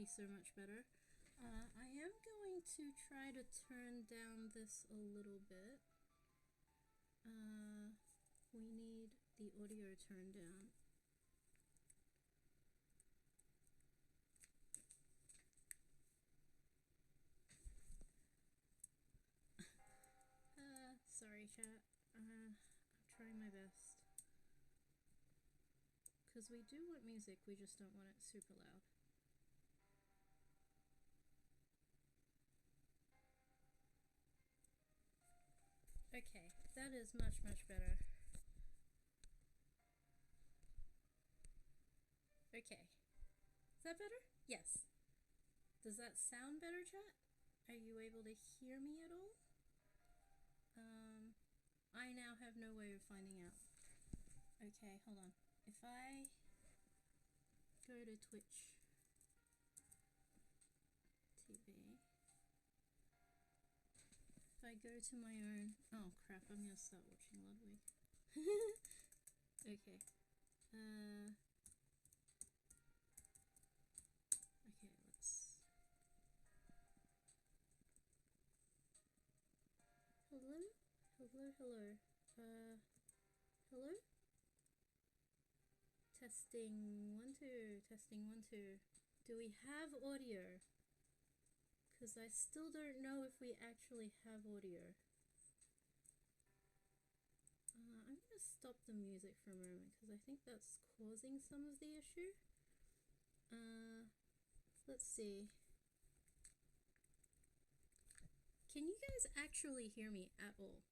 be so much better. I am going to try to turn down this a little bit. We need the audio turned down. Sorry chat, I'm trying my best. Because we do want music, we just don't want it super loud. Okay, that is much better. Okay, is that better? Yes. Does that sound better, chat? Are you able to hear me at all? I now have no way of finding out. Okay, hold on. If I go to Twitch TV, if I go to my own, oh crap, I'm gonna start watching Ludwig. Okay. Okay, let's. Hello? Hello? Hello? Testing 1 2, testing 1 2. Do we have audio? Because I still don't know if we actually have audio. I'm going to stop the music for a moment because I think that's causing some of the issue. Let's see. Can you guys actually hear me at all?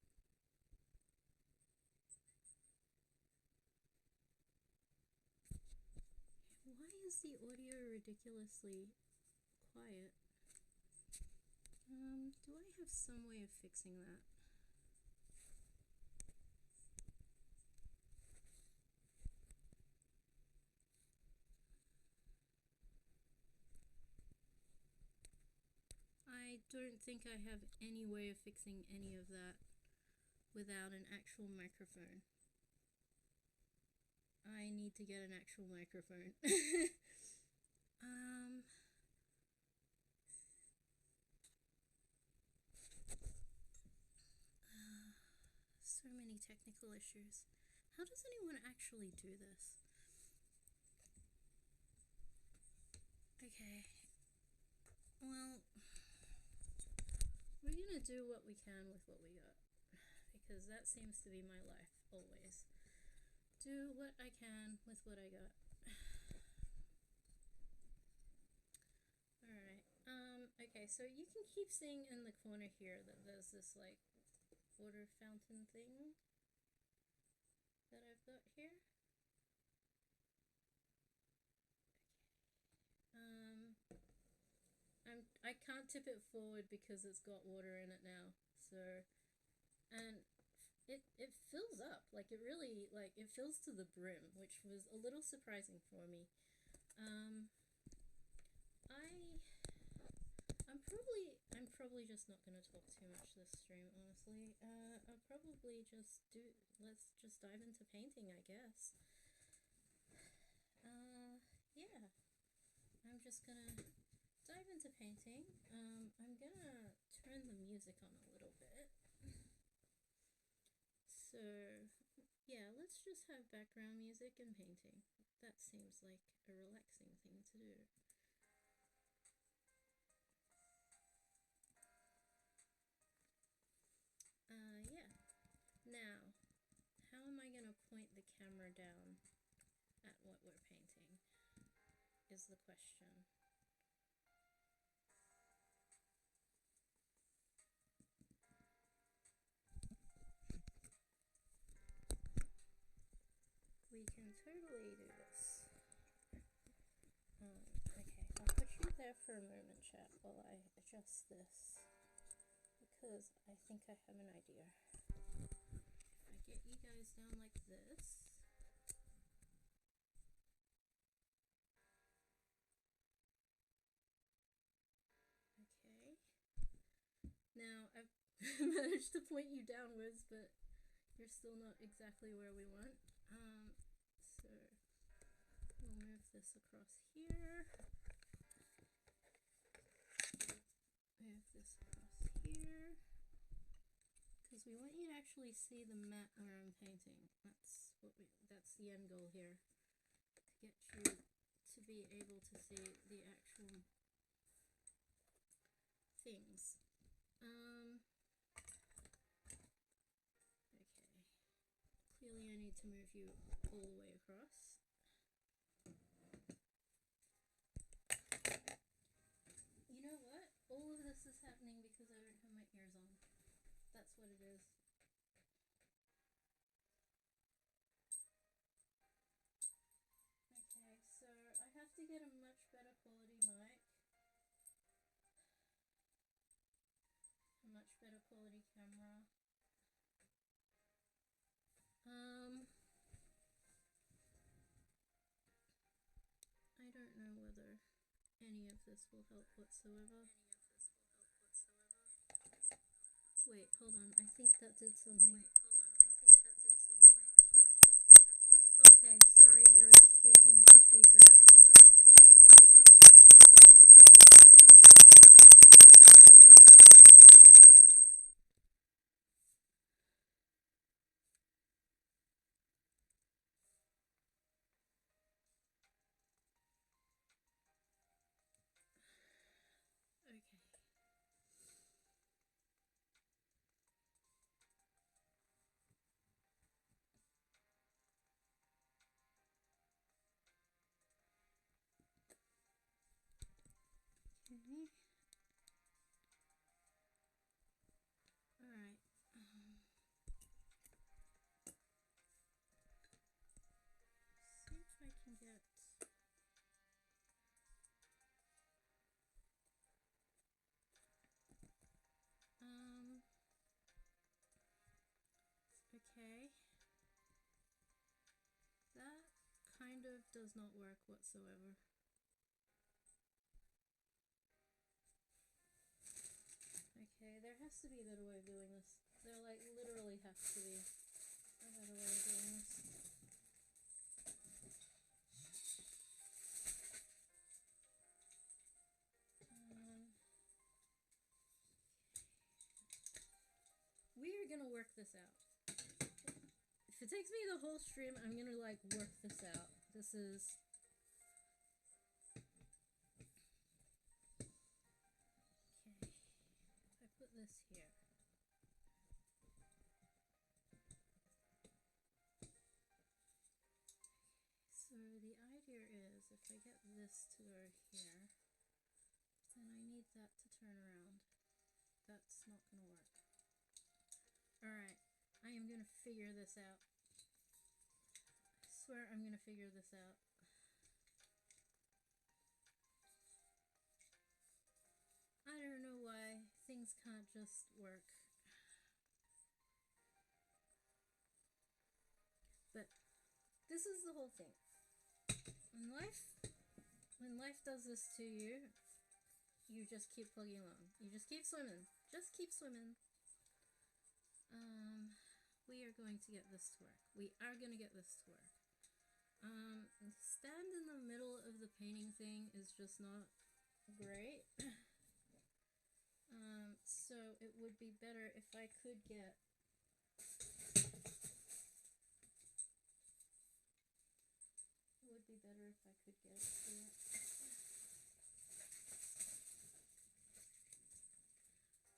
Why is the audio ridiculously quiet? Do I have some way of fixing that? I don't think I have any way of fixing any of that without an actual microphone. I need to get an actual microphone. So many technical issues. How does anyone actually do this? Okay. Well, we're gonna do what we can with what we got. Because that seems to be my life, always. Do what I can with what I got. Alright, okay, so you can keep seeing in the corner here that there's this, like, water fountain thing that I've got here. Okay. I can't tip it forward because it's got water in it now, so, and it fills up, like, it really, like, it fills to the brim, which was a little surprising for me. I'm probably just not gonna talk too much this stream, honestly. I'll probably just let's just dive into painting, I guess. Yeah. I'm just gonna dive into painting. I'm gonna turn the music on a little bit. So, yeah, let's just have background music and painting. That seems like a relaxing thing to do. Yeah. Now, how am I gonna point the camera down at what we're painting is the question. We can totally do this. Okay, I'll put you there for a moment, chat, while I adjust this. Because I think I have an idea. If I get you guys down like this. Okay. Now, I've managed to point you downwards, but you're still not exactly where we want. So we'll move this across here. because we want you to actually see the mat where I'm painting. That's the end goal here. To get you to be able to see the actual things. Okay. Clearly I need to move you all the way across. You know what? All of this is happening because I don't have my ears on. That's what it is. Okay, so I have to get a much better quality mic. A much better quality camera. I don't know whether any of this will help whatsoever. Wait, hold on. I think that did something. Okay, sorry, there is squeaking and feedback. Okay. Alright. See if I can get... Okay. That kind of does not work whatsoever. Okay, there has to be a better way of doing this. There, like, literally has to be a better way of doing this. We are gonna work this out. If it takes me the whole stream, I'm gonna, like, work this out. This is... Okay. If I put this here... So the idea is, if I get this to go here, then I need that to turn around. That's not gonna work. Alright, I am gonna figure this out. I swear I'm gonna figure this out. I don't know why things can't just work. But this is the whole thing. When life does this to you, you just keep plugging along. You just keep swimming. Just keep swimming. We are going to get this to work. We are going to get this to work. Stand in the middle of the painting thing is just not great. So it would be better if I could get... It would be better if I could get it to it.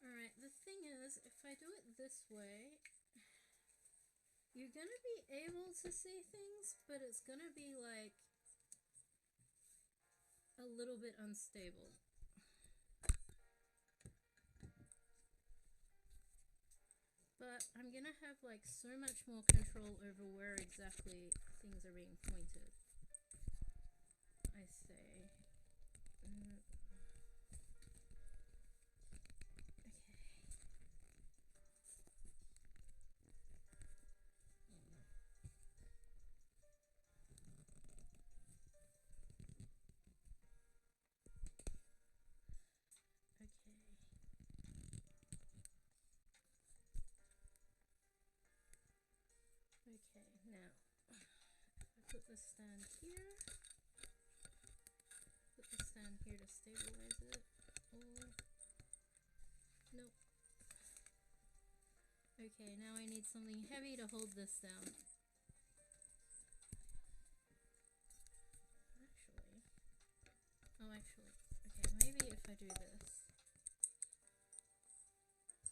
Alright, the thing is, if I do it this way, you're gonna be able to see things, but it's gonna be like a little bit unstable. But I'm gonna have like so much more control over where exactly things are being pointed. I say. Okay, now I put the stand here. Put the stand here to stabilize it. Oh, nope. Okay, now I need something heavy to hold this down. Actually, okay, maybe if I do this.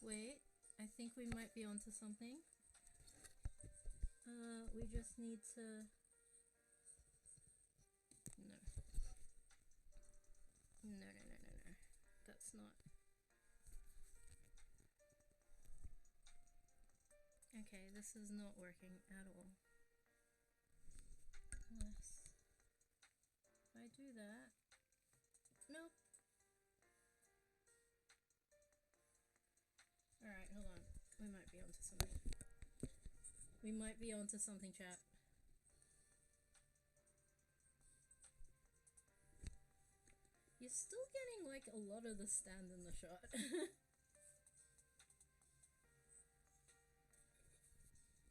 Wait, I think we might be onto something. We just need to... No. No. That's not... Okay, this is not working at all. Unless... If I do that... Nope. Alright, hold on. We might be onto something. We might be onto something, chat. You're still getting like a lot of the stand in the shot.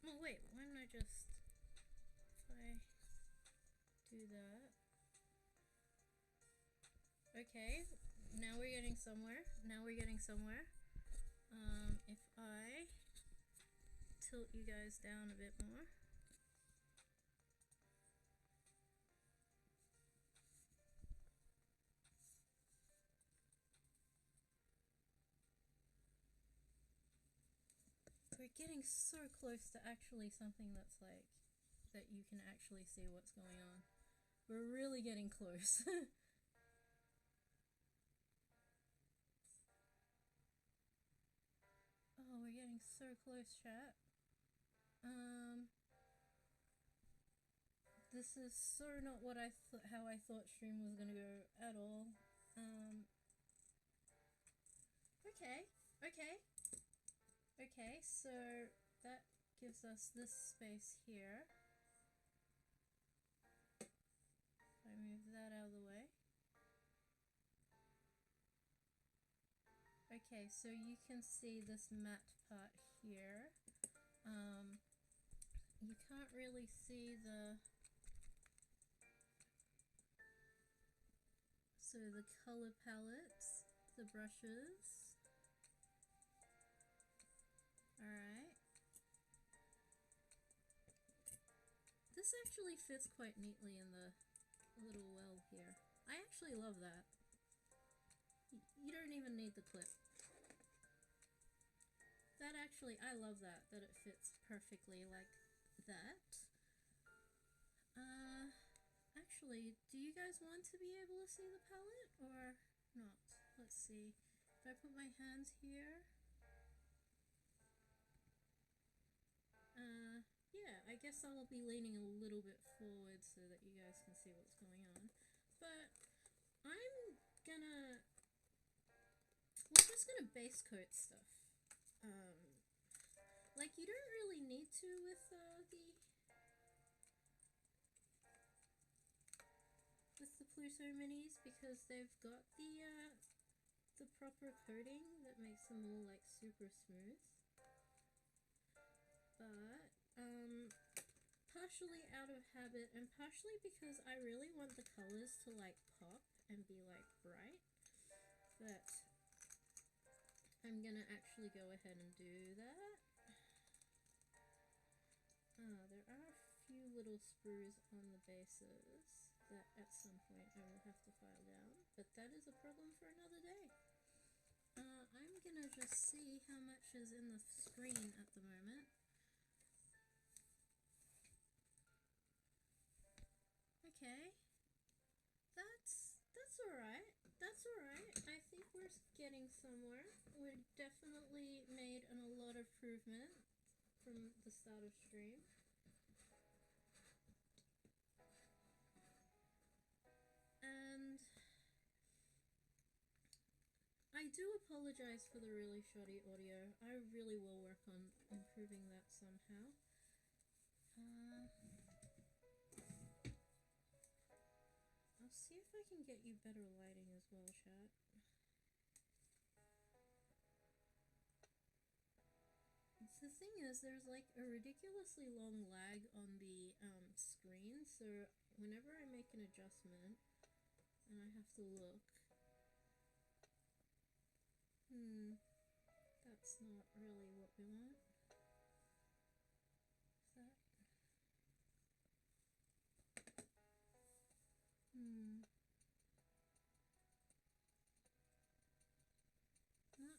Oh wait, why don't I just... If I do that... Okay, now we're getting somewhere. If I tilt you guys down a bit more. We're getting so close to actually something that's like, that you can actually see what's going on. We're really getting close. Oh, we're getting so close, chat. This is so not what how I thought stream was gonna go at all. Okay, so that gives us this space here. If I move that out of the way. Okay, so you can see this matte part here. You can't really see the... So the color palettes, the brushes. Alright. This actually fits quite neatly in the little well here. I actually love that. You don't even need the clip. That actually, I love that it fits perfectly like that. Actually, do you guys want to be able to see the palette or not? Let's see. If I put my hands here. Yeah, I guess I'll be leaning a little bit forward so that you guys can see what's going on. But I'm gonna... We're just gonna base coat stuff. Like, you don't really need to with the Pluto minis because they've got the proper coating that makes them all like super smooth. But partially out of habit and partially because I really want the colors to like pop and be like bright, that I'm gonna actually go ahead and do that. There are a few little sprues on the bases that at some point I will have to file down, but that is a problem for another day. I'm gonna just see how much is in the screen at the moment. Okay, that's alright. That's alright. I think we're getting somewhere. We've definitely made a lot of improvement from the start of stream. And I do apologize for the really shoddy audio. I really will work on improving that somehow. I'll see if I can get you better lighting as well, chat. The thing is, there's like a ridiculously long lag on the screen, so whenever I make an adjustment and I have to look, that's not really what we want.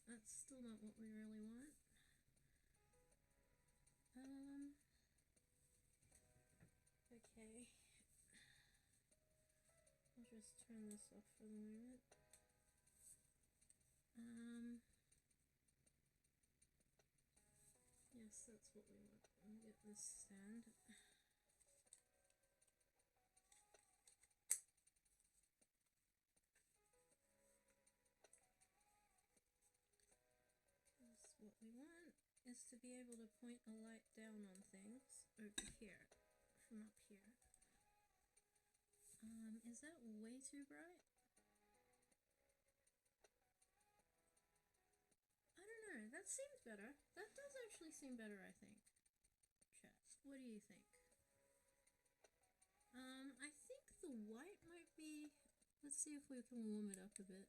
that's still not what we really want. Okay. I'll just turn this off for the moment. Yes, that's what we want. I'll get this stand. What we want is to be able to point a light down on things over here, from up here. Is that way too bright? I don't know, that seems better. That does actually seem better, I think. Chat, what do you think? I think the white might be... Let's see if we can warm it up a bit.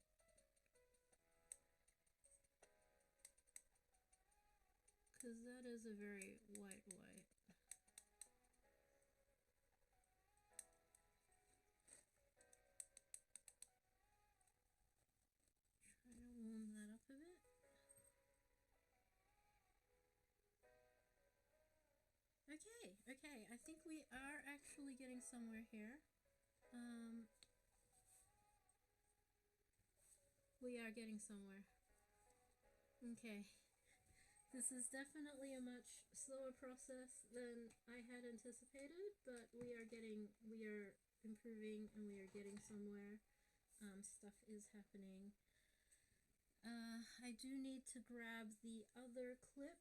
Because that is a very white. Try to warm that up a bit. Okay, I think we are actually getting somewhere here. We are getting somewhere. Okay. This is definitely a much slower process than I had anticipated, but we are improving and we are getting somewhere. Stuff is happening. I do need to grab the other clip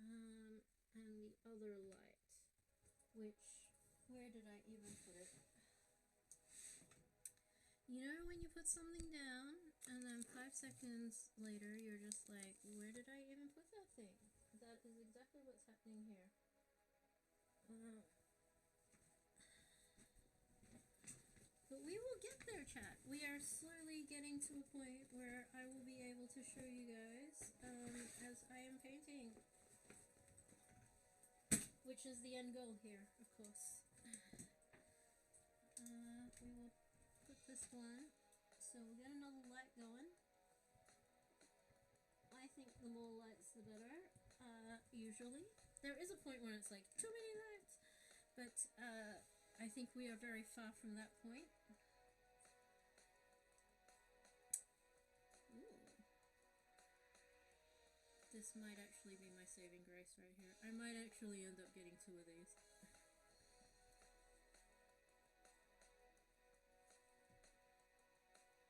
and the other light, which, where did I even put it? You know when you put something down and then 5 seconds later you're just like, where did I even put that thing? That is exactly what's happening here. But we will get there, chat. We are slowly getting to a point where I will be able to show you guys as I am painting. Which is the end goal here, of course. We will put this one. So we'll get another light going. I think the more lights the better, usually. There is a point when it's like, too many lights! But I think we are very far from that point. Ooh. This might actually be my saving grace right here. I might actually end up getting 2 of these.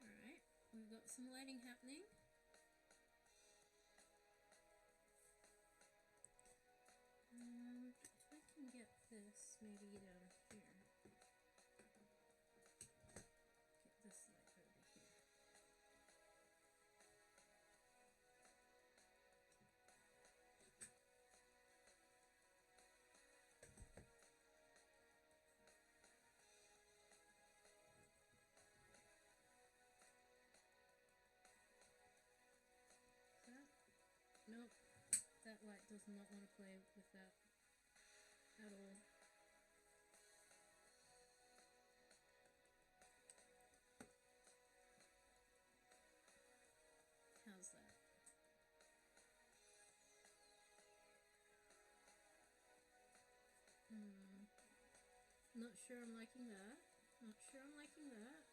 Alright, we've got some lighting happening. If I can get this maybe down here. Get this light over here. Nope, that light does not want to play with that at all. How's that? Not sure I'm liking that. Not sure I'm liking that.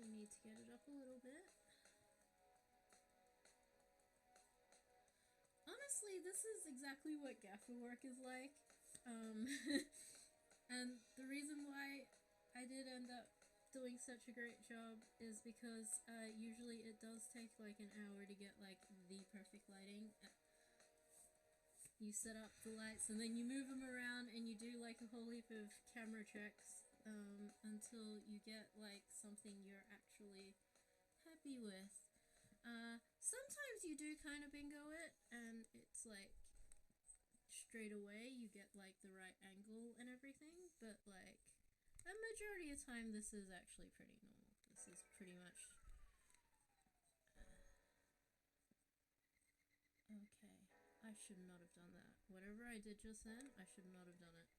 We need to get it up a little bit. Honestly, this is exactly what gaffer work is like. And the reason why I did end up doing such a great job is because usually it does take like an hour to get like the perfect lighting. You set up the lights and then you move them around and you do like a whole heap of camera checks until you get like something you're actually happy with. Sometimes you do kind of bingo it and it's like straight away you get like the right angle and everything, but like a majority of time this is actually pretty normal. This is pretty much okay. I should not have done that. Whatever I did just then, I should not have done it.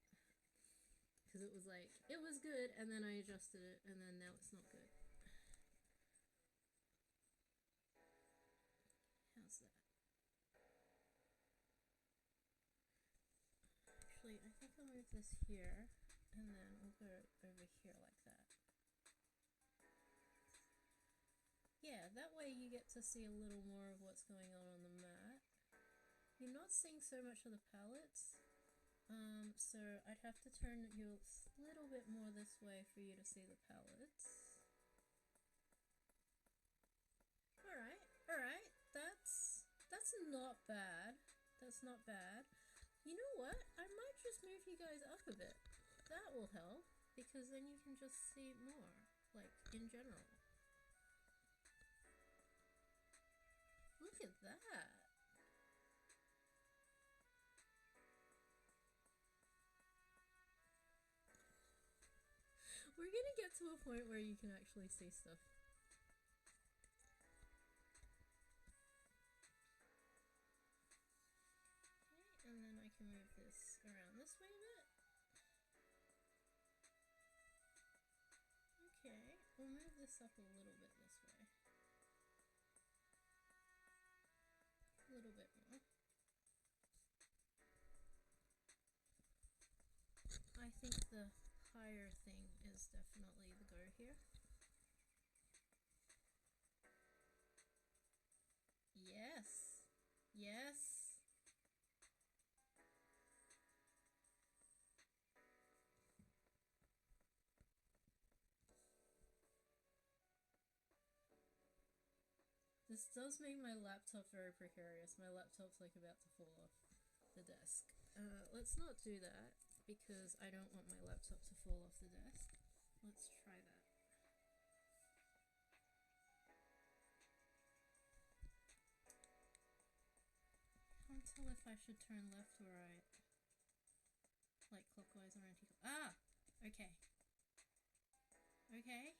Because it was like, it was good, and then I adjusted it, and then now it's not good. this here, and then we'll go over here like that. Yeah, that way you get to see a little more of what's going on the mat. You're not seeing so much of the palettes, so I'd have to turn you a little bit more this way for you to see the palettes. Alright, that's not bad. That's not bad. You know what? I might just move you guys up a bit. That will help, because then you can just see more, like, in general. Look at that. We're gonna get to a point where you can actually see stuff. Okay, and then I can move this around this way a bit. Okay, we'll move this up a little bit this way. A little bit more. I think the higher thing is definitely the go here. Yes. Yes. This does make my laptop very precarious. My laptop's like about to fall off the desk. Let's not do that, because I don't want my laptop to fall off the desk. Let's try that. Can't tell if I should turn left or right. Like clockwise or anti-clockwise. Ah! Okay. Okay.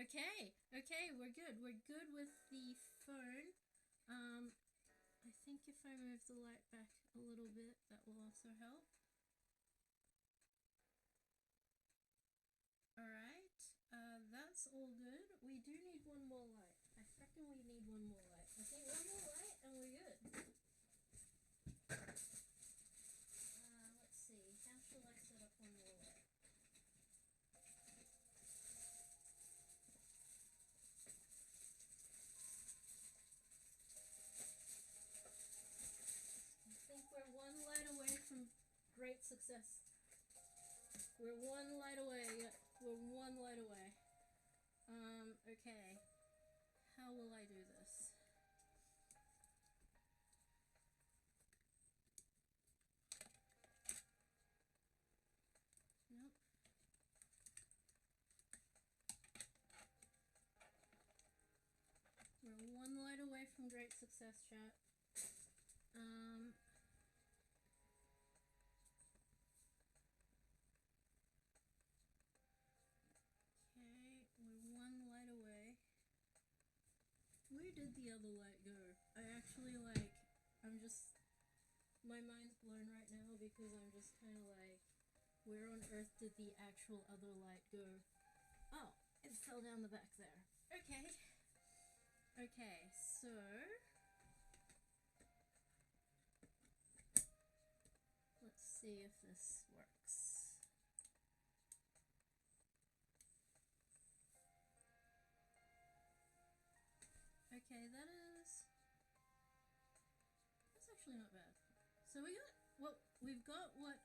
Okay. Okay, we're good. We're good with the phone. I think if I move the light back a little bit, that will also help. Alright, that's all good. We do need one more light. I reckon we need one more light. I think one more light and we're good. Let's see, how shall I set up one more light? I think we're one light away from great success. We're one light away. Yep, we're one light away. Okay. How will I do this? Nope. We're one light away from great success, chat. Okay, we're one light away. Where did the other light go? I actually, like, my mind's blown right now, because I'm just kind of like, where on earth did the actual other light go? Oh, it fell down the back there. Okay. Okay, so let's see if this works. Okay, that's actually not bad. So we've got what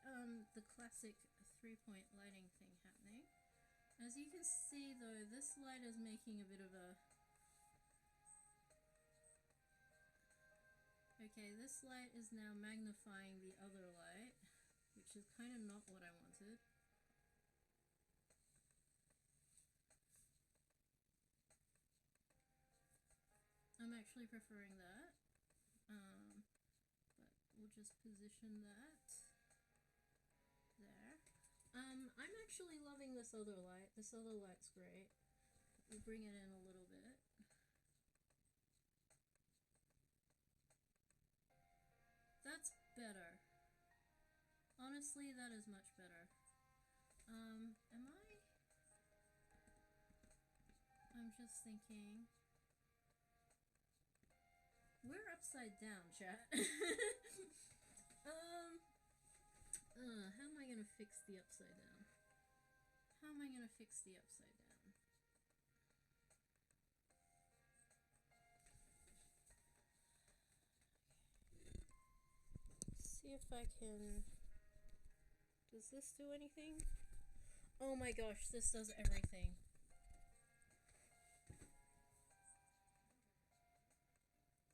the classic 3-point lighting thing happening. As you can see though, this light is making a bit of a... Okay, this light is now magnifying the other light, which is kind of not what I wanted. I'm actually preferring that. But we'll just position that there. I'm actually loving this other light. This other light's great. We'll bring it in a little bit. That's better. Honestly, that is much better. Am I? I'm just thinking. We're upside down, chat. How am I gonna fix the upside down? How am I gonna fix the upside down? See if I can. Does this do anything? Oh my gosh, this does everything.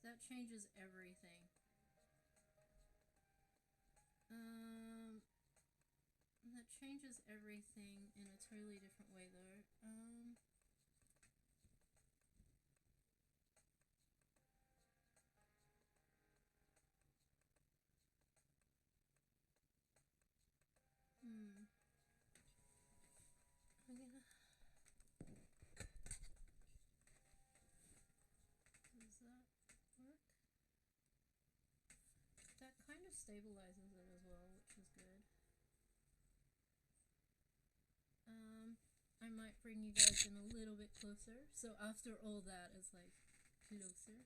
That changes everything. That changes everything in a totally different way though. I'm gonna. Does that work? That kind of stabilizes it as well, which is good. I might bring you guys in a little bit closer. So after all that, it's like closer.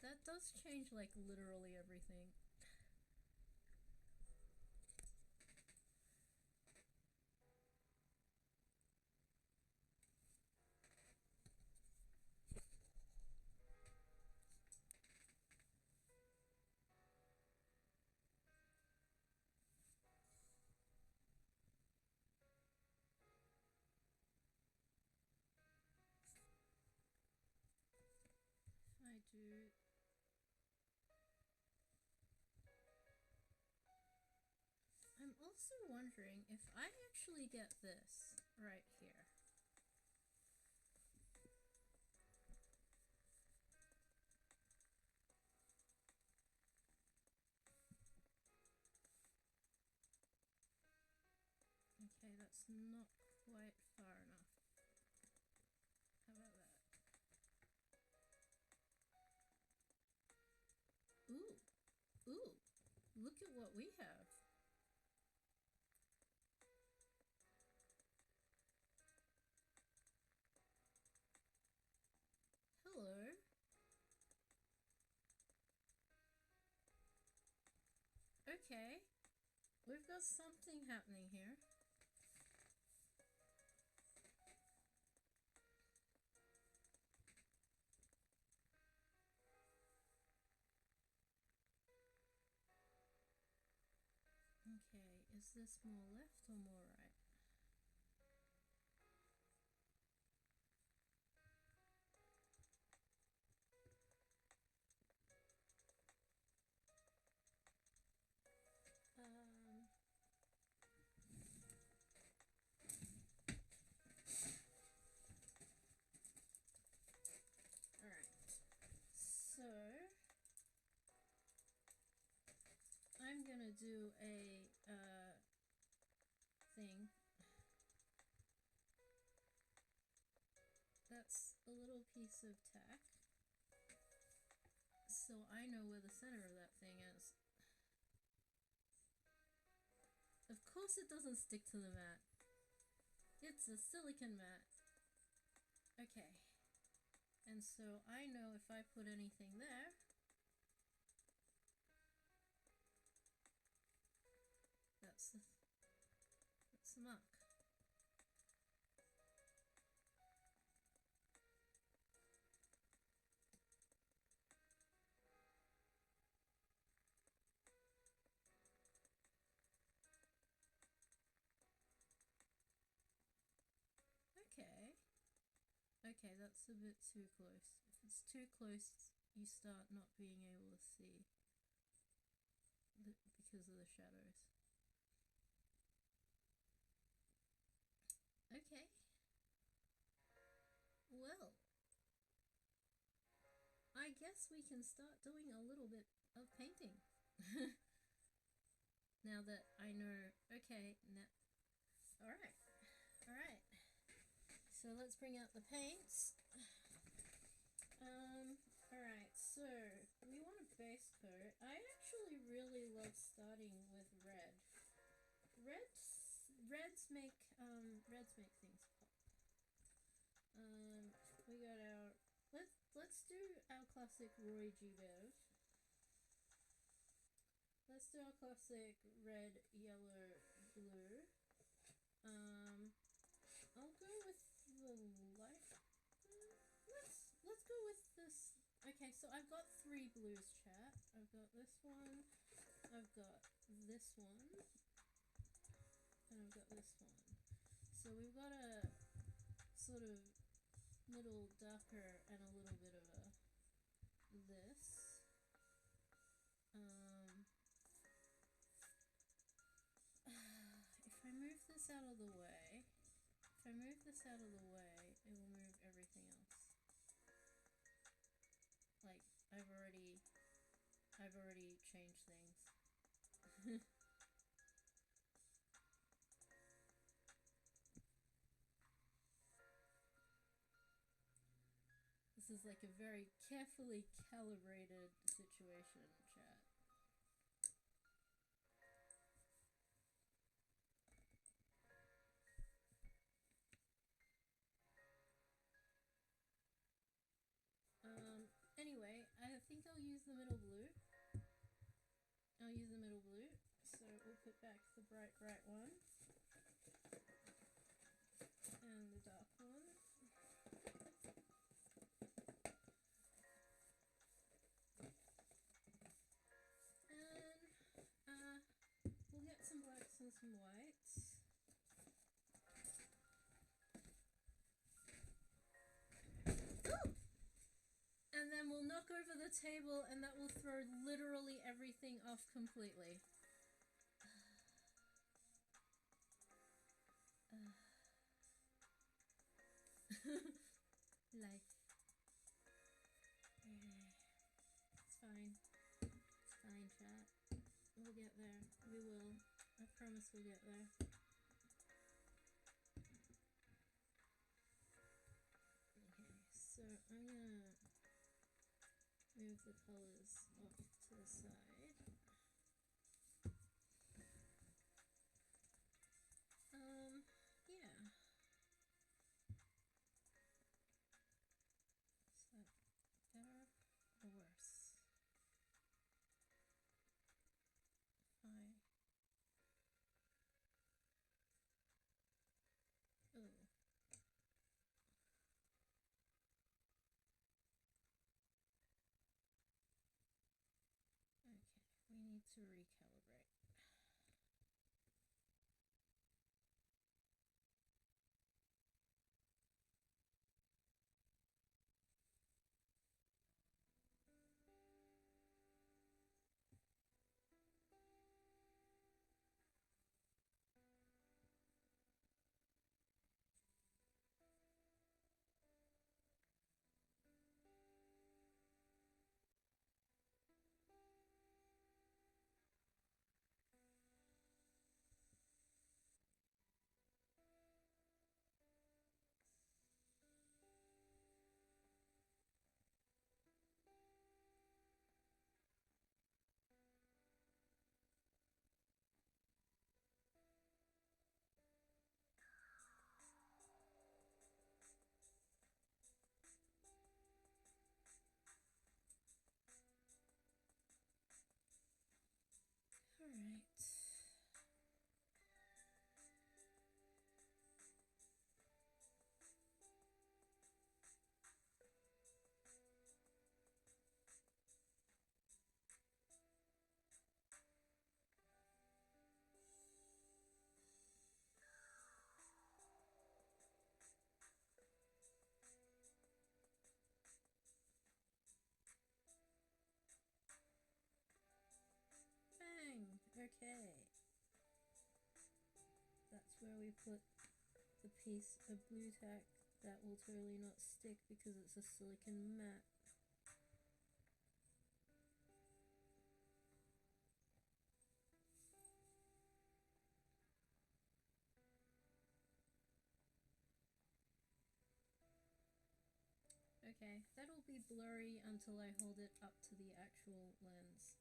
That does change like literally everything. I do. I'm also wondering if I actually get this right here. Okay, that's not quite far enough. How about that? Ooh, ooh, look at what we have. Hello. Okay, we've got something happening here. Okay, is this more left or more right? Alright. So I'm gonna do a thing. That's a little piece of tack. So I know where the center of that thing is. Of course it doesn't stick to the mat. It's a silicone mat. Okay. And so I know if I put anything there, that's the muck. Okay. Okay, that's a bit too close. If it's too close, you start not being able to see because of the shadows. well, I guess we can start doing a little bit of painting. Now that I know, okay, now, alright, alright. So let's bring out the paints. Alright, so we want a base coat. I actually really love starting with red. Reds make things pop. We got our, let's do our classic Roy G. Biv. Let's do our classic red, yellow, blue. I'll go with the light. Let's go with this. Okay, so I've got 3 blues, chat. I've got this one, I've got this one, and I've got this one. So we've got a sort of little darker and a little bit of a this. If I move this out of the way, it will move everything else. Like, I've already changed things. This is like a very carefully calibrated situation, chat. Anyway, I think I'll use the middle blue. So we'll put back the bright one. And the dark one. And we'll get some blacks and some whites. And then we'll knock over the table, and that will throw literally everything off completely. Life. It's fine. It's fine, chat. We'll get there. We will. I promise we'll get there. Okay, so I'm gonna move the colors off to the side. Yeah. Is that better or worse? Fine. Oh. Okay, we need to recalibrate. Alright. Bang! Okay. That's where we put the piece of blue tack that will totally not stick because it's a silicone mat. Okay, that'll be blurry until I hold it up to the actual lens.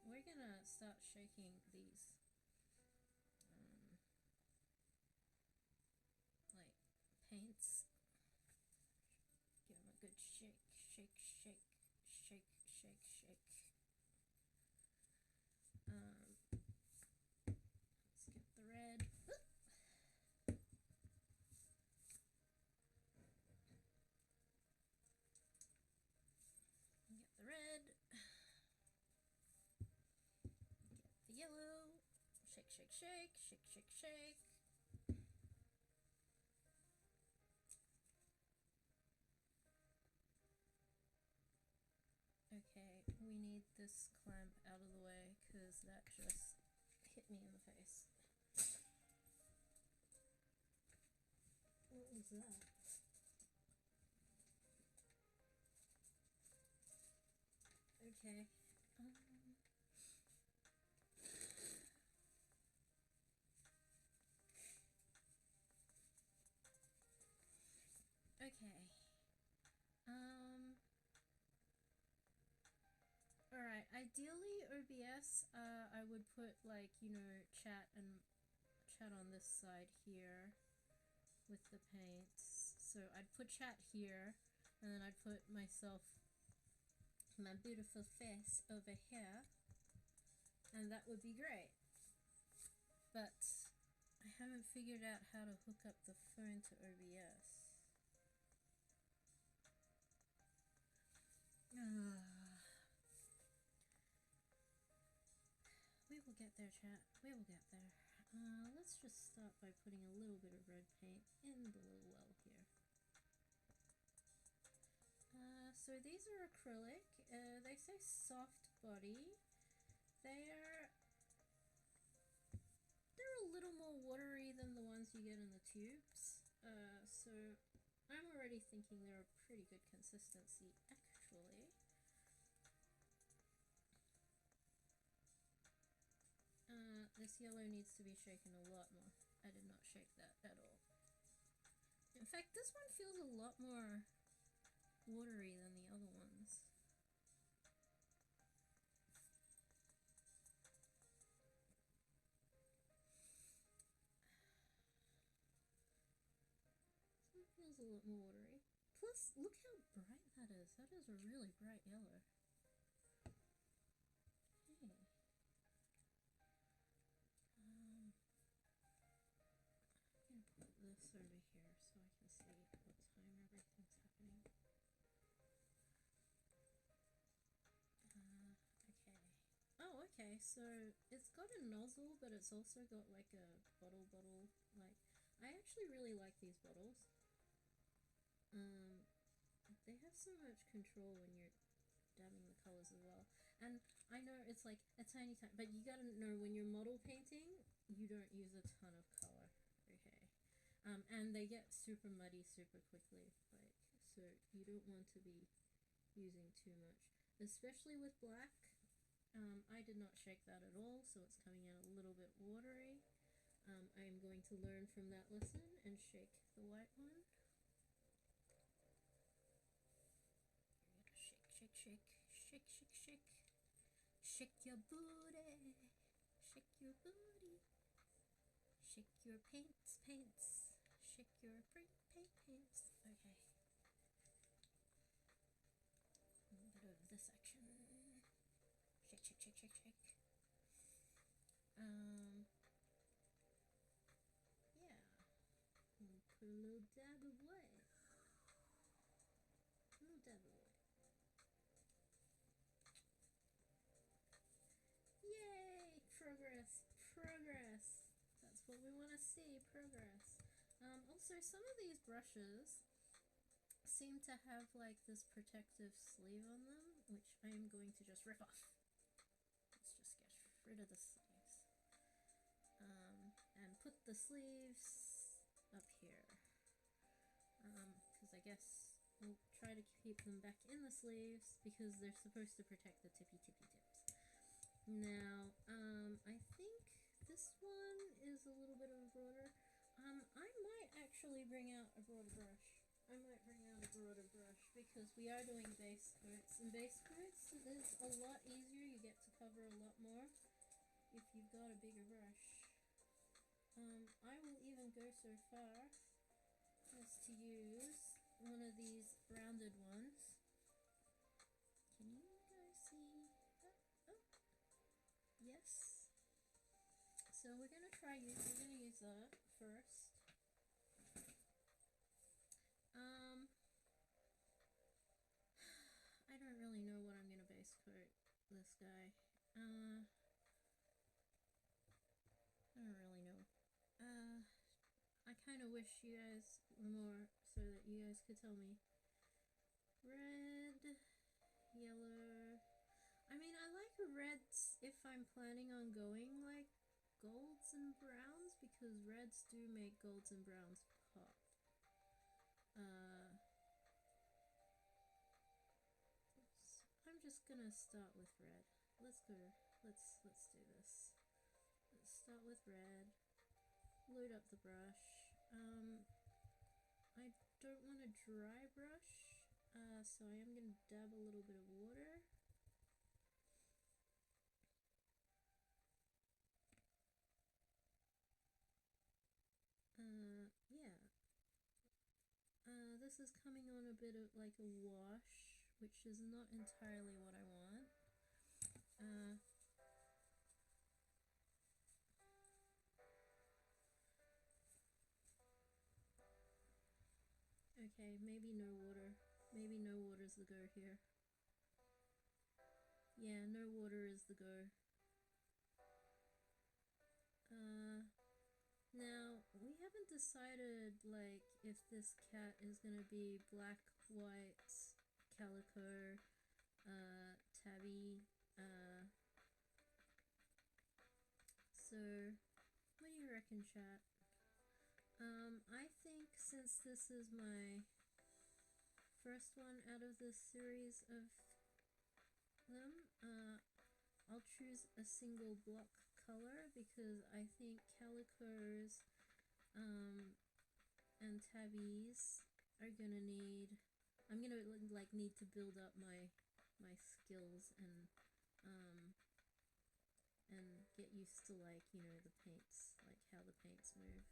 We're gonna start shaking these like paints. Give them a good shake, shake, shake, shake, shake, shake. Let's get the red. Get the red. Get the yellow. Shake, shake, shake, shake, shake, shake. Okay, we need this clamp out of the way because that just hit me in the face. What was that? Okay. Okay. Alright, ideally OBS, I would put like, you know, chat on this side here with the paints. So I'd put chat here, and then I'd put myself, my beautiful face over here, and that would be great. But I haven't figured out how to hook up the phone to OBS. We will get there, chat. We will get there. Let's just start by putting a little bit of red paint in the little well here. So these are acrylic. They say soft body. They're a little more watery than the ones you get in the tubes. So I'm already thinking they're a pretty good consistency, actually. This yellow needs to be shaken a lot more. I did not shake that at all. In fact, this one feels a lot more watery than the other ones. This one feels a lot more watery. Plus, look how bright that is. That is a really bright yellow. Hey. I'm gonna put this over here so I can see what time everything's happening. Okay. Oh, okay, so it's got a nozzle, but it's also got like a bottle, like, I actually really like these bottles. They have so much control when you're dabbing the colors as well. And I know it's like a tiny, but you gotta know when you're model painting, you don't use a ton of color, okay? And they get super muddy super quickly, like, so you don't want to be using too much, especially with black. I did not shake that at all, so it's coming out a little bit watery. I am going to learn from that lesson and shake the white one. Shake, shake, shake, shake, shake. Shake your booty. Shake your booty. Shake your paints. Shake your paints. Okay. A little bit of this action. Shake, shake, shake, shake, shake. Yeah. Put a little dab of white. A little dab of white. Yay! Progress! Progress! That's what we want to see, progress. Also, some of these brushes seem to have like this protective sleeve on them, which I am going to just rip off. Let's just get rid of the sleeves. And put the sleeves up here. I guess we'll try to keep them back in the sleeves because they're supposed to protect the tippy tips. Now, I think this one is a little bit of a broader. I might actually bring out a broader brush. Because we are doing base coats, and base coats is a lot easier. You get to cover a lot more if you've got a bigger brush. I will even go so far as to use one of these rounded ones. Can you guys see? Oh. Yes. So we're gonna use that first. I don't really know what I'm gonna base coat this guy. I don't really know. I kind of wish you guys were more so that you guys could tell me. Red, yellow. I mean, I like reds if I'm planning on going like golds and browns because reds do make golds and browns pop. I'm just gonna start with red. Let's do this. Let's start with red. Load up the brush. I don't want a dry brush, so I am gonna dab a little bit of water. Yeah. This is coming on a bit of like a wash, which is not entirely what I want. Okay, maybe no water. Maybe no water's the go here. Yeah, no water is the go. Now, we haven't decided, like, if this cat is gonna be black, white, calico, tabby, so, what do you reckon, chat? I think since this is my first one out of this series of them, I'll choose a single block color because I think calicos and tabbies are gonna need. I'm gonna like need to build up my skills and get used to like the paints, like how the paints move.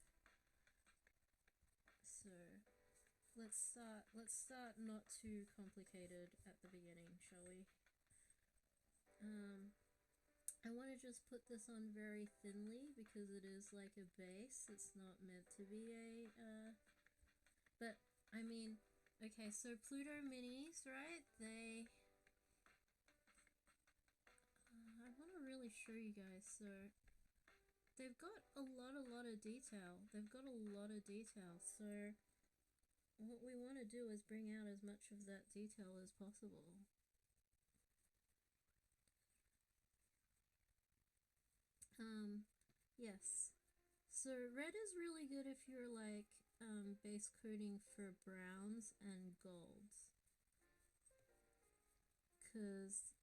So let's start not too complicated at the beginning, shall we? I want to just put this on very thinly because it is like a base. It's not meant to be a, but I mean, okay, so Pluto minis, right? I want to really show you guys. So they've got a lot of detail. So what we want to do is bring out as much of that detail as possible. Yes. So red is really good if you're like base coating for browns and golds, because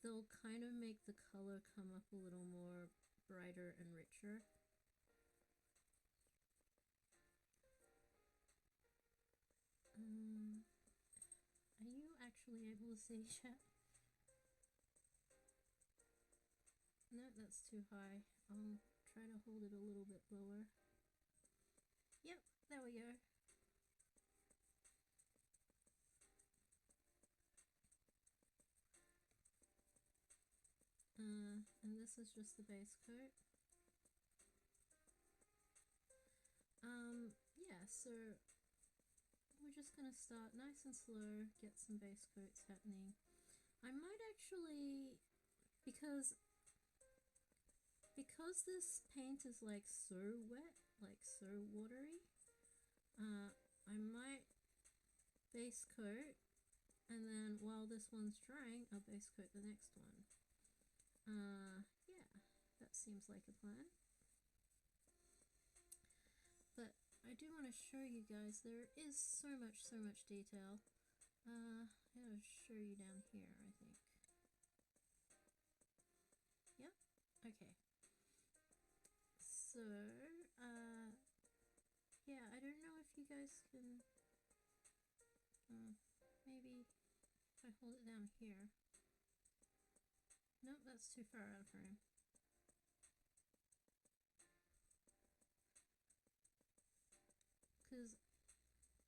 they'll kind of make the color come up a little more brighter and richer. Are you actually able to see chat? No, that's too high. I'll try to hold it a little bit lower. Yep, there we go. And this is just the base coat. Yeah, so we're just gonna start nice and slow, get some base coats happening. I might actually, because this paint is like so wet, like so watery, I might base coat, and then while this one's drying, I'll base coat the next one. Yeah, that seems like a plan. But I do want to show you guys, there is so much detail. I gotta show you down here, I think. Yep, okay. So, yeah, I don't know if you guys can, maybe if I hold it down here. Nope, that's too far out of frame. Because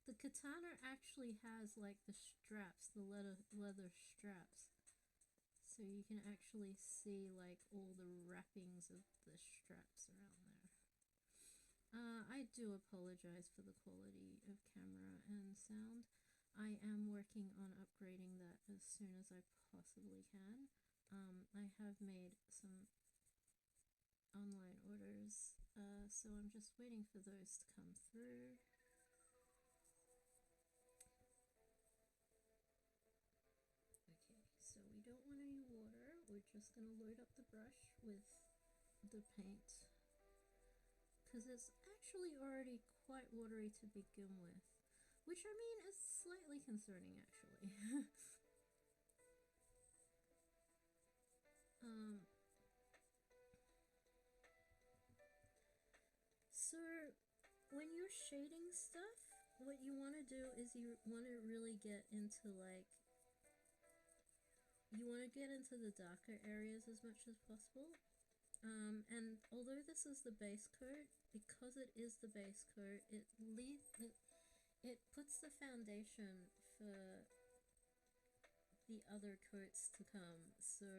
the katana actually has like the straps, the leather straps. So you can actually see like all the wrappings of the straps around there. I do apologize for the quality of camera and sound. I am working on upgrading that as soon as I possibly can. I have made some online orders, so I'm just waiting for those to come through. Okay, so we don't want any water. We're just going to load up the brush with the paint, because it's actually already quite watery to begin with, which I mean is slightly concerning actually. So when you're shading stuff, what you want to do is you want to really get into like, you want to get into the darker areas as much as possible. And although this is the base coat, because it is the base coat, it puts the foundation for the other coats to come. So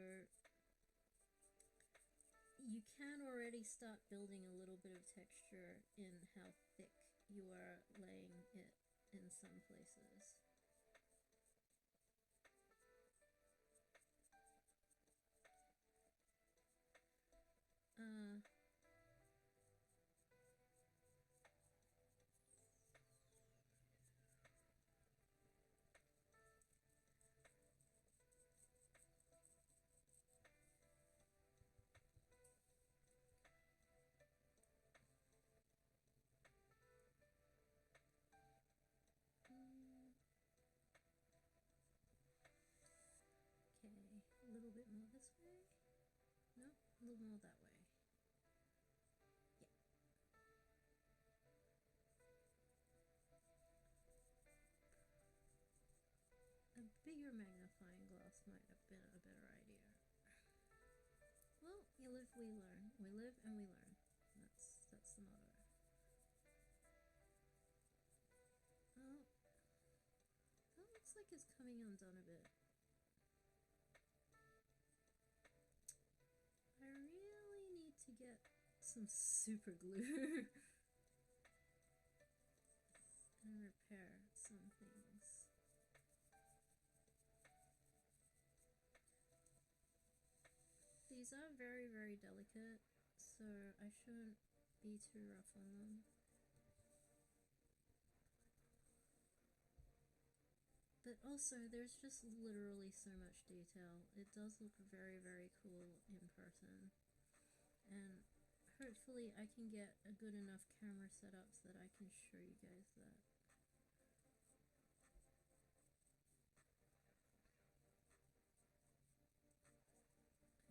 you can already start building a little bit of texture in how thick you are laying it in some places. Okay, a little bit more this way. No, a little more that way. Yeah. A bigger magnifying glass might have been a better idea. Well, you live, we learn. We live and we learn. That's the motto. Oh, that looks like it's coming undone a bit. I really need to get some super glue and repair some things. These are very delicate, so I shouldn't be too rough on them. But also, there's just literally so much detail. It does look very cool in person. And hopefully I can get a good enough camera setup so that I can show you guys that.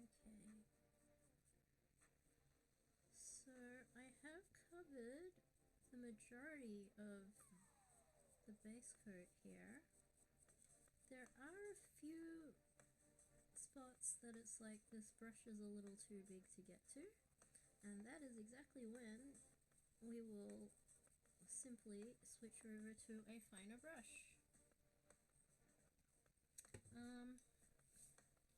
Okay. So I have covered the majority of the base coat here. There are a few spots that it's like this brush is a little too big to get to, and that is exactly when we will simply switch over to a finer brush.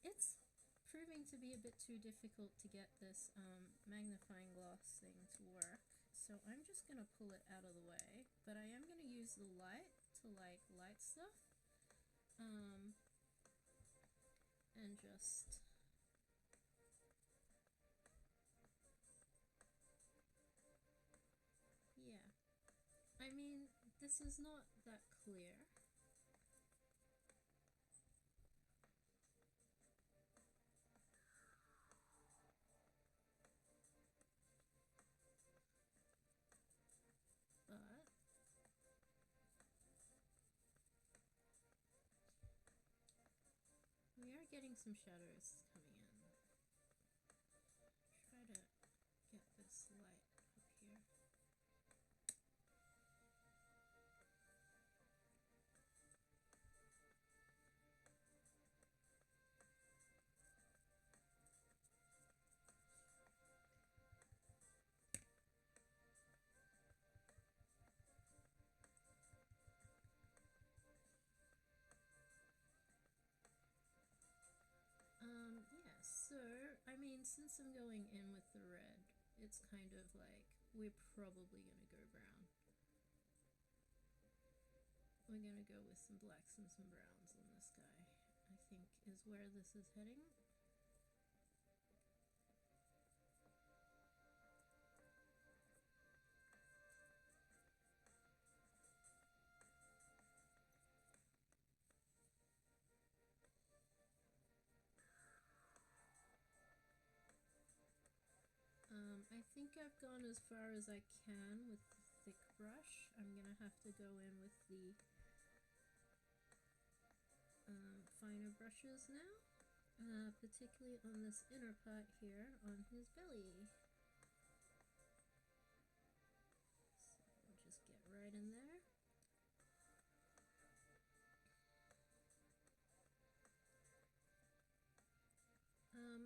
It's proving to be a bit too difficult to get this magnifying glass thing to work, so I'm just gonna pull it out of the way, but I am gonna use the light to like light stuff, and just yeah, I mean, this is not that clear. But try getting some shadows coming in. Try to get this light up here. Yeah, so, I mean, since I'm going in with the red, it's kind of like, we're probably gonna go brown. We're gonna go with some blacks and some browns on this guy, I think is where this is heading. I think I've gone as far as I can with the thick brush. I'm gonna have to go in with the finer brushes now, particularly on this inner part here on his belly. So we'll just get right in there.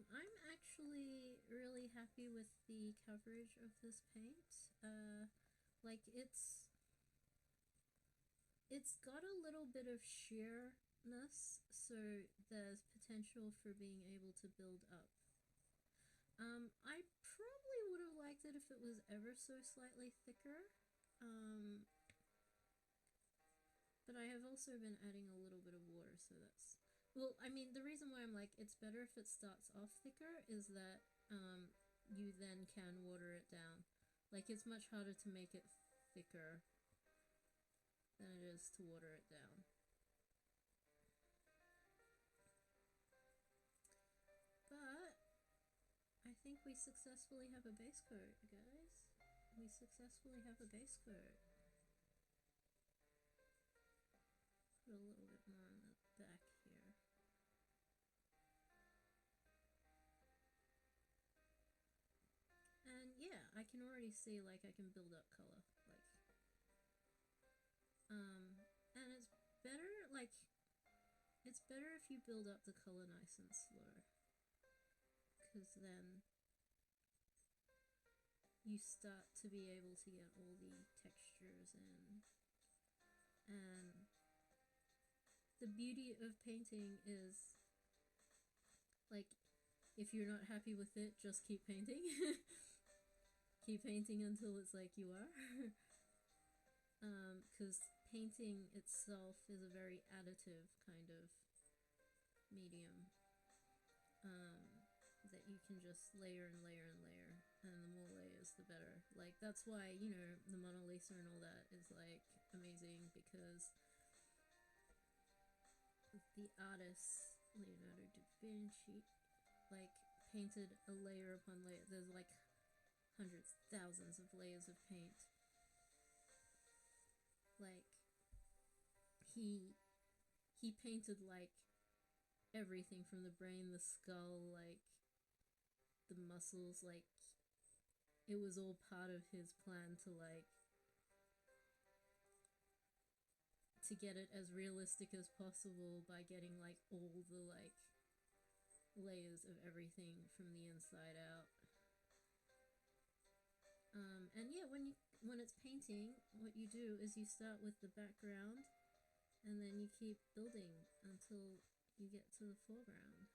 I'm actually really happy with the coverage of this paint. Like it's got a little bit of sheerness, so there's potential for being able to build up. I probably would have liked it if it was ever so slightly thicker. But I have also been adding a little bit of water, so that's... Well, I mean, the reason why I'm like, it's better if it starts off thicker is that you then can water it down. Like, it's much harder to make it thicker than it is to water it down. But I think we successfully have a base coat, guys. We successfully have a base coat. Put a little bit more on the back here. And yeah, I can already see, like, I can build up color, like, and it's better, like, it's better if you build up the color nice and slow, because then you start to be able to get all the textures in. And the beauty of painting is, like, if you're not happy with it, just keep painting. Keep painting until it's like you are. Because painting itself is a very additive kind of medium, that you can just layer and layer and layer, and the more layers the better. Like, that's why, you know, the Mona Lisa and all that is like amazing, because the artist Leonardo da Vinci like painted a layer upon layer. There's like hundreds, thousands of layers of paint. Like, he painted like everything from the brain, the skull, like the muscles, like it was all part of his plan to like to get it as realistic as possible by getting like all the like layers of everything from the inside out. And yeah, when it's painting, what you do is you start with the background, and then you keep building until you get to the foreground.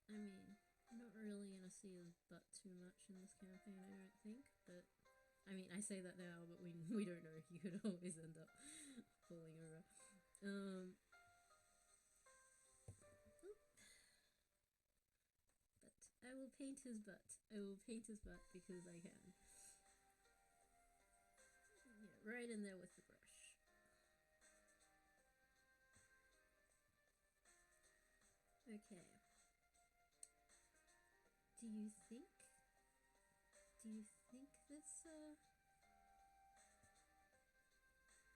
I mean, I'm not really gonna see his butt too much in this campaign, I don't think, but I mean, I say that now, but we don't know. You could always end up falling over. But I will paint his butt. I will paint his butt because I can. Yeah, right in there with the brush. Okay. Do you think this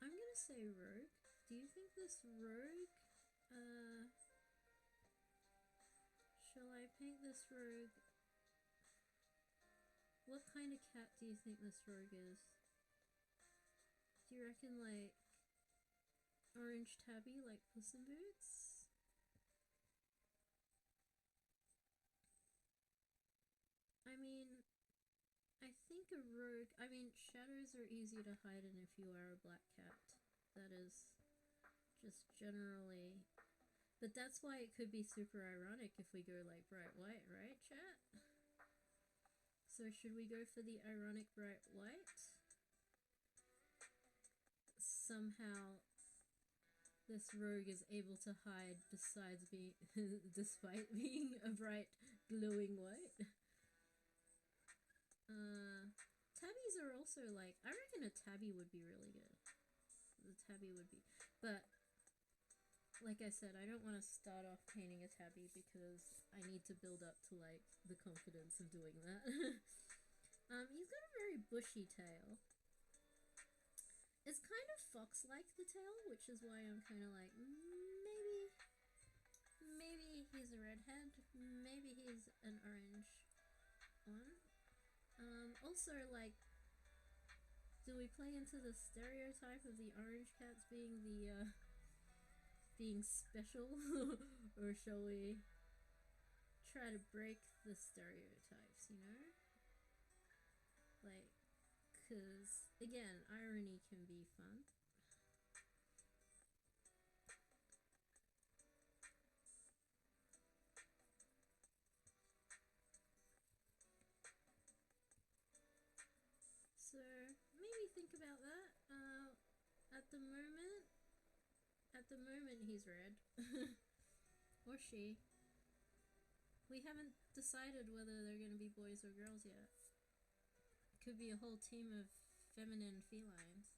I'm gonna say rogue. Do you think this rogue, shall I paint this rogue? What kind of cat do you think this rogue is? Do you reckon like orange tabby like Puss in Boots? I mean, I think a rogue, I mean, shadows are easy to hide in if you are a black cat. That is just generally, but that's why it could be super ironic if we go like bright white, right, chat? So should we go for the ironic bright white? Somehow this rogue is able to hide besides being despite being a bright glowing white. Tabbies are also like, I reckon a tabby would be really good. The tabby would be, but like I said, I don't want to start off painting a tabby because I need to build up to like the confidence of doing that. He's got a very bushy tail. It's kind of fox-like, the tail, which is why I'm kind of like, maybe he's a redhead, maybe he's an orange one. Also, like, do we play into the stereotype of the orange cats being the, being special? Or shall we try to break the stereotypes, you know? Like, because, again, irony can be fun. So, maybe think about that. At the moment he's red. Or she. We haven't decided whether they're going to be boys or girls yet. Could be a whole team of feminine felines.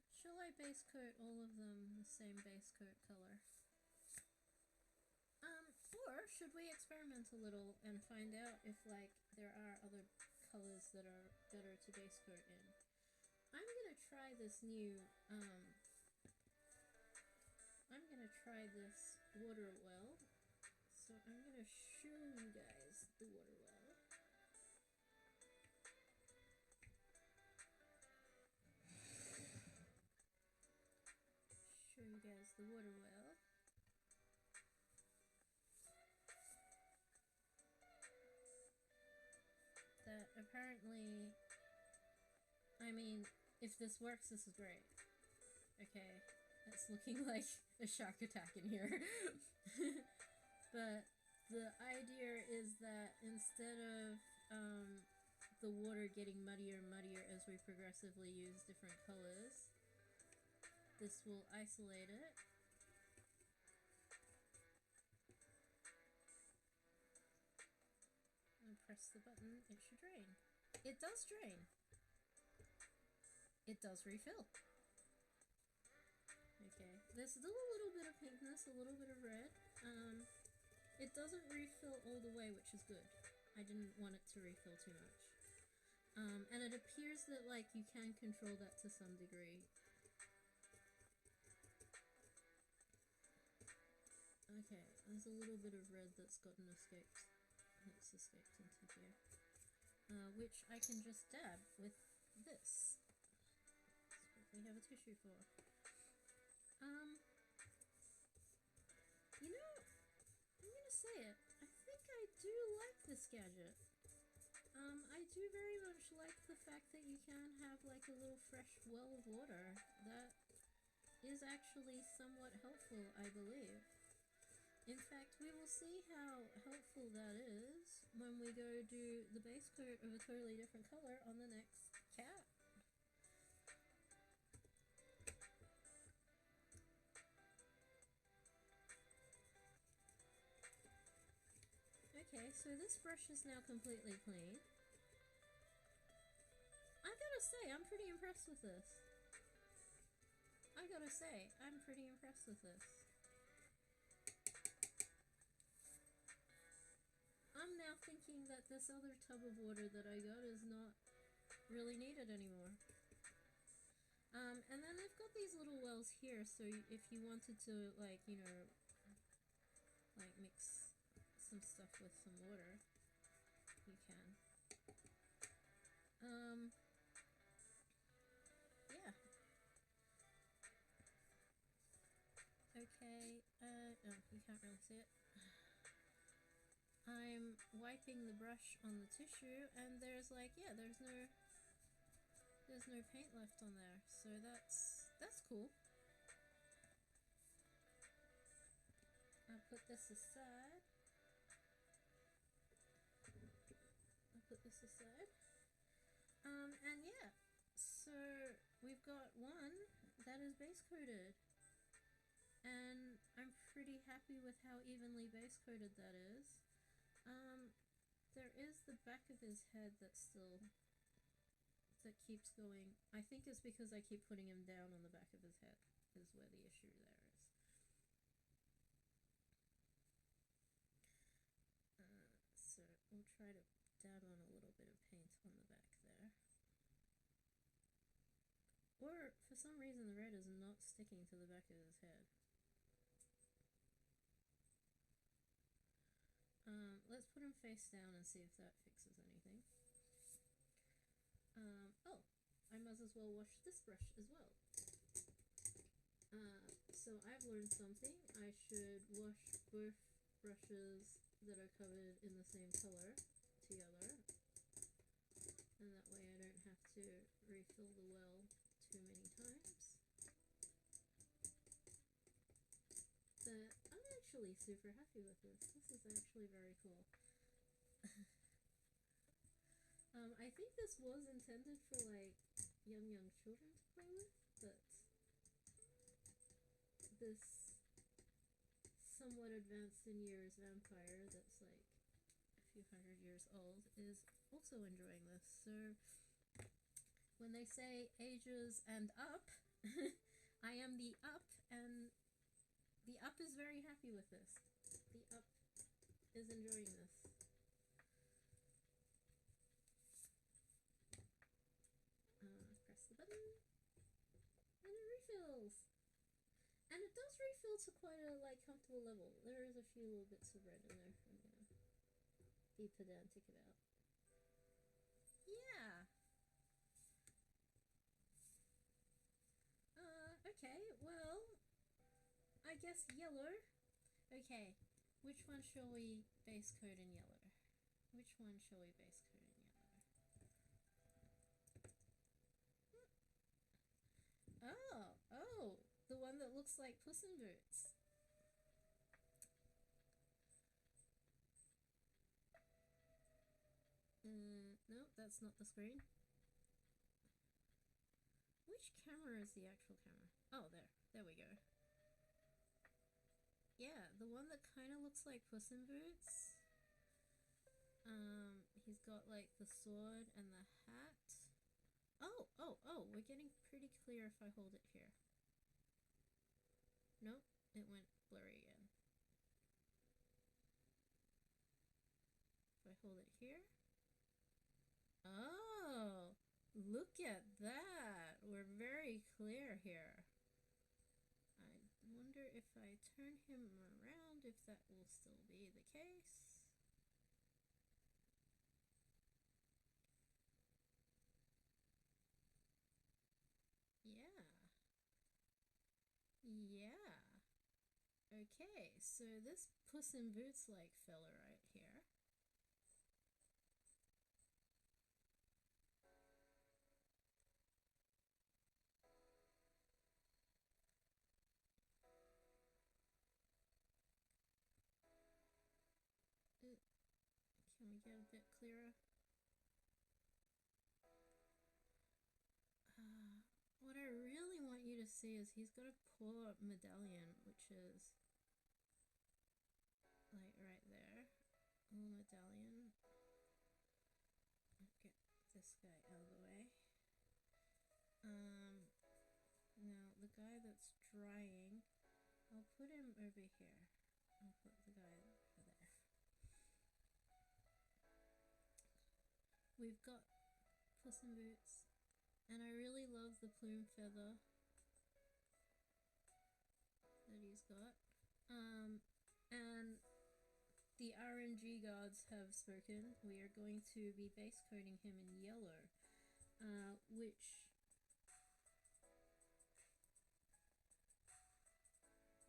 Shall I base coat all of them the same base coat color? Or should we experiment a little and find out if like there are other colors that are better to base coat in? I'm gonna try this new, I'm gonna try this water well. So I'm gonna show you guys the water well. Show you guys the water well. That apparently, I mean, if this works, this is great. Okay, it's looking like a shark attack in here. But the idea is that instead of the water getting muddier and muddier as we progressively use different colors, this will isolate it. And press the button, it should drain. It does drain. It does refill. Okay, there's still a little bit of pinkness, a little bit of red. It doesn't refill all the way, which is good. I didn't want it to refill too much. And it appears that like you can control that to some degree. Okay, there's a little bit of red that's escaped into here. Which I can just dab with this. That's what we have a tissue for. You know, I'm gonna say it. I think I do like this gadget. I do very much like the fact that you can have like a little fresh well of water. That is actually somewhat helpful, I believe. In fact, we will see how helpful that is when we go do the base coat of a totally different color on the next cat. Okay, so this brush is now completely clean. I gotta say, I'm pretty impressed with this. I'm now now thinking that this other tub of water that I got is not really needed anymore. And then they've got these little wells here, so if you wanted to, like, you know, like mix some stuff with some water, you can. Yeah. Okay, oh, you can't really see it. I'm wiping the brush on the tissue, and there's like, yeah, there's no paint left on there, so that's cool. I'll put this aside. And yeah, so we've got one that is base coated, and I'm pretty happy with how evenly base coated that is. There is the back of his head that keeps going. I think it's because I keep putting him down on the back of his head is where the issue there is. So we'll try to dab on a little bit of paint on the back there. Or, for some reason, the red is not sticking to the back of his head. Let's put him face down and see if that fixes anything. Oh, I might as well wash this brush as well. So I've learned something. I should wash both brushes that are covered in the same color together, and that way I don't have to refill the well too many times. But I'm actually super happy with this. This is actually very cool. I think this was intended for like young children to play with, but this somewhat advanced in years vampire that's like a few hundred years old is also enjoying this. So when they say ages and up, I am the up, and the up is very happy with this. The up is enjoying this. Press the button, and it refills. And it does refill to quite a like comfortable level. There is a few little bits of red in there I'm gonna be pedantic about. Yeah. Okay, well, I guess yellow. Okay, which one shall we base coat in yellow? Which one shall we base coat in yellow? Oh, the one that looks like Puss in Boots. Nope, that's not the screen. Which camera is the actual camera? Oh, there we go. Yeah, the one that kind of looks like Puss in Boots. He's got like the sword and the hat. Oh, we're getting pretty clear if I hold it here. Nope, it went blurry again. If I hold it here. Oh, look at that. We're very clear here. I wonder if I turn him around, if that will still be the case. Yeah. Okay, so this Puss in Boots like fella right here. Can we get a bit clearer? What I really want you to see is he's got a poor medallion, which is like right there. A little medallion. I'll get this guy out of the way. Now the guy that's drying, I'll put him over here. I'll put the guy over there. we've got Puss in Boots, and I really love the plume feather that he's got. And the RNG guards have spoken. We are going to be base coating him in yellow, which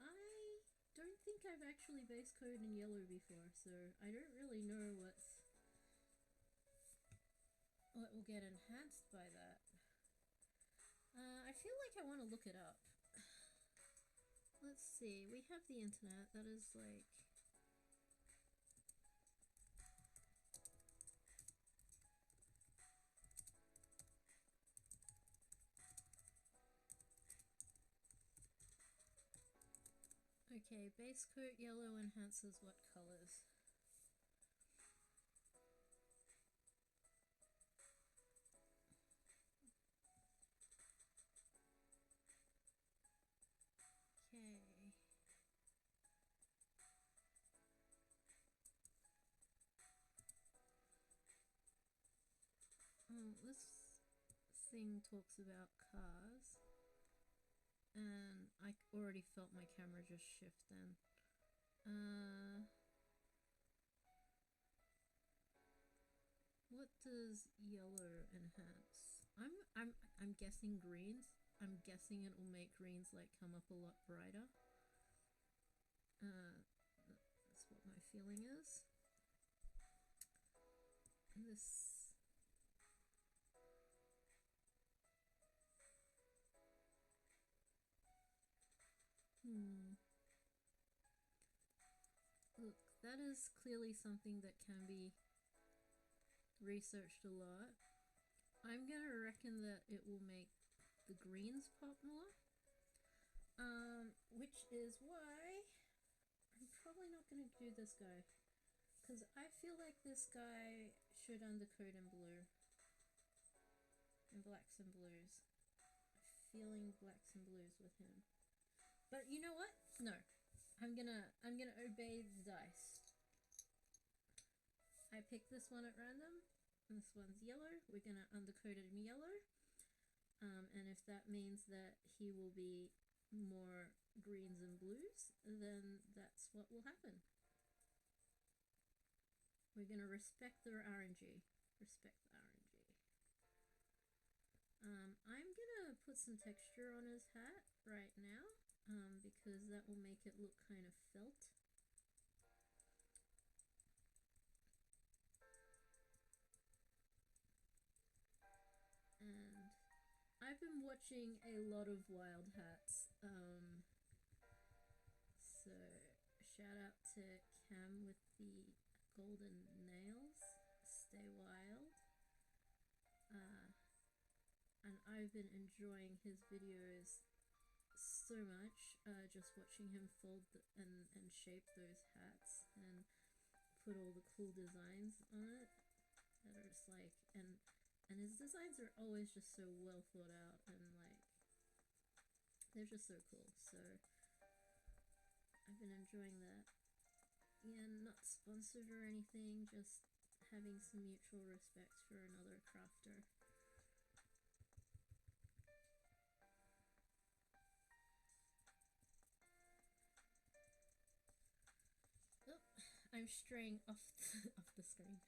I don't think I've actually base coated in yellow before, so I don't really know what will get enhanced by that. I feel like I want to look it up. Let's see, we have the internet, that is like... Okay, base coat yellow enhances what colors? Okay. This thing talks about cars, and I already felt my camera just shift then. What does yellow enhance? I'm guessing greens. I'm guessing it will make greens like come up a lot brighter. That's what my feeling is. This... Look, that is clearly something that can be researched a lot. I'm gonna reckon that it will make the greens pop more. Which is why I'm probably not gonna do this guy, because I feel like this guy should undercoat in blue. In blacks and blues. I'm feeling blacks and blues with him. But you know what? No. I'm gonna obey the dice. I picked this one at random. This one's yellow. We're gonna undercoat it in yellow. And if that means that he will be more greens and blues, then that's what will happen. We're gonna respect the RNG. Respect the RNG. I'm gonna put some texture on his hat right now, because that will make it look kind of felt. And I've been watching a lot of Wild Hats, so shout out to Cam with the golden nails, stay wild. And I've been enjoying his videos so much, just watching him fold and shape those hats and put all the cool designs on it that are just like, and his designs are always just so well thought out, and like they're just so cool. So I've been enjoying that. Yeah, not sponsored or anything, just having some mutual respect for another crafter. I'm straying off the screen.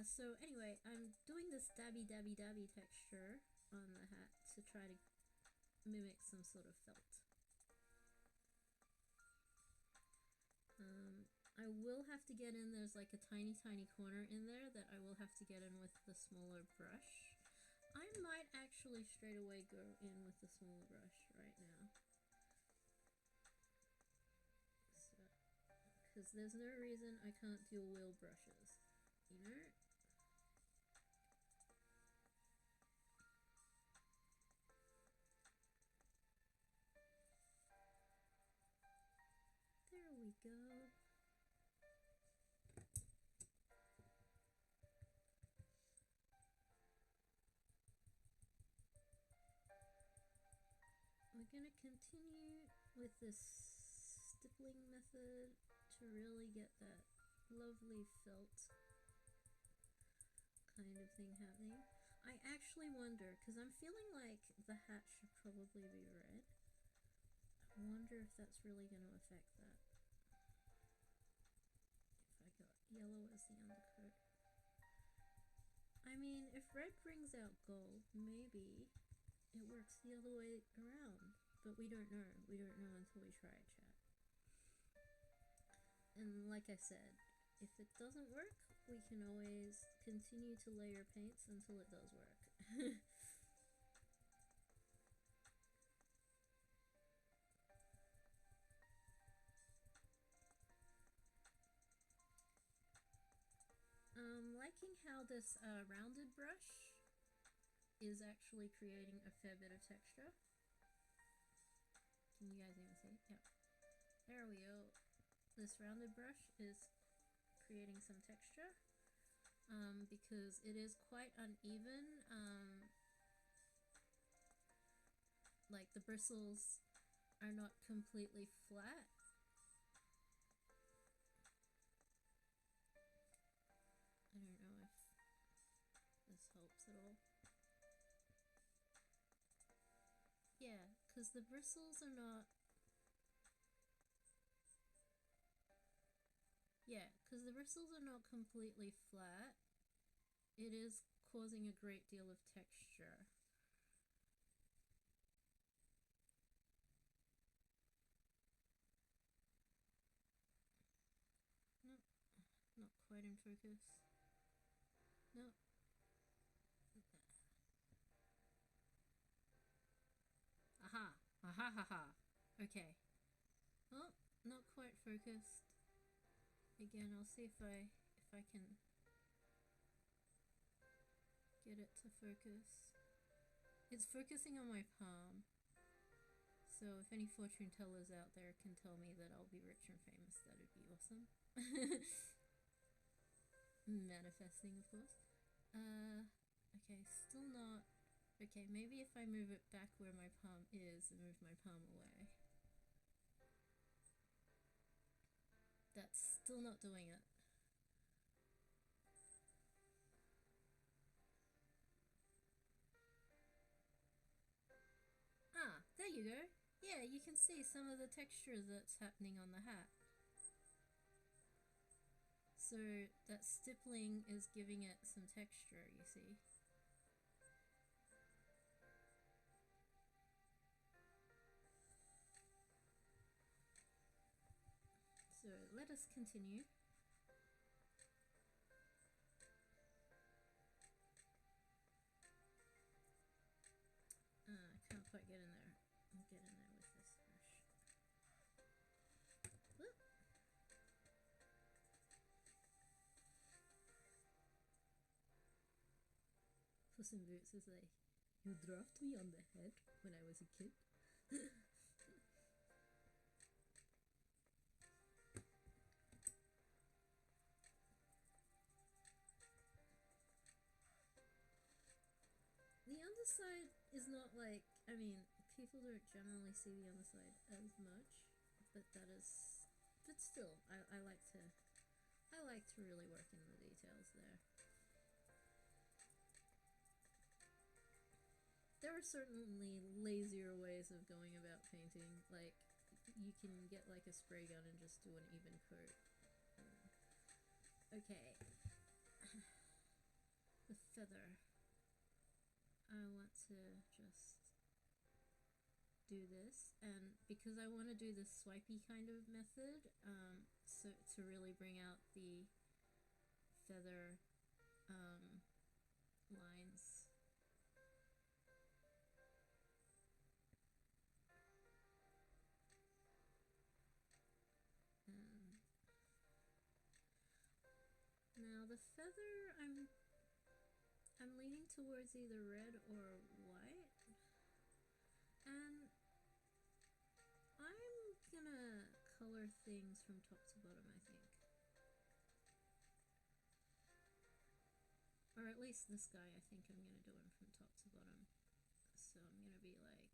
So anyway, I'm doing this dabby texture on the hat to try to mimic some sort of felt. I will have to get in, there's like a tiny corner in there that I will have to get in with the smaller brush. I might actually straight away go in with the smaller brush right now. Because there's no reason I can't dual wheel brushes, you know? There we go. We're gonna continue with this stippling method to really get that lovely felt kind of thing happening. I actually wonder, because I'm feeling like the hat should probably be red. I wonder if that's really going to affect that. If I got yellow as the undercoat. I mean, if red brings out gold, maybe it works the other way around. But we don't know. We don't know until we try it, chat. And like I said, if it doesn't work, we can always continue to layer paints until it does work. Liking how this rounded brush is actually creating a fair bit of texture. Can you guys even see? Yep. There we go. This rounded brush is creating some texture because it is quite uneven. Like the bristles are not completely flat. I don't know if this helps at all. Yeah, because the bristles are not... Yeah, because the bristles are not completely flat. It is causing a great deal of texture. Nope, not quite in focus. Nope. Aha! Aha ha ha! Okay. Oh, not quite focused. Again, I'll see if I can get it to focus. It's focusing on my palm. So if any fortune tellers out there can tell me that I'll be rich and famous, that'd be awesome. Manifesting, of course. Okay, still not... Okay, maybe if I move it back where my palm is and move my palm away. That's still not doing it. Ah, there you go. Yeah, you can see some of the texture that's happening on the hat. So that stippling is giving it some texture, you see. So let us continue. I can't quite get in there. I'll get in there with this brush. Whoop. Puss in Boots is like, you dropped me on the head when I was a kid. The underside is not like, I mean, people don't generally see the underside as much, but that is, but still, I like to really work in the details there. There are certainly lazier ways of going about painting, like you can get like a spray gun and just do an even coat. Okay. The feather. I want to just do this, and because I want to do this swipey kind of method, so to really bring out the feather lines. Now the feather, I'm leaning towards either red or white, and I'm gonna color things from top to bottom, I think. Or at least this guy, I think I'm gonna do him from top to bottom. So I'm gonna be like,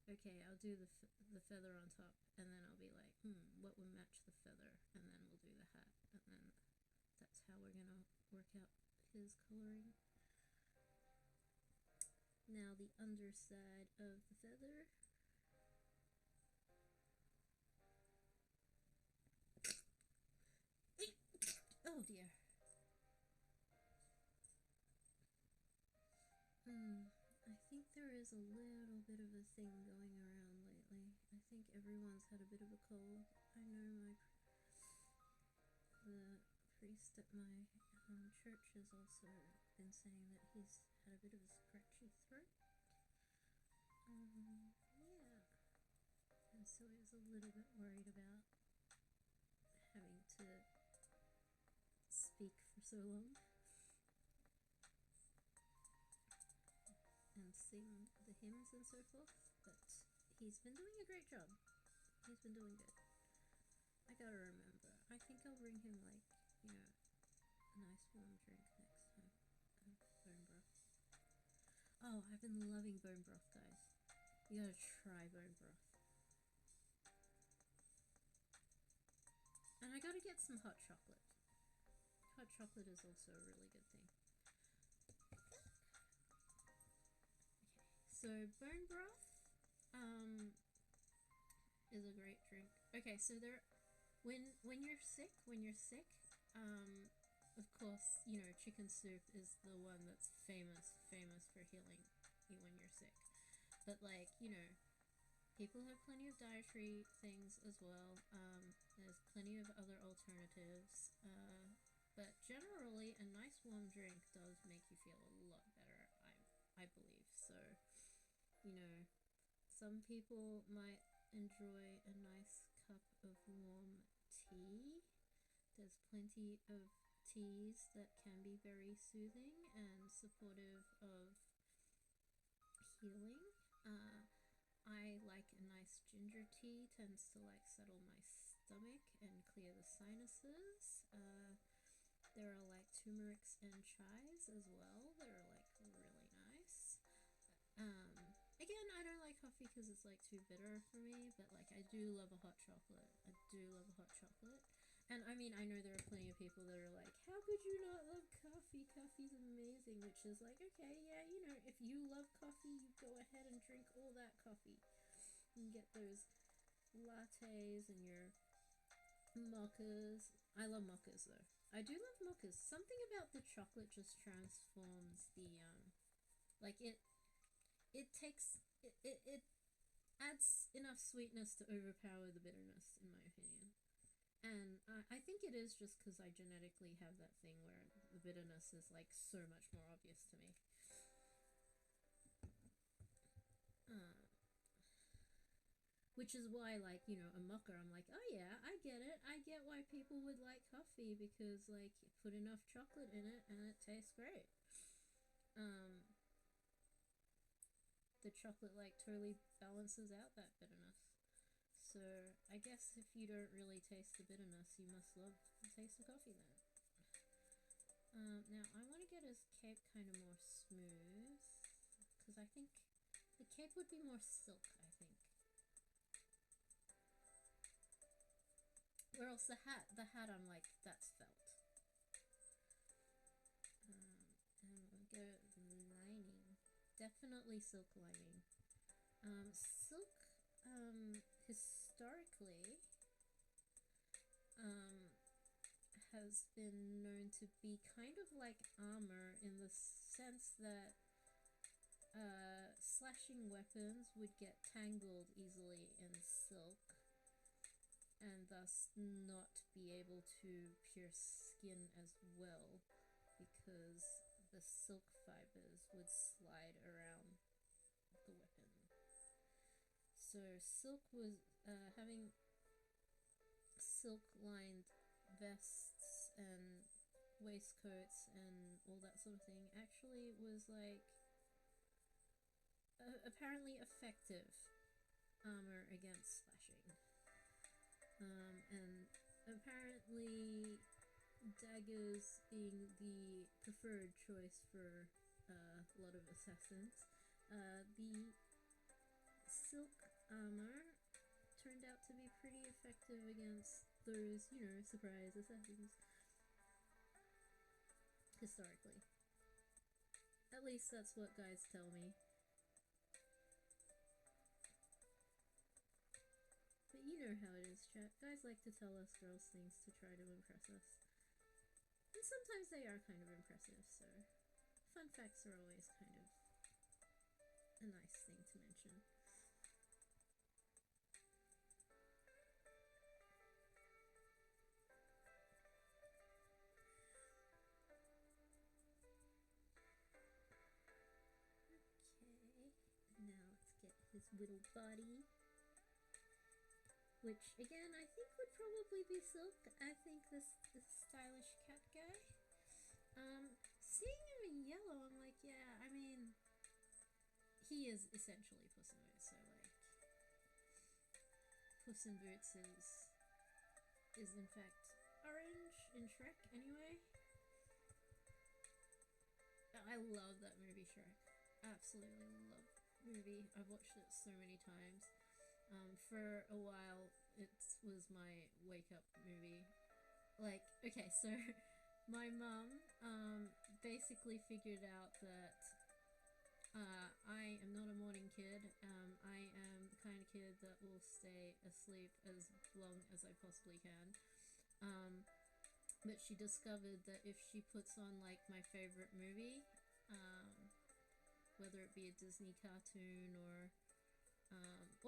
okay, I'll do the feather on top, and then I'll be like, what would match the feather, and then we'll do the hat, and then that's how we're gonna work out his coloring. Now the underside of the feather. Oh dear. I think there is a little bit of a thing going around lately. I think everyone's had a bit of a cold. I know the priest at my church has also been saying that he's had a bit of a scratchy throat. Yeah. And so he was a little bit worried about having to speak for so long and sing the hymns and so forth, but he's been doing a great job. He's been doing good. I gotta remember. I think I'll bring him, like, you know, a nice warm drink next time. Bone broth. Oh, I've been loving bone broth, guys. You gotta try bone broth. And I gotta get some hot chocolate. Hot chocolate is also a really good thing. So bone broth is a great drink. Okay, so when you're sick, of course, you know, chicken soup is the one that's famous for healing you when you're sick. But, like, you know, people have plenty of dietary things as well. There's plenty of other alternatives. But generally, a nice warm drink does make you feel a lot better, I believe. So, you know, some people might enjoy a nice cup of warm tea. There's plenty of teas that can be very soothing and supportive of healing. I like a nice ginger tea, tends to, like, settle my stomach and clear the sinuses. There are, like, turmerics and chives as well that are, like, really nice. Again, I don't like coffee because it's, like, too bitter for me, but, like, I do love a hot chocolate. And, I mean, I know there are plenty of people that are like, how could you not love coffee? Coffee's amazing, which is like, okay, yeah, you know, if you love coffee, you go ahead and drink all that coffee. You get those lattes and your mochas. I love mochas, though. I do love mochas. Something about the chocolate just transforms the, like, it adds enough sweetness to overpower the bitterness, in my opinion. And I think it is just because I genetically have that thing where the bitterness is, like, so much more obvious to me. Which is why, like, you know, a mocha, I'm like, oh yeah, I get it. I get why people would like coffee, because, like, you put enough chocolate in it and it tastes great. The chocolate, like, totally balances out that bitterness. So I guess if you don't really taste the bitterness, you must love the taste of coffee then. Now I want to get his cape kind of more smooth, because I think the cape would be more silk, I think. Or else the hat I'm like, that's felt. And we'll go lining. Definitely silk lining. Silk, historically, has been known to be kind of like armor, in the sense that slashing weapons would get tangled easily in silk and thus not be able to pierce skin as well, because the silk fibers would slide around the weapon. So silk was having silk-lined vests and waistcoats and all that sort of thing actually was, like, apparently effective armor against slashing. And apparently daggers being the preferred choice for a lot of assassins, the silk armor turned out to be pretty effective against those, you know, surprise assassins. historically. At least that's what guys tell me. But you know how it is, chat. Guys like to tell us girls things to try to impress us. And sometimes they are kind of impressive, so fun facts are always kind of a nice thing to mention. Okay, now let's get his little body. Which, again, I think would probably be silk. I think this stylish cat guy. Seeing him in yellow, I'm like, yeah, I mean, he is essentially Puss in Boots, so, like, Puss in Boots is in fact orange in Shrek anyway. I love that movie, Shrek. Absolutely love the movie. I've watched it so many times. For a while, it was my wake up movie. Like, okay, so my mum basically figured out that I am not a morning kid. I am the kind of kid that will stay asleep as long as I possibly can. But she discovered that if she puts on like my favorite movie, whether it be a Disney cartoon or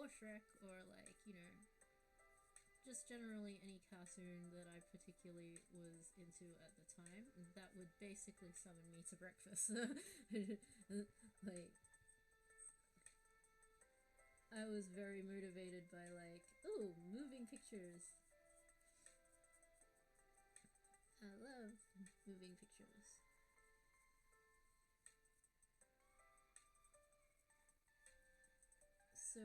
Shrek or like, you know, just generally any cartoon that I particularly was into at the time, that would basically summon me to breakfast. Like, I was very motivated by like, ooh, moving pictures. I love moving pictures. So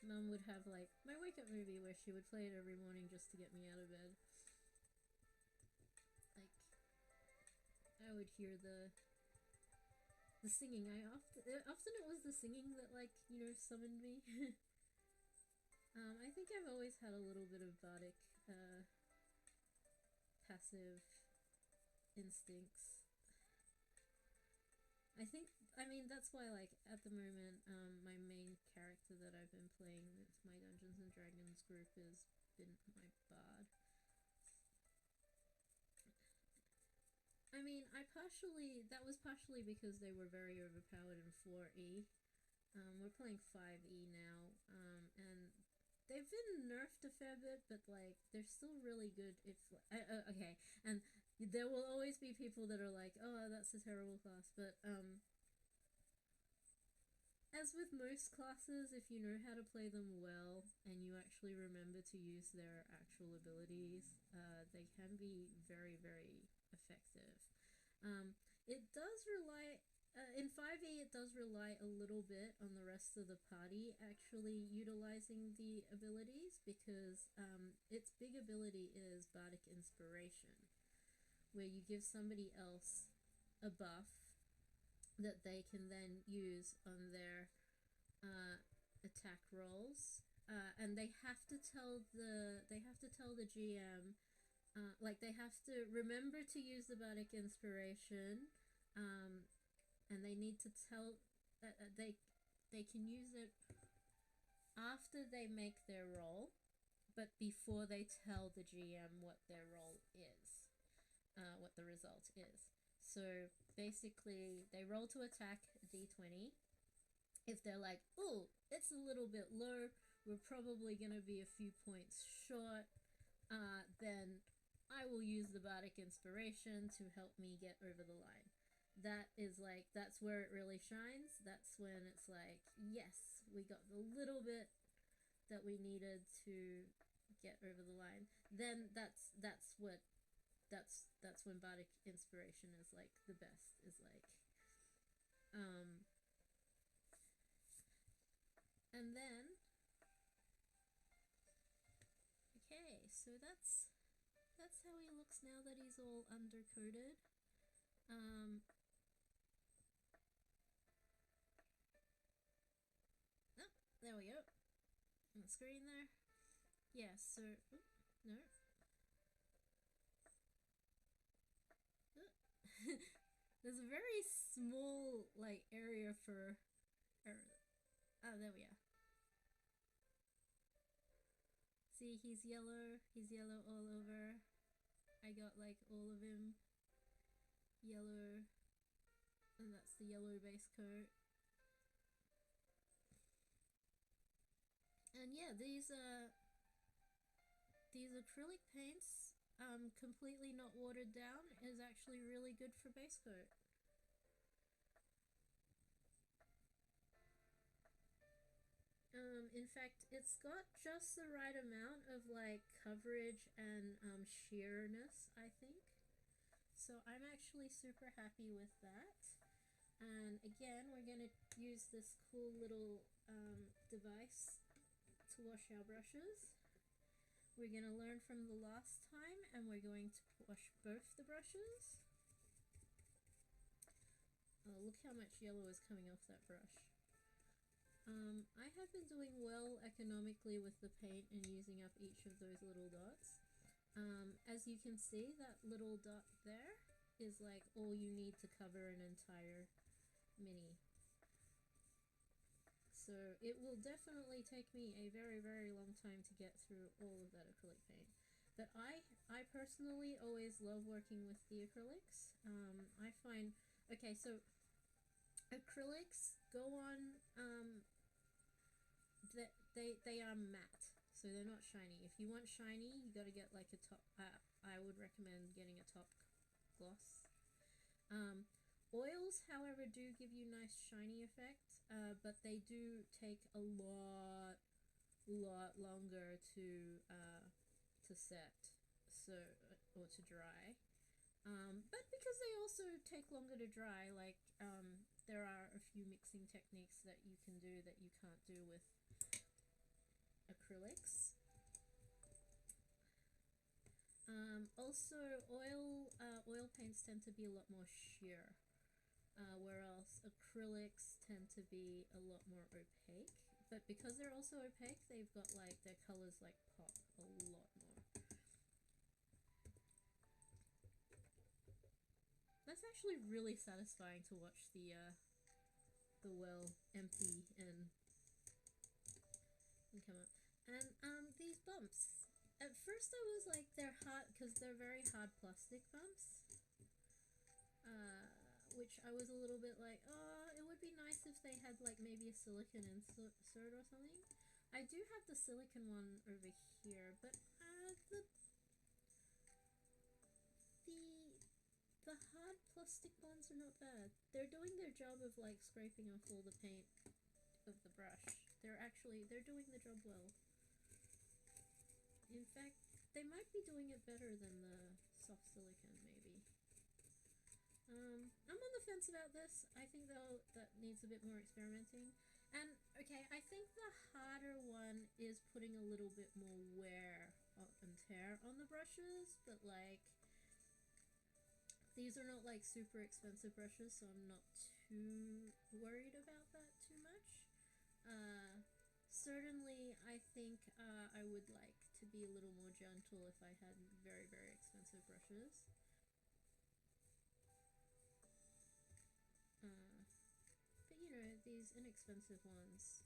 Mum would have like my wake up movie where she would play it every morning just to get me out of bed. Like, I would hear the singing. Often it was the singing that, like, you know, summoned me. I think I've always had a little bit of bardic passive instincts. I mean, that's why, like, at the moment, my main character that I've been playing with my Dungeons and Dragons group has been my bard. I mean, that was partially because they were very overpowered in 4E. We're playing 5E now, and they've been nerfed a fair bit, but like they're still really good. If okay, and there will always be people that are like, "Oh, that's a terrible class," but as with most classes, if you know how to play them well and you actually remember to use their actual abilities, they can be very, very effective. It does rely in 5e, it does rely a little bit on the rest of the party actually utilizing the abilities, because its big ability is Bardic Inspiration, where you give somebody else a buff that they can then use on their attack rolls, and they have to tell the GM, like, they have to remember to use the Bardic Inspiration, and they need to tell they can use it after they make their roll, but before they tell the GM what their roll is, what the result is. So basically, they roll to attack a d20. If they're like, oh, it's a little bit low, we're probably going to be a few points short, then I will use the Bardic Inspiration to help me get over the line. That's where it really shines. That's when it's like, yes, we got the little bit that we needed to get over the line. Then that's when Bardic Inspiration is like the best. Is like, and then, okay, so that's how he looks now that he's all undercoated. There we go. On the screen there. Yeah, so... no. There's a very small like area for error. Oh, there we are. See, he's yellow. He's yellow all over. I got like all of him yellow, and that's the yellow base coat. And yeah, these acrylic paints, completely not watered down, is actually really good for base coat. In fact, it's got just the right amount of like coverage and sheerness, I think. So I'm actually super happy with that. And again, we're going to use this cool little device to wash our brushes. We're going to learn from the last time, and we're going to wash both the brushes. Oh, look how much yellow is coming off that brush. I have been doing well economically with the paint and using up each of those little dots. As you can see, that little dot there is like all you need to cover an entire mini. So it will definitely take me a very, very long time to get through all of that acrylic paint. But I personally always love working with the acrylics. I find, okay, so acrylics go on, they are matte, so they're not shiny. If you want shiny, you got to get like a top. I would recommend getting a top gloss. Oils, however, do give you nice shiny effect, but they do take a lot longer to set, so or to dry. But because they also take longer to dry, like there are a few mixing techniques that you can do that you can't do with acrylics. Also, oil paints tend to be a lot more sheer, whereas acrylics tend to be a lot more opaque. But because they're also opaque, they've got like their colors like pop a lot more. That's actually really satisfying to watch the well empty and come up. And these bumps. At first I was like, they're hard, because they're very hard plastic bumps. Which I was a little bit like, oh, it would be nice if they had like maybe a silicone insert or something. I do have the silicone one over here, but the hard plastic ones are not bad. They're doing their job of like scraping off all the paint of the brush. They're doing the job well. In fact, they might be doing it better than the soft silicone, maybe. I'm on the fence about this. I think though that needs a bit more experimenting. And okay, I think the harder one is putting a little bit more wear and tear on the brushes, but like these are not like super expensive brushes, so I'm not too worried about that too much. Certainly, I think I would like to be a little more gentle if I had very, very expensive brushes. But you know, these inexpensive ones,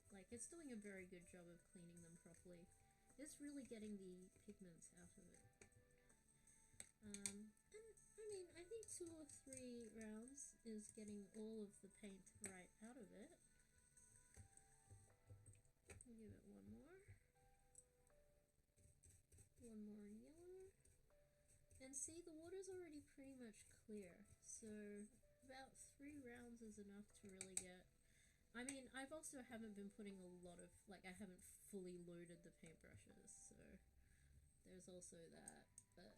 like it's doing a very good job of cleaning them properly. It's really getting the pigments out of it. And I mean, I think 2 or 3 rounds is getting all of the paint right out of it. I'll give it one more. One more yellow. And see, the water's already pretty much clear, so about 3 rounds is enough to really get. I mean, I've also haven't been putting a lot of, like, I haven't fully loaded the paintbrushes, so there's also that, but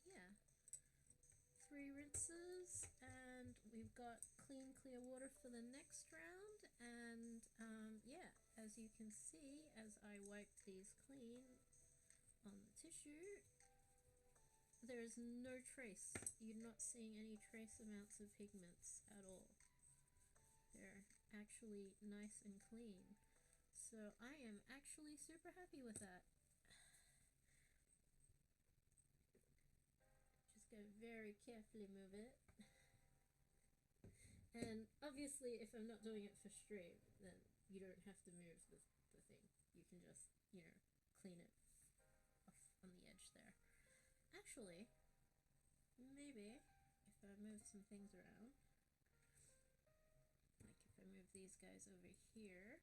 yeah. 3 rinses, and we've got clean, clear water for the next round, and yeah, as you can see, as I wipe these clean on the tissue, there's no trace. You're not seeing any trace amounts of pigments at all. They're actually nice and clean. So I am actually super happy with that. very carefully move it. And obviously, if I'm not doing it for stream, then you don't have to move the thing. You can just, clean it off on the edge there. Actually, maybe if I move some things around, like if I move these guys over here,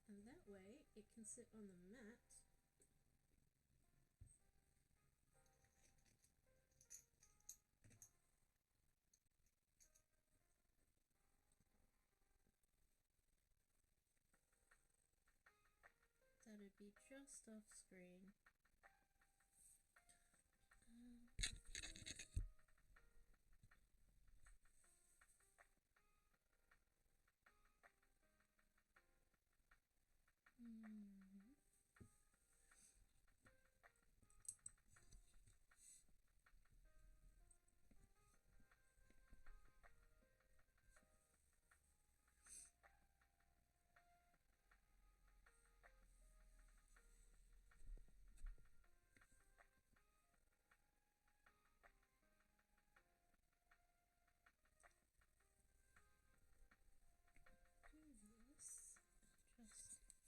and that way it can sit on the mat. That'd be just off screen.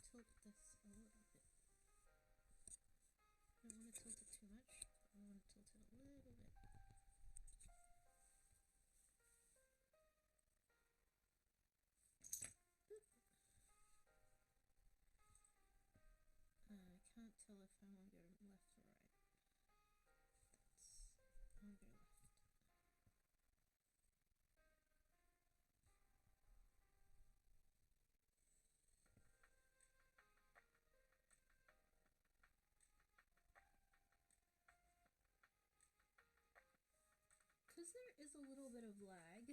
Tilt this a little bit. I don't want to tilt it too much. I want to tilt it a little bit. I can't tell if I want to go left or right. I'll go left. Because there is a little bit of lag,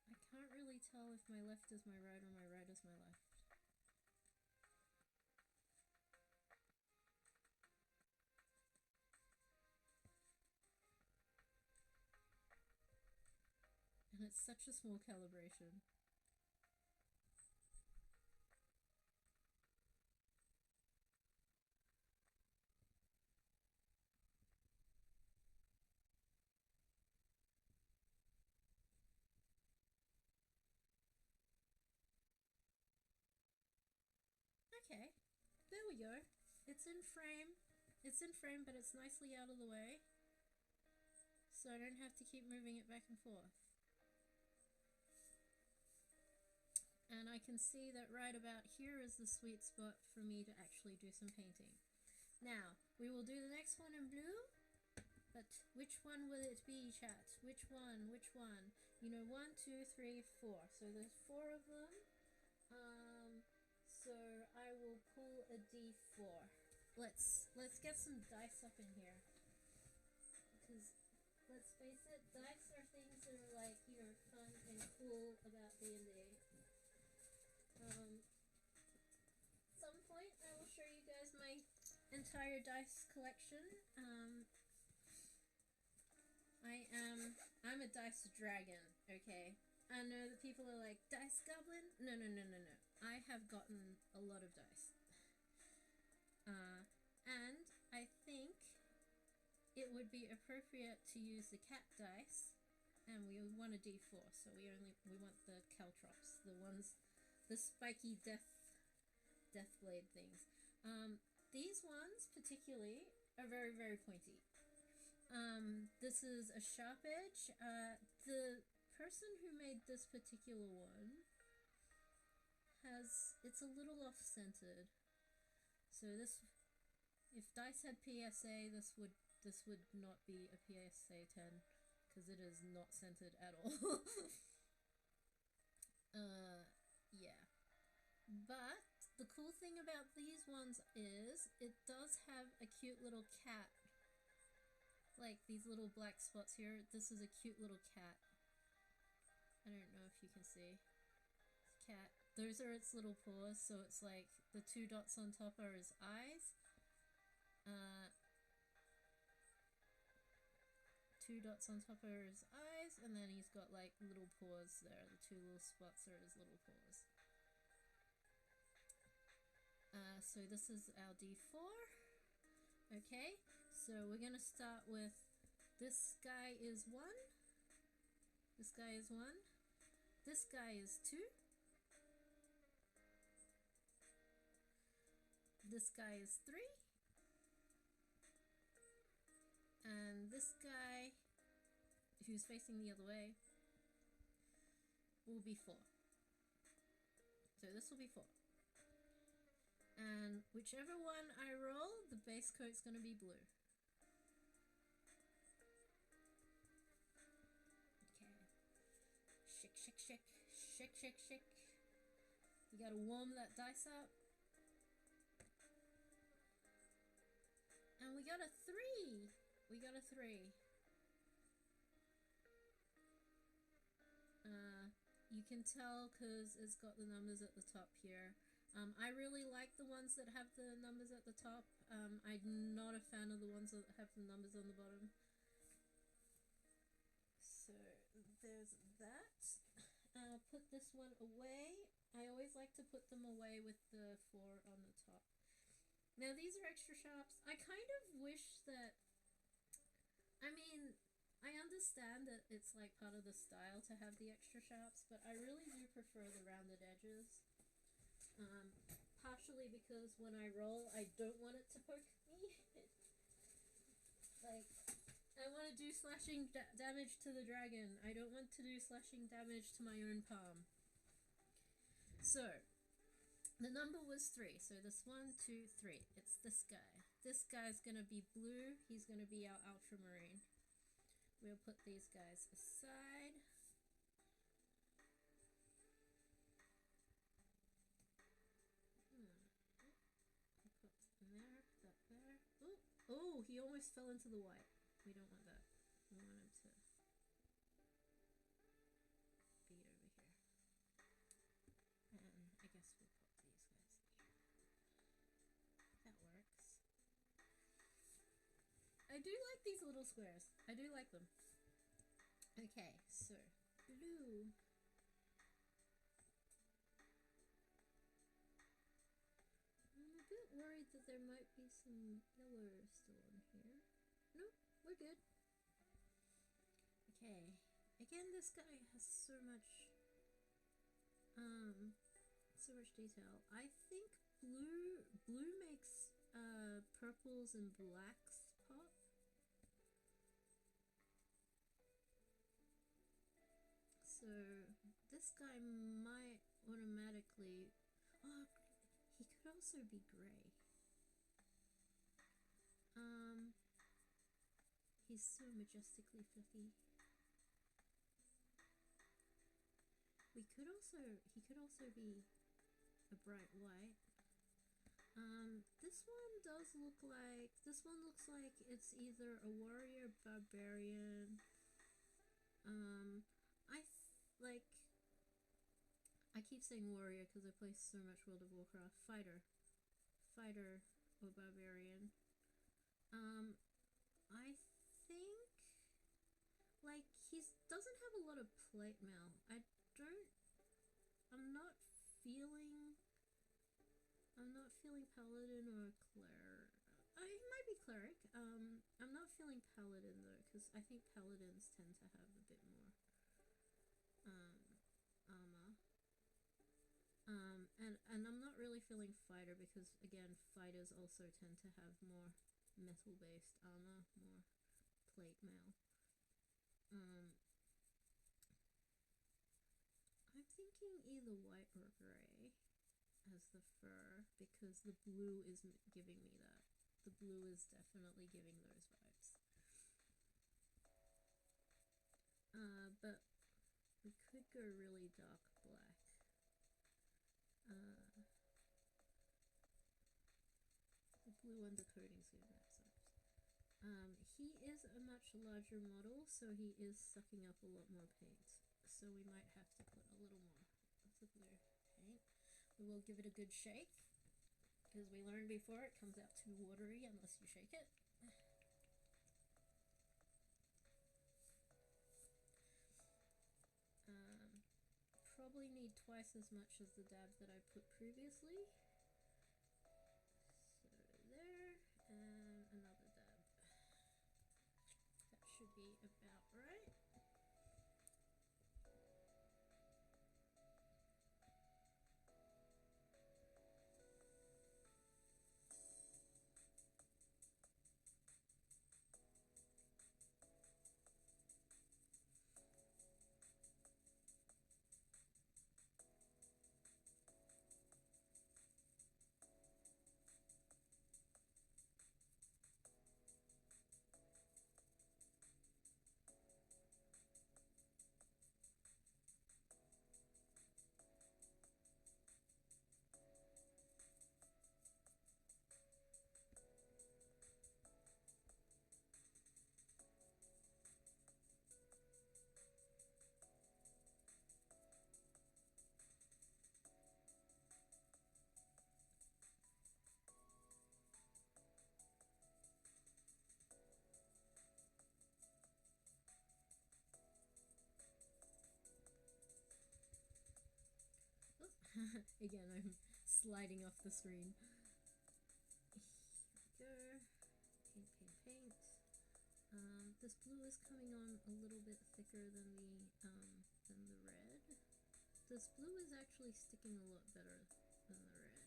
I can't really tell if my left is my right or my right is my left. And it's such a small calibration. Okay, there we go. It's in frame. It's in frame, but it's nicely out of the way. So I don't have to keep moving it back and forth. And I can see that right about here is the sweet spot for me to actually do some painting. Now, we will do the next one in blue, but which one will it be, chat? Which one? Which one? 1, 2, 3, 4. So there's 4 of them. So I will pull a D4. Let's get some dice up in here. Because let's face it, dice are things that are like, fun and cool about D&D. At some point I will show you guys my entire dice collection. I'm a dice dragon, okay? I know that people are like, dice goblin? No. I have gotten a lot of dice. And I think it would be appropriate to use the cat dice, and we want a D4, so we want the caltrops, the spiky death blade things. These ones particularly are very, very pointy. This is a sharp edge. The person who made this particular one it's a little off-centered. So if dice had PSA, this would not be a PSA 10, because it is not centered at all. Yeah. But the cool thing about these ones is it does have a cute little cat. Like these little black spots here. This is a cute little cat. I don't know if you can see. Cat. Those are its little paws, so it's like the 2 dots on top are his eyes. 2 dots on top are his eyes, and then he's got like little paws there. The 2 little spots are his little paws. So this is our D4. Okay, So we're gonna start with this guy is 1, this guy is 1, this guy is 2, this guy is 3, and this guy, who's facing the other way, will be 4. So this will be 4. And whichever one I roll, the base coat's going to be blue. Okay. Shake, shake, shake. Shake, shake, shake. You gotta warm that dice up. And we got a 3! We got a 3. You can tell because it's got the numbers at the top here. I really like the ones that have the numbers at the top. I'm not a fan of the ones that have the numbers on the bottom. So there's that. Put this one away. I always like to put them away with the 4 on the top. Now these are extra sharps. I kind of wish that, I mean, I understand that it's like part of the style to have the extra sharps, but I really do prefer the rounded edges. Partially because when I roll, I don't want it to poke me. Like, I want to do slashing damage to the dragon. I don't want to do slashing damage to my own palm. So, the number was 3. So this 1, 2, 3. It's this guy. This guy's gonna be blue. He's gonna be our ultramarine. We'll put these guys aside. Put there, that there. Oh, he almost fell into the white. We don't want that. We want him to be over here. And I guess we'll put these guys here. That works. I do like these little squares. I do like them. Okay, so blue. I'm a bit worried that there might be some yellow still on here. Nope, we're good. Okay, again, this guy has so much detail. I think blue makes purples and blacks pop. So this guy might automatically, oh, he could also be gray. He's so majestically fluffy. He could also be a bright white. This one looks like it's either a warrior, barbarian. I keep saying warrior because I play so much World of Warcraft. Fighter or barbarian. I think like he doesn't have a lot of plate mail. I'm not feeling paladin or cleric. He might be cleric. I'm not feeling paladin though, because I think paladins tend to have a bit more armor. And I'm not really feeling fighter because again, fighters also tend to have more metal-based armor, more plate mail. I'm thinking either white or gray as the fur because the blue is giving me that. The blue is definitely giving those vibes. But we could go really dark black. The blue undercoating's giving that vibes. He is a much larger model, so he is sucking up a lot more paint. So we might have to put a little more of the blue paint. We will give it a good shake, because we learned before it comes out too watery unless you shake it. Probably need twice as much as the dab that I put previously. So there, and another dab. be about right. Again, I'm sliding off the screen. Here we go. Paint, paint, paint. This blue is coming on a little bit thicker than the red. This blue is actually sticking a lot better than the red.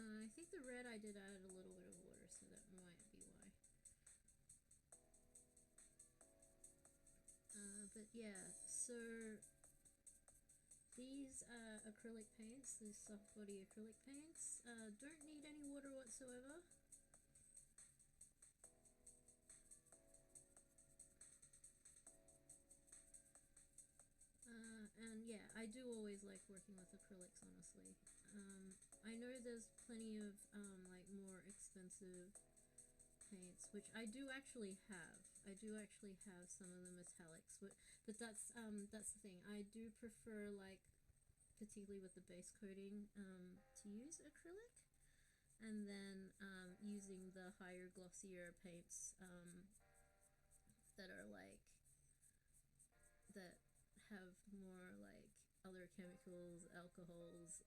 I think the red I did add a little bit of water, so that might be why. But yeah, so these acrylic paints, these soft body acrylic paints, don't need any water whatsoever. And yeah, I do always like working with acrylics, honestly. I know there's plenty of like more expensive paints, which I do actually have. I do actually have some of the metallics, but that's the thing. I do prefer, like, particularly with the base coating, to use acrylic, and then using the higher glossier paints that are like that have more like other chemicals, alcohols,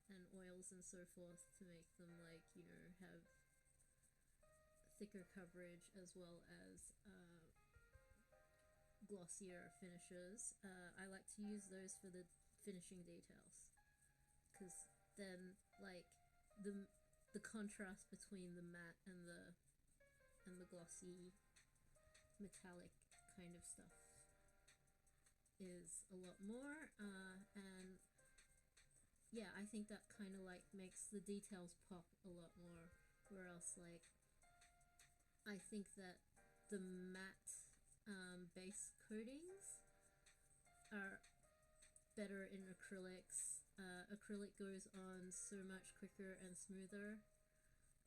and oils and so forth to make them, like, you know, have thicker coverage as well as glossier finishes. I like to use those for the finishing details, because then, like, the contrast between the matte and the glossy metallic kind of stuff is a lot more, and yeah, I think that kind of like makes the details pop a lot more, where else, like, I think that the matte base coatings are better in acrylics. Acrylic goes on so much quicker and smoother,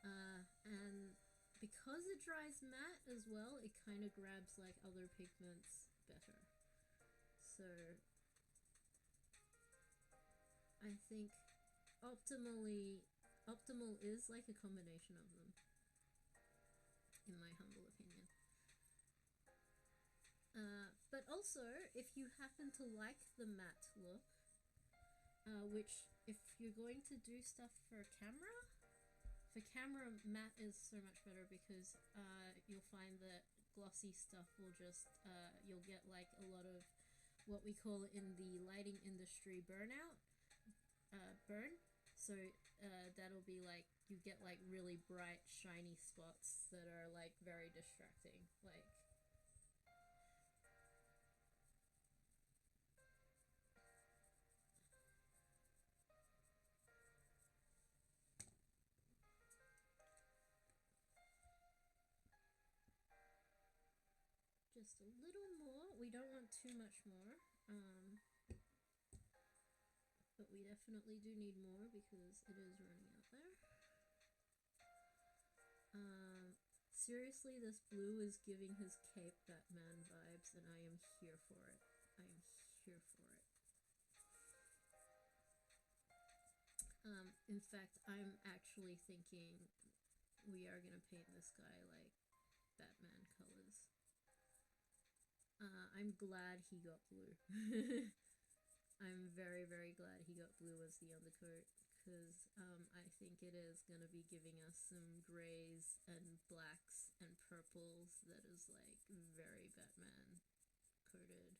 and because it dries matte as well, it kind of grabs like other pigments better. So I think optimal is like a combination of them, in my humble opinion. But also, if you happen to like the matte look, which, if you're going to do stuff for camera, matte is so much better, because you'll find that glossy stuff will just, you'll get like a lot of what we call in the lighting industry burnout, burn. So that'll be like, you get like really bright shiny spots that are like very distracting, like, just a little more. We don't want too much more, but we definitely do need more because it is running out there. Seriously, this blue is giving his cape Batman vibes, and I am here for it. I am here for it. In fact, I'm actually thinking we are gonna paint this guy like Batman colors. I'm glad he got blue. I'm very, very glad he got blue as the undercoat, because I think it is going to be giving us some grays and blacks and purples that is like very Batman coated.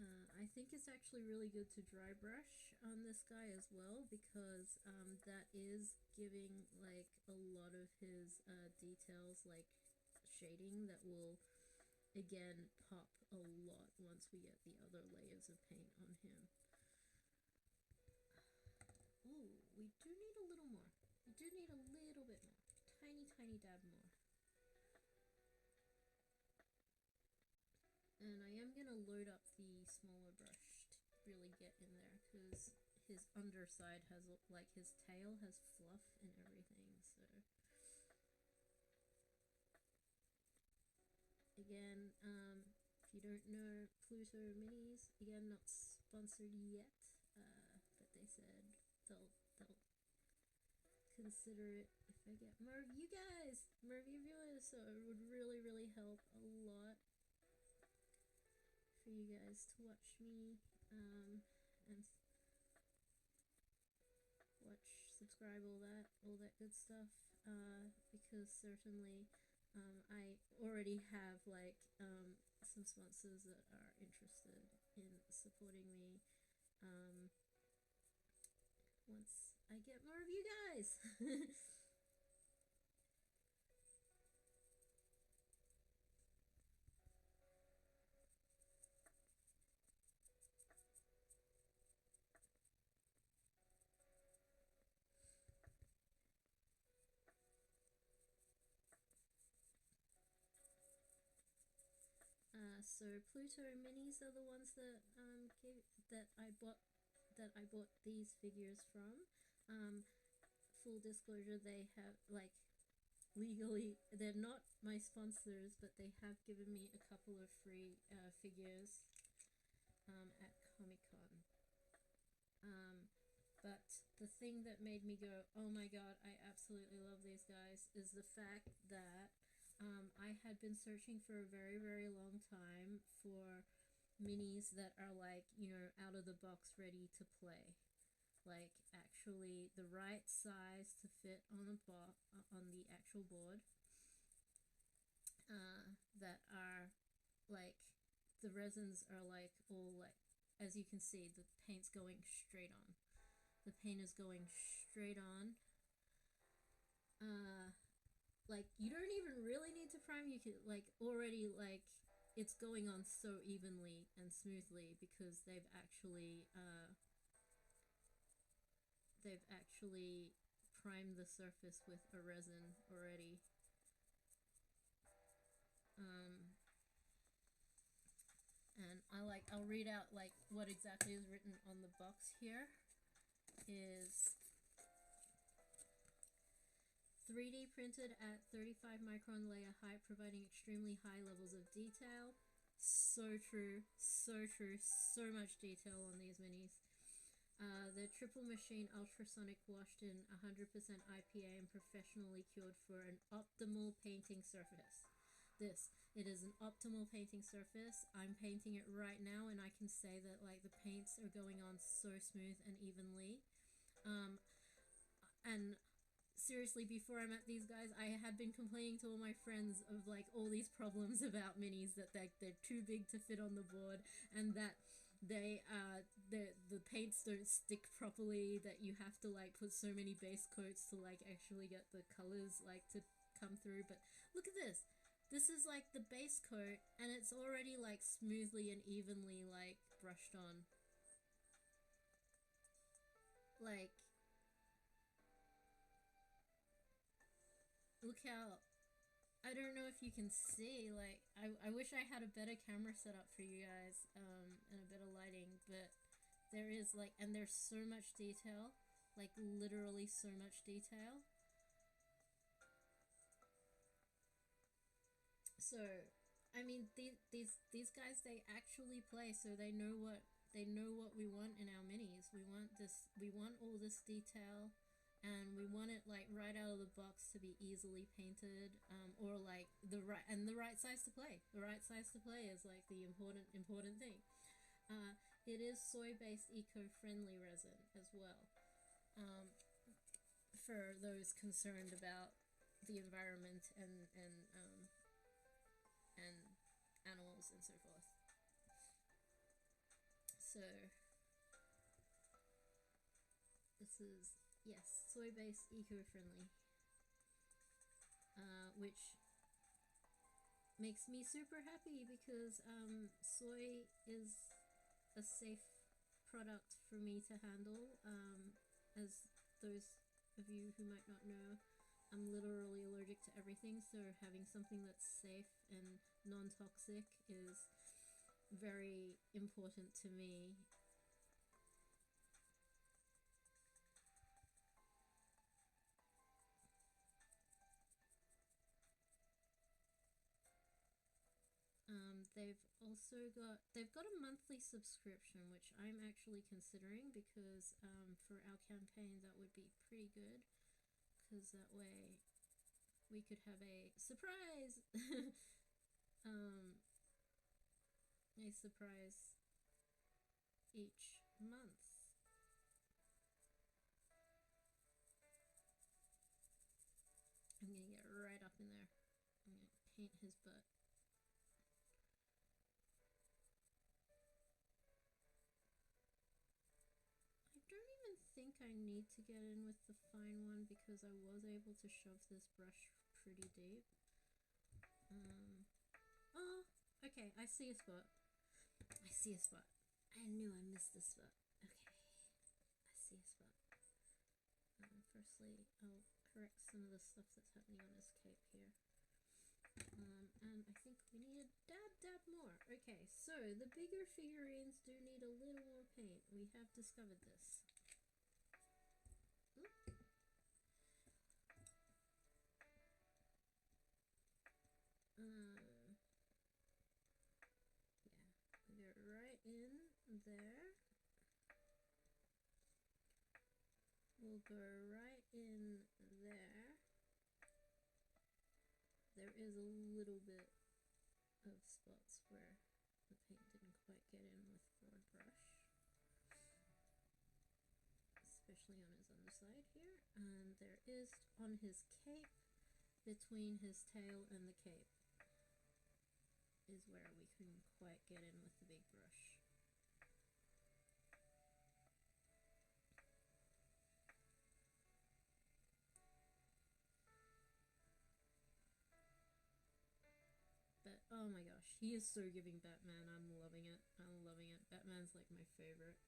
Um, I think it's actually really good to dry brush on this guy as well, because that is giving like a lot of his details, like shading, that will again pop a lot once we get the other layers of paint on him. Ooh, we do need a little more. We do need a little bit more. Tiny dab more. And I am going to load up the smaller brush to really get in there, because his underside has, like, his tail has fluff and everything, so... Again, if you don't know Pluto Minis, again, not sponsored yet, but they said they'll consider it if I get more of you guys, more of your viewers, so it would really help a lot for you guys to watch me, and watch, subscribe, all that good stuff, because certainly I already have like some sponsors that are interested in supporting me once I get more of you guys. So Pluto Minis are the ones that I bought these figures from. Full disclosure, they have, like, legally, they're not my sponsors, but they have given me a couple of free figures at Comic-Con. But the thing that made me go, oh my god, I absolutely love these guys, is the fact that I had been searching for a very long time for minis that are, like, you know, out of the box, ready to play. Like, actually the right size to fit on the actual board, that are, like, the resins are, like, all, like, as you can see, the paint's going straight on. The paint is going straight on. Like, you don't even really need to prime. You could, like, already, like, it's going on so evenly and smoothly because they've actually primed the surface with a resin already. And I'll read out, like, what exactly is written on the box here. Is 3D printed at 35 micron layer height, providing extremely high levels of detail. So true, so much detail on these minis. They're triple machine ultrasonic washed in 100% IPA and professionally cured for an optimal painting surface. It is an optimal painting surface. I'm painting it right now, and I can say that, like, the paints are going on so smooth and evenly. And seriously, before I met these guys, I had been complaining to all my friends of, like, all these problems about minis, that they're too big to fit on the board, and that the paints don't stick properly, that you have to, like, put so many base coats to, like, actually get the colors, like, to come through. But look at this. This is, like, the base coat, and it's already, like, smoothly and evenly, like, brushed on. Like, look how, I don't know if you can see, like, I wish I had a better camera setup for you guys, and a better lighting, but there is, like, and there's so much detail, like, literally so much detail. So, I mean, these guys, they actually play, so they know what we want in our minis. We want this, we want all this detail, and we want it like right out of the box to be easily painted, or like the right size to play. The right size to play is like the important thing. It is soy-based eco-friendly resin as well. Um, for those concerned about the environment and animals and so forth. So this is, yes, soy-based eco-friendly, which makes me super happy because soy is a safe product for me to handle. As those of you who might not know, I'm literally allergic to everything, so having something that's safe and non-toxic is very important to me. They've got a monthly subscription, which I'm actually considering because for our campaign that would be pretty good, because that way we could have a surprise. um, a surprise each month. I'm gonna get right up in there. I'm gonna paint his butt. I don't even think I need to get in with the fine one because I was able to shove this brush pretty deep. Oh, okay, I see a spot. I see a spot. I knew I missed a spot. Okay, I see a spot. Firstly, I'll correct some of the stuff that's happening on this cape here. And I think we need a dab more. Okay, so the bigger figurines do need a little more paint. We have discovered this. Yeah, we go right in there. We'll go right in there. There is a little bit of spots where the paint didn't quite get in with broad brush, especially on his underside here. And there is on his cape, between his tail and the cape, is where we couldn't quite get in with the big brush. But oh my gosh, he is so giving Batman. I'm loving it. I'm loving it. Batman's like my favorite.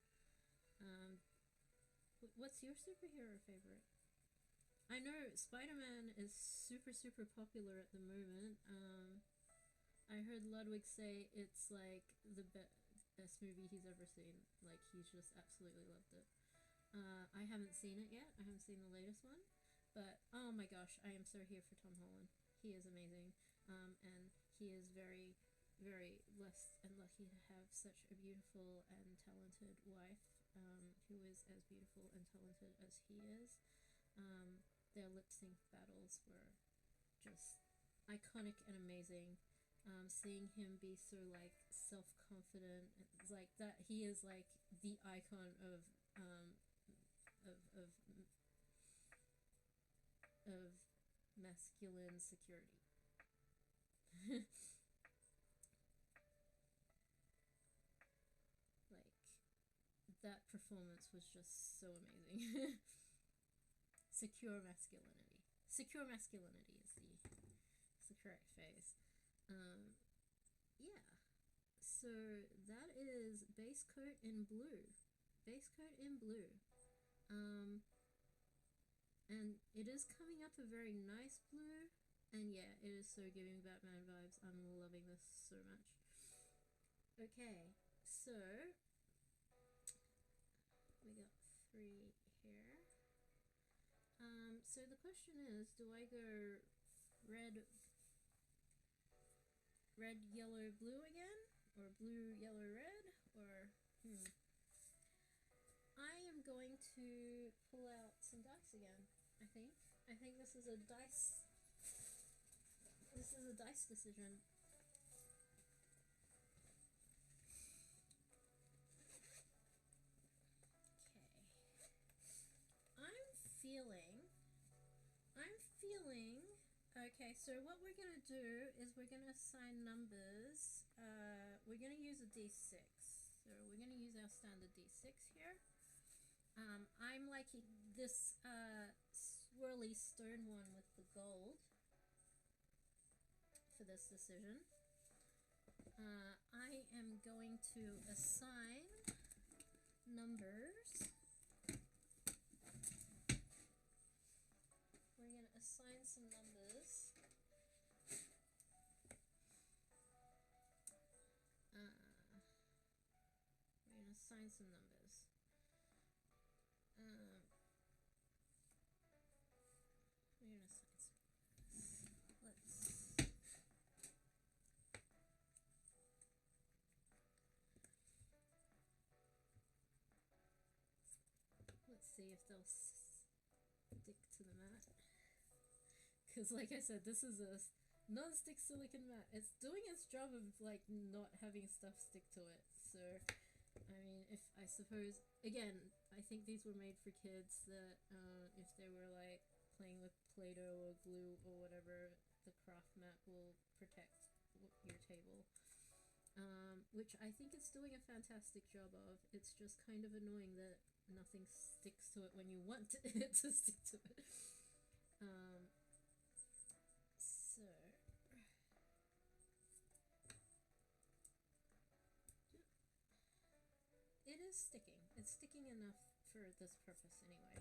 What's your superhero favorite? I know Spider-Man is super popular at the moment. I heard Ludwig say it's like the best movie he's ever seen. Like, he's just absolutely loved it. I haven't seen it yet. I haven't seen the latest one. But oh my gosh, I am so here for Tom Holland. He is amazing. And he is very blessed and lucky to have such a beautiful and talented wife, who is as beautiful and talented as he is. Their lip sync battles were just iconic and amazing. Seeing him be so like self-confident, it's like that he is like the icon of of of masculine security. Like, that performance was just so amazing. Secure masculinity. Secure masculinity is the correct phrase. Yeah. So that is base coat in blue. Base coat in blue. And it is coming up a very nice blue. And yeah, it is so giving Batman vibes. I'm loving this so much. Okay, so we got 3 here. So the question is, do I go red, yellow, blue again? Or blue, yellow, red? Or, I am going to pull out some dice again, I think. I think this is a dice decision. Okay. I'm feeling okay, so what we're gonna do is we're gonna assign numbers. We're gonna use a d6. So we're gonna use our standard d6 here. I'm liking this swirly stone one with the gold for this decision. I am going to assign numbers. We're going to assign some numbers. We're going to assign some numbers. We're going to assign some numbers. Let's see if they'll stick to the mat. Because like I said, this is a non-stick silicone mat. It's doing its job of like not having stuff stick to it. So I mean, if I suppose, again, I think these were made for kids that if they were like playing with Play-Doh or glue or whatever, the craft mat will protect your table. Which I think it's doing a fantastic job of. It's just kind of annoying that nothing sticks to it when you want it to stick to it. So it is sticking. It's sticking enough for this purpose anyway.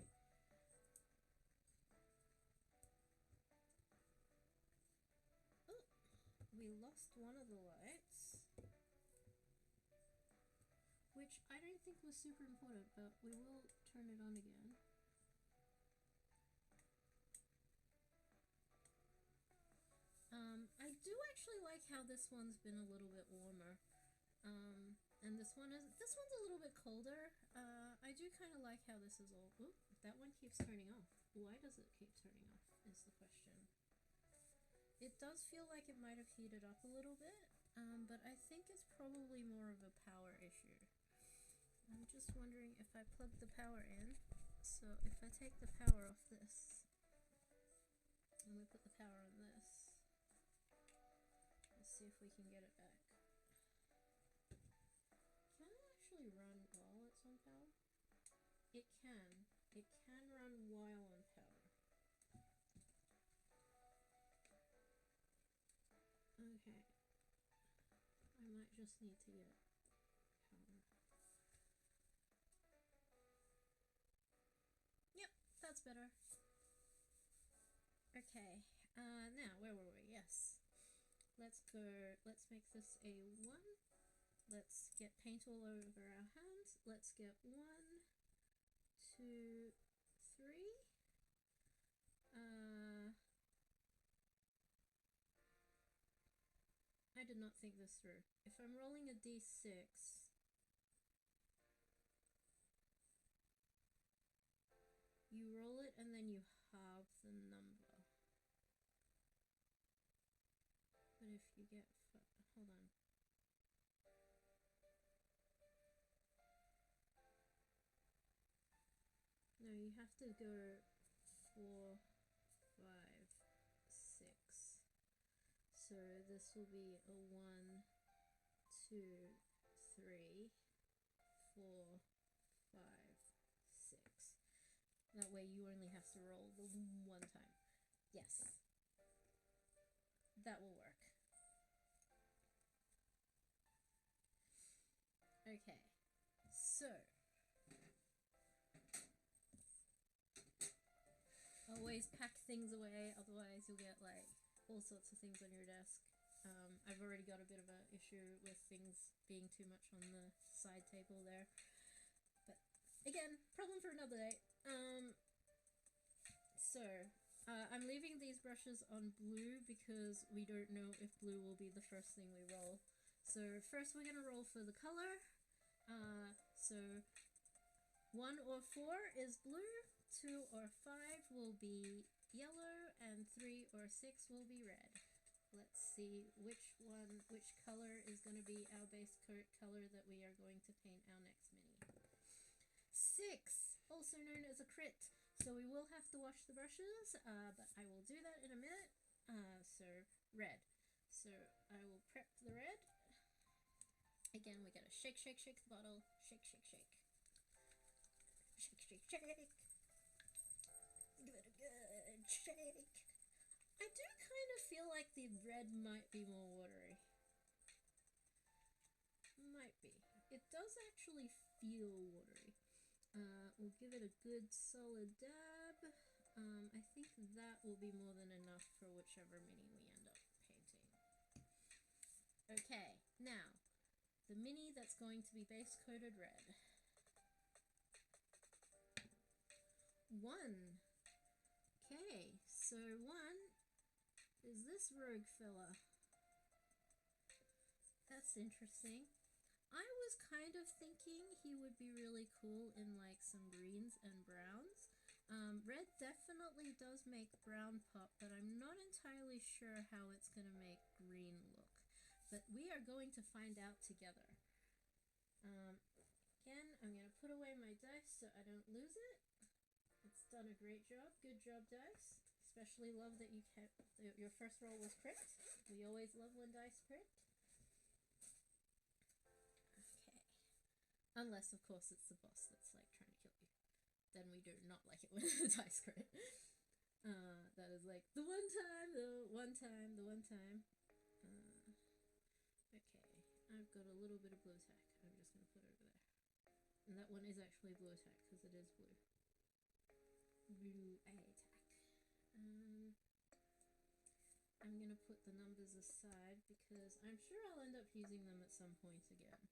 Oh, we lost one of the lights, which I don't think was super important, but we will turn it on again. I do actually like how this one's been a little bit warmer. And this one's a little bit colder. I do kind of like how this is all. Ooh, that one keeps turning off. Why does it keep turning off? Is the question. It does feel like it might have heated up a little bit, but I think it's probably more of a power issue. I'm just wondering if I plug the power in. So if I take the power off this, and we put the power on this, let's see if we can get it back. Can it actually run while it's on power? It can. It can run while on power. Okay. I might just need to get power. Yep, that's better. Okay. Now, where were we? Yes. Let's make this a 1. Let's get paint all over our hands. Let's get 1, 2, 3. I did not think this through. If I'm rolling a d6, you roll it and then you halve the number. But if you get... hold on. No, you have to go 4, 5, 6. So this will be a 1, 2, 3, 4, 5, 6. That way you only have to roll the 1 time. Yes. That will work. Okay. So always pack things away, otherwise you'll get like all sorts of things on your desk. I've already got a bit of an issue with things being too much on the side table there. But again, problem for another day. I'm leaving these brushes on blue because we don't know if blue will be the first thing we roll. So first we're going to roll for the color. So 1 or 4 is blue, 2 or 5 will be yellow, and 3 or 6 will be red. Let's see which color is going to be our base coat color that we are going to paint our next mini. 6, also known as a crit. So we will have to wash the brushes, but I will do that in a minute. So red. So I will prep the red. Again, we gotta shake, shake, shake the bottle. Shake, shake, shake. Shake, shake, shake. Give it a good shake. I do kind of feel like the red might be more watery. Might be. It does actually feel watery. We'll give it a good solid dab. I think that will be more than enough for whichever mini we end up painting. Okay, now, the mini that's going to be base coated red. 1. Okay, so 1 is this rogue fella. That's interesting. I was kind of thinking he would be really cool in like some greens and browns. Red definitely does make brown pop, but I'm not entirely sure how it's going to make green look. But we are going to find out together. Again, I'm going to put away my dice so I don't lose it. It's done a great job. Good job, dice. Especially love that you kept your first roll was crit. We always love when dice crit. Unless, of course, it's the boss that's, like, trying to kill you. Then we do not like it when the dice crit. That is, like, the one time. Okay, I've got a little bit of blue tack. I'm just going to put it over there. And that one is actually blue tack, because it is blue. Blue tack. I'm going to put the numbers aside, because I'm sure I'll end up using them at some point again.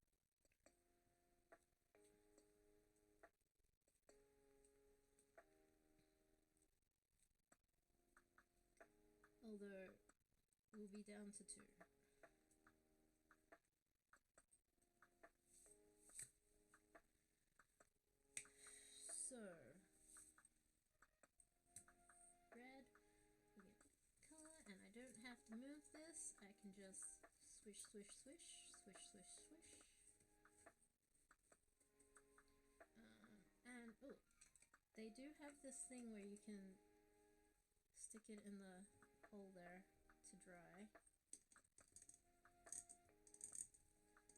Although, we'll be down to 2. So, red, we get color, and I don't have to move this. I can just swish, swish, swish, swish, swish, swish. And, oh, they do have this thing where you can stick it in the hole there to dry.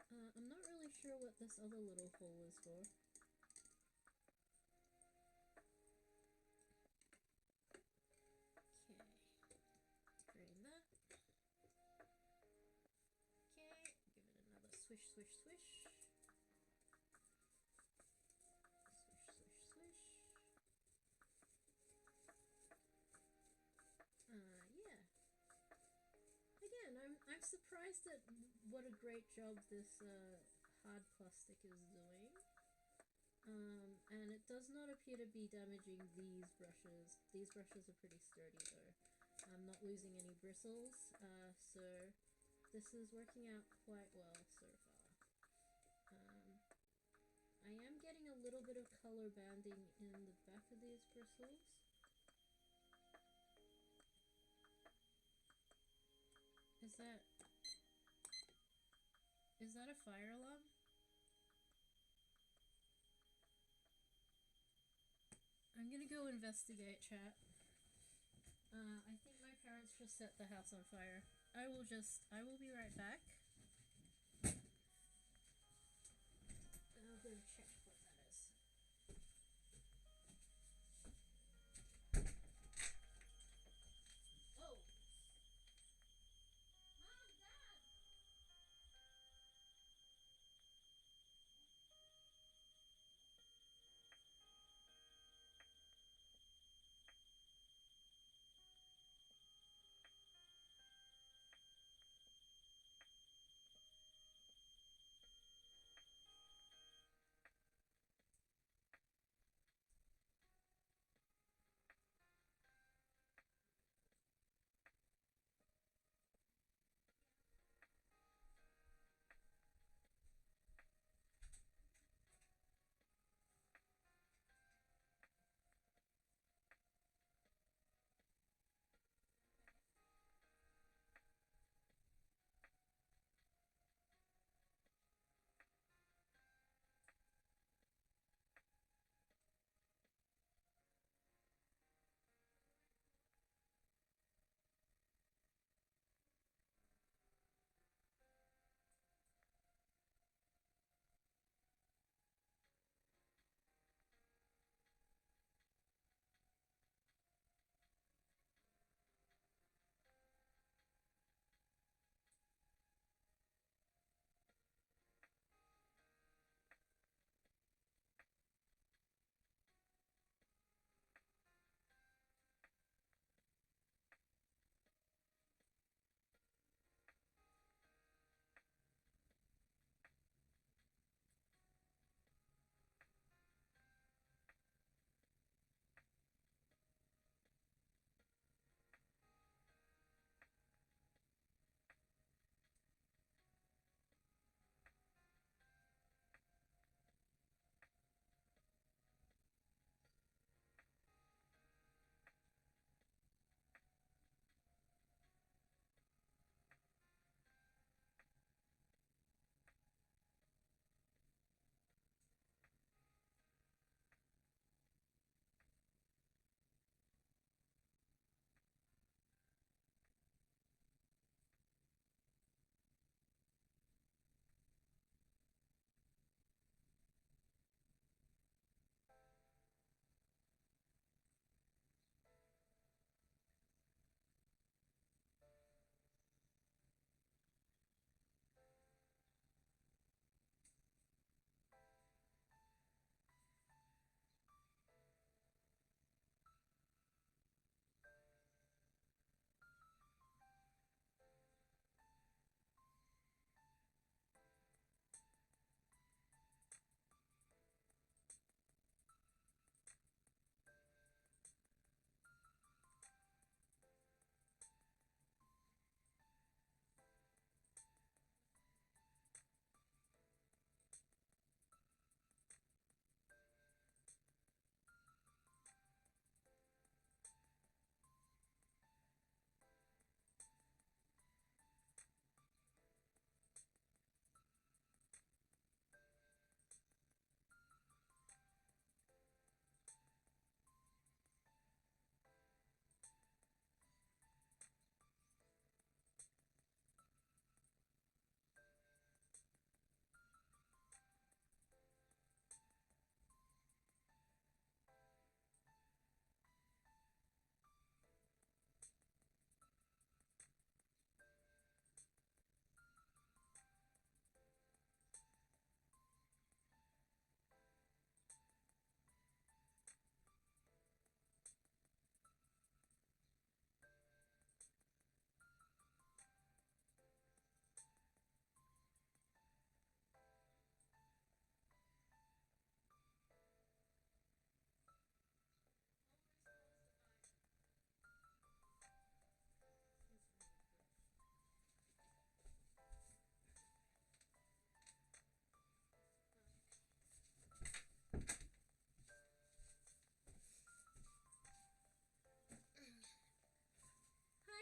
I'm not really sure what this other little hole is for. Okay, drain that. Okay, give it another swish, swish, swish. Swish, swish, swish. Yeah. Again, I'm surprised at what a great job this hard plastic is doing. And it does not appear to be damaging these brushes. These brushes are pretty sturdy though. I'm not losing any bristles, so this is working out quite well so far. I am getting a little bit of color banding in the back of these bristles. Is that a fire alarm? I'm gonna go investigate, chat. I think my parents just set the house on fire. I will be right back. I'll go check what that is. Oh! Mom, Dad!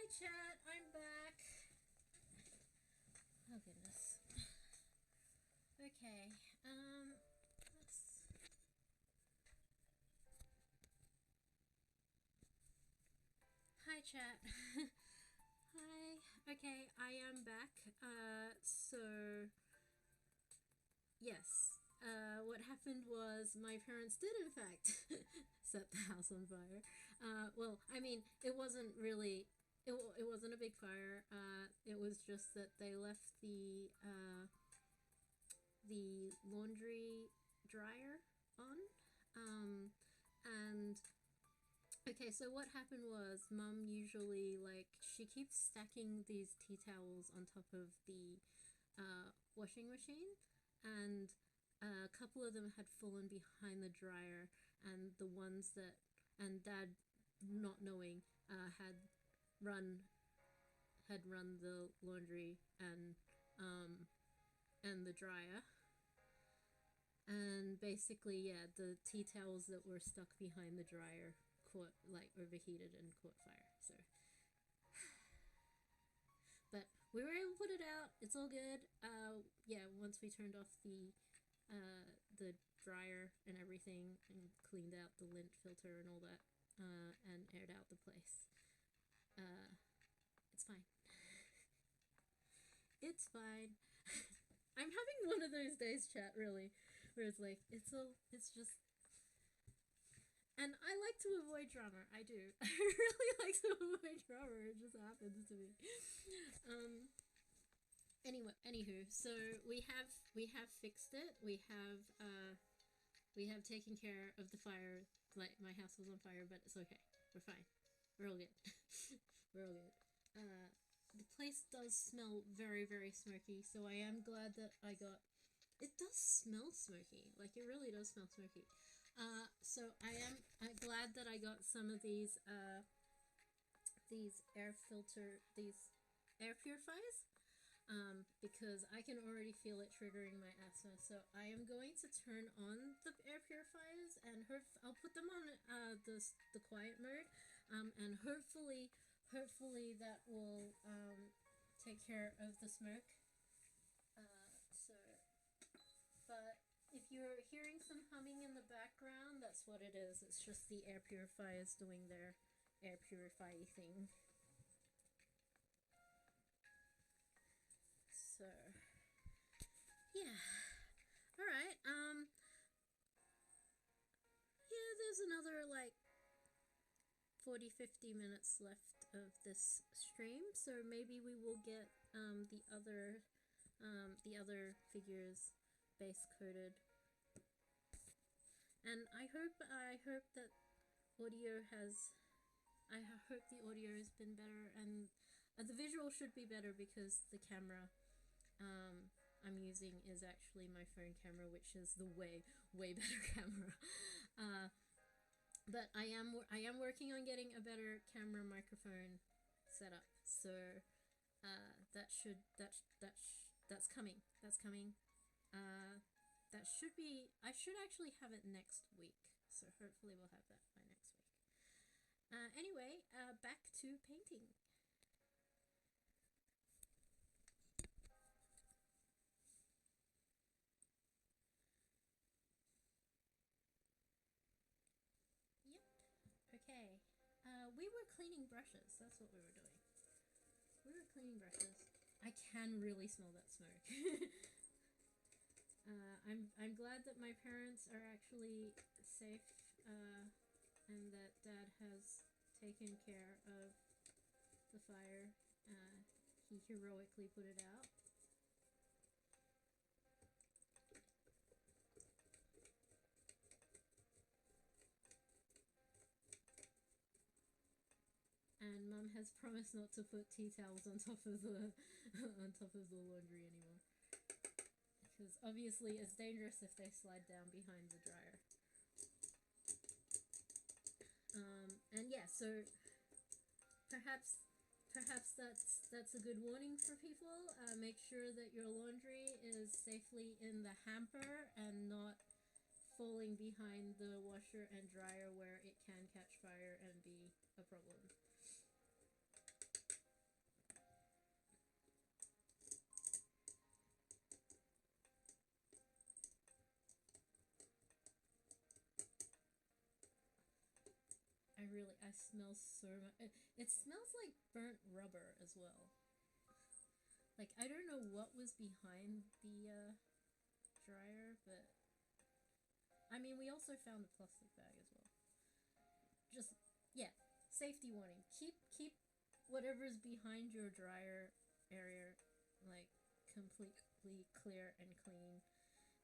Hi chat, I'm back. Oh goodness. Okay, let's... Hi chat. Hi. Okay, I am back. So yes. What happened was my parents did in fact set the house on fire. Well, I mean, it wasn't really it wasn't a big fire. It was just that they left the laundry dryer on. And okay, so what happened was mum usually, like, she keeps stacking these tea towels on top of the washing machine, and a couple of them had fallen behind the dryer, and the ones that, and dad, not knowing, run run the laundry and the dryer, and basically, yeah, the tea towels that were stuck behind the dryer caught, like, overheated and caught fire. So, but we were able to put it out. It's all good. Yeah, once we turned off the dryer and everything, and cleaned out the lint filter and all that, and aired out the place. It's fine. It's fine. I'm having one of those days, chat, really, where it's like, it's just, and I like to avoid drama. I do. I really like to avoid drama. It just happens to me. Anyway, anywho, so we have fixed it. We have taken care of the fire. Like, my house was on fire, but it's okay. We're fine. We're all good. We're all good. The place does smell very, very smoky, so I am glad that I got... It does smell smoky. Like, it really does smell smoky. So I'm glad that I got some of these air purifiers, because I can already feel it triggering my asthma. So I am going to turn on the air purifiers, and I'll put them on the quiet mode, and hopefully that will take care of the smoke. But if you're hearing some humming in the background, that's what it is. It's just the air purifiers doing their air purify thing. So, yeah. Alright, yeah, there's another, like, 40-50 minutes left of this stream, so maybe we will get the other figures base coated. And I hope that audio has... I hope the audio has been better, and the visual should be better, because the camera I'm using is actually my phone camera, which is the way better camera. But I am working on getting a better camera microphone set up, so that's coming. That should be... I should actually have it next week, so hopefully we'll have that by next week. Anyway, back to painting. Yep. Okay. We were cleaning brushes. That's what we were doing. We were cleaning brushes. I can really smell that smoke. I'm glad that my parents are actually safe, and that Dad has taken care of the fire. He heroically put it out. And Mum has promised not to put tea towels on top of the laundry anymore, because obviously it's dangerous if they slide down behind the dryer. And yeah, so perhaps that's a good warning for people. Make sure that your laundry is safely in the hamper and not falling behind the washer and dryer, where it can catch fire and be a problem. really, I smell so much. It smells like burnt rubber as well. Like, I don't know what was behind the dryer, but I mean, we also found a plastic bag as well. Just, yeah, safety warning. Keep whatever's behind your dryer area, like, completely clear and clean.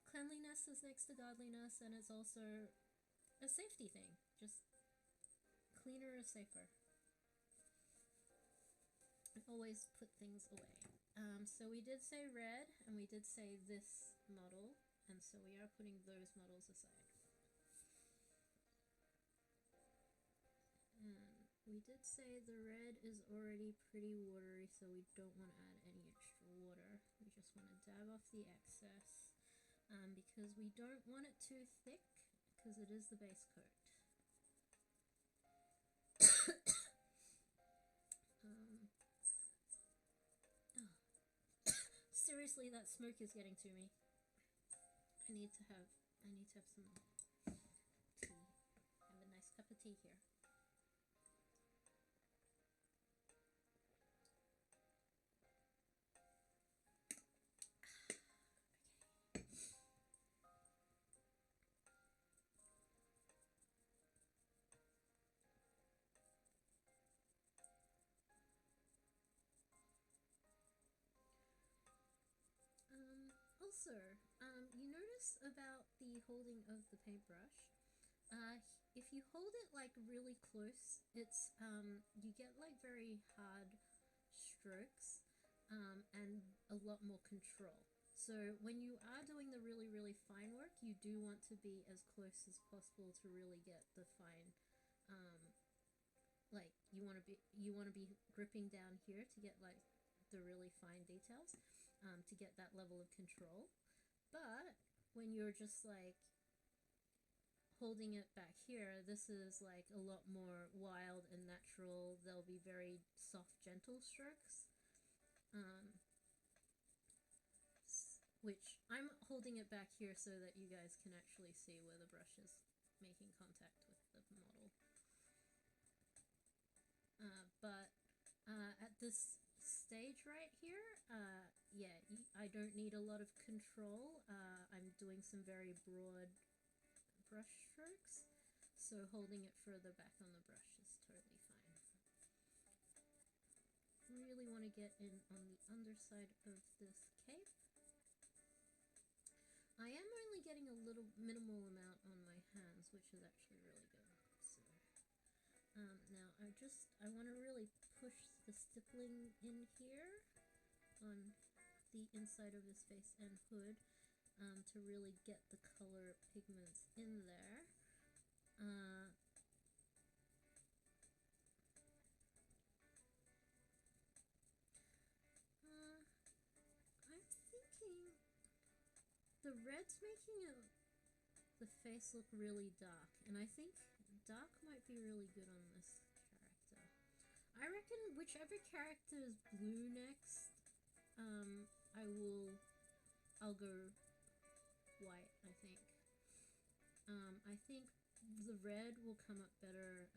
Cleanliness is next to godliness, and it's also a safety thing. Just cleaner is safer. And always put things away. So we did say red, and we did say this model, and so we are putting those models aside. And we did say the red is already pretty watery, so we don't want to add any extra water. We just want to dab off the excess, because we don't want it too thick, because it is the base coat. Seriously, that smoke is getting to me. I need to have some tea. Have a nice cup of tea here. Also, you notice about the holding of the paintbrush. If you hold it like really close, it's you get like very hard strokes, and a lot more control. So when you are doing the really fine work, you do want to be as close as possible to really get the fine. Like you want to be gripping down here to get like the really fine details, to get that level of control. But when you're just like holding it back here, this is like a lot more wild and natural. They'll be very soft, gentle strokes. Which I'm holding it back here so that you guys can actually see where the brush is making contact with the model. But at this stage right here, yeah, I don't need a lot of control. I'm doing some very broad brush strokes, so holding it further back on the brush is totally fine. Really want to get in on the underside of this cape. I am only getting a little minimal amount on my hands, which is actually really good. So now I want to really push the stippling in here on the inside of his face and hood, to really get the color pigments in there. I'm thinking the red's making the face look really dark, and I think dark might be really good on this character. I reckon whichever character is blue next, I'll go white, I think. I think the red will come up better,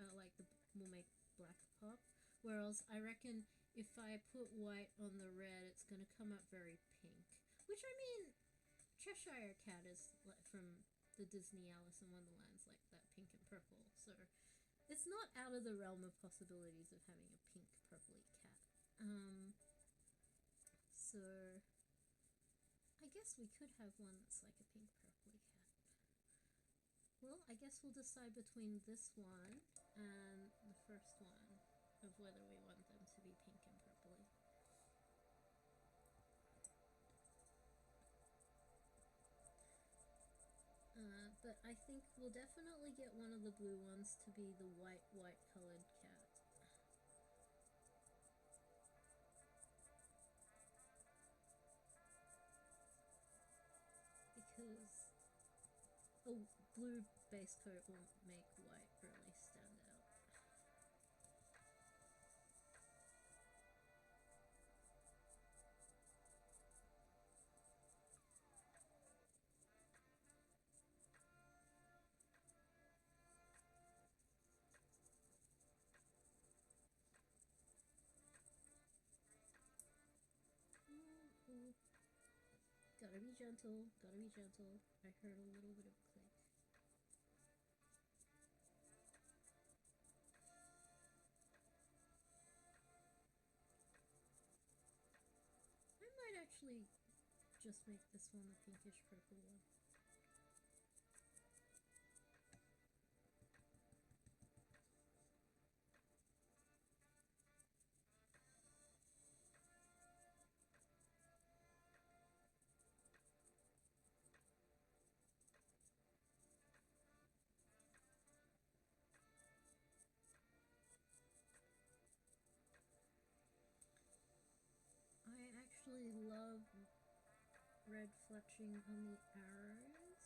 will make black pop, whereas I reckon if I put white on the red, it's gonna come up very pink, which, I mean, Cheshire Cat is from the Disney Alice in Wonderland's like that pink and purple, so it's not out of the realm of possibilities of having a pink purpley cat. So I guess we could have one that's like a pink purpley cat. Well, I guess we'll decide between this one and the first one of whether we want them to be pink and purpley. But I think we'll definitely get one of the blue ones to be the white colored cat. Because a blue base coat will make white really stand out. Gotta be gentle. Gotta be gentle. I heard a little bit of a click. I might actually just make this one the pinkish purple one. I actually love red fletching on the arrows.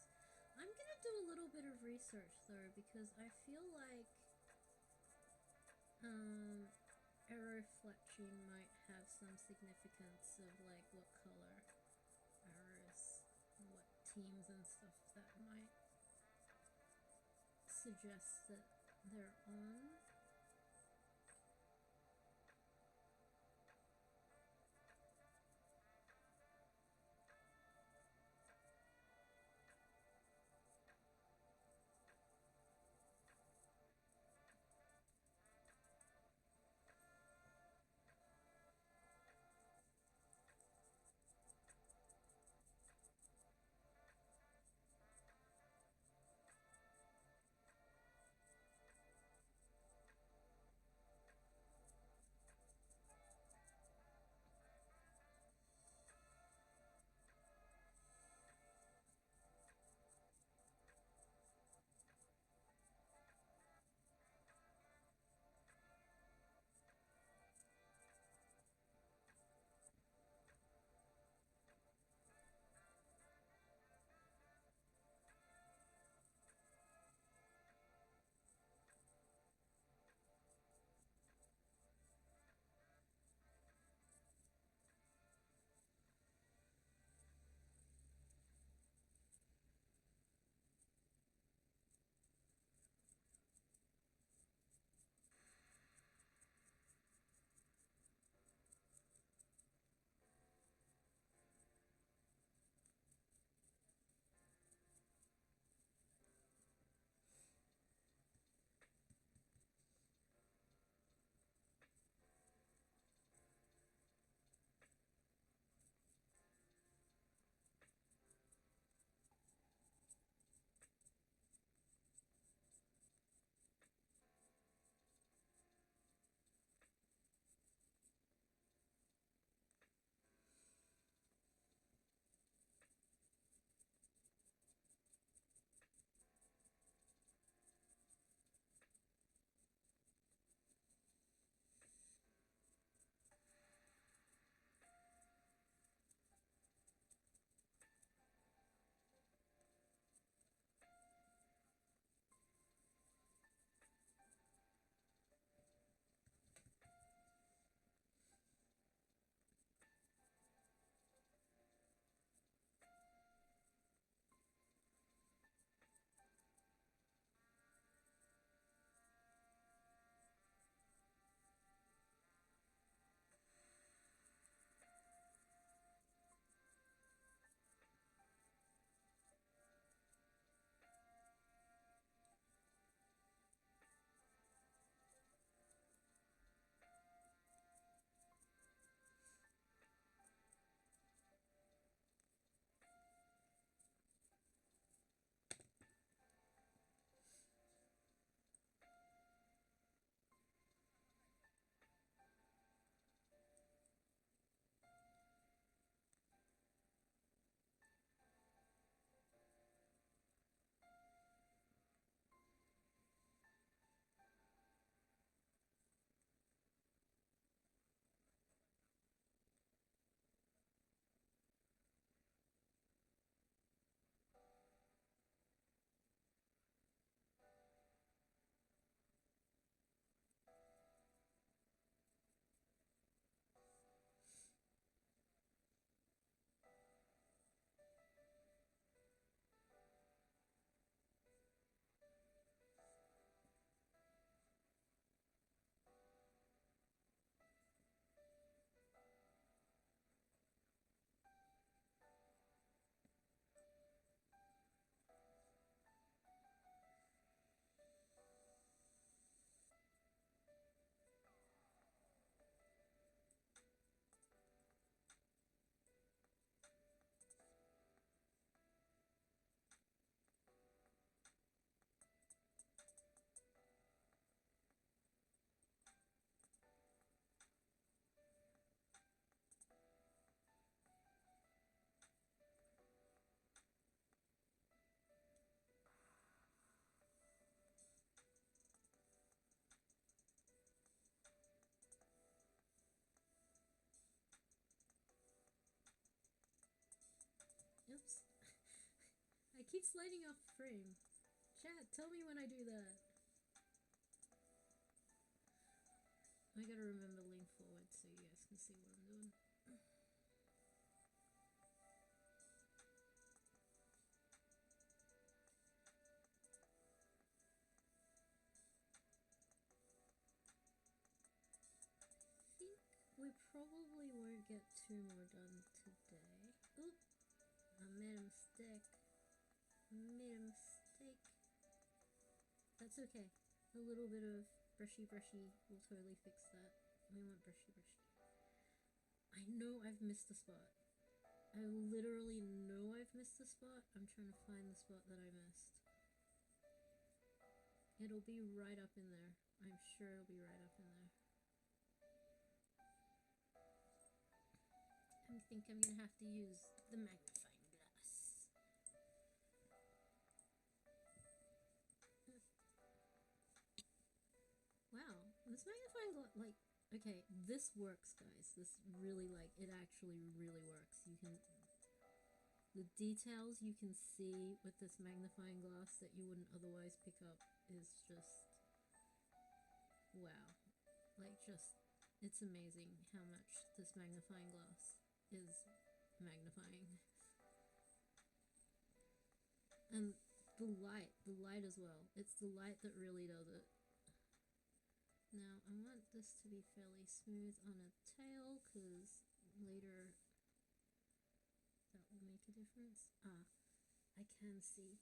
I'm gonna do a little bit of research though, because I feel like arrow fletching might have some significance of like what color arrows, what teams and stuff that might suggest that they're on. Oops. I keep sliding off frame. Chat, tell me when I do that. I gotta remember to lean forward so you guys can see what I'm doing. I think we probably won't get 2 more done today. Oop! I made a mistake. That's okay. A little bit of brushy will totally fix that. We want brushy. I know I've missed a spot. I literally know I've missed a spot. I'm trying to find the spot that I missed. It'll be right up in there. I'm sure it'll be right up in there. I think I'm gonna have to use the magnifying glass. Wow, this magnifying glass, like, okay, this works, guys. This really, like, it actually really works. You can, the details you can see with this magnifying glass that you wouldn't otherwise pick up is just, wow. Like, just, it's amazing how much this magnifying glass is magnifying. And the light as well. It's the light that really does it. Now, I want this to be fairly smooth on a tail, because later that will make a difference. Ah, I can see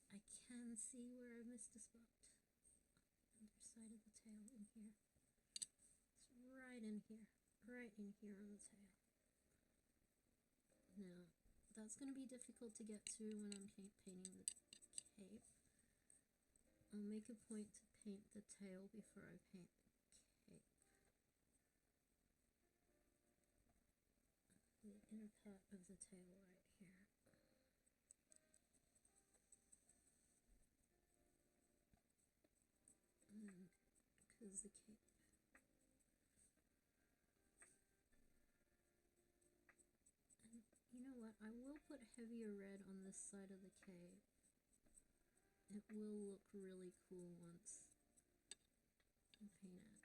where I missed a spot. Underside of the tail in here. It's right in here on the tail. Now, that's going to be difficult to get to when I'm painting the cape. I'll make a point to paint the tail before I paint the cape. The inner part of the tail right here. Because the cape. And you know what? I will put heavier red on this side of the cape. It will look really cool once I paint it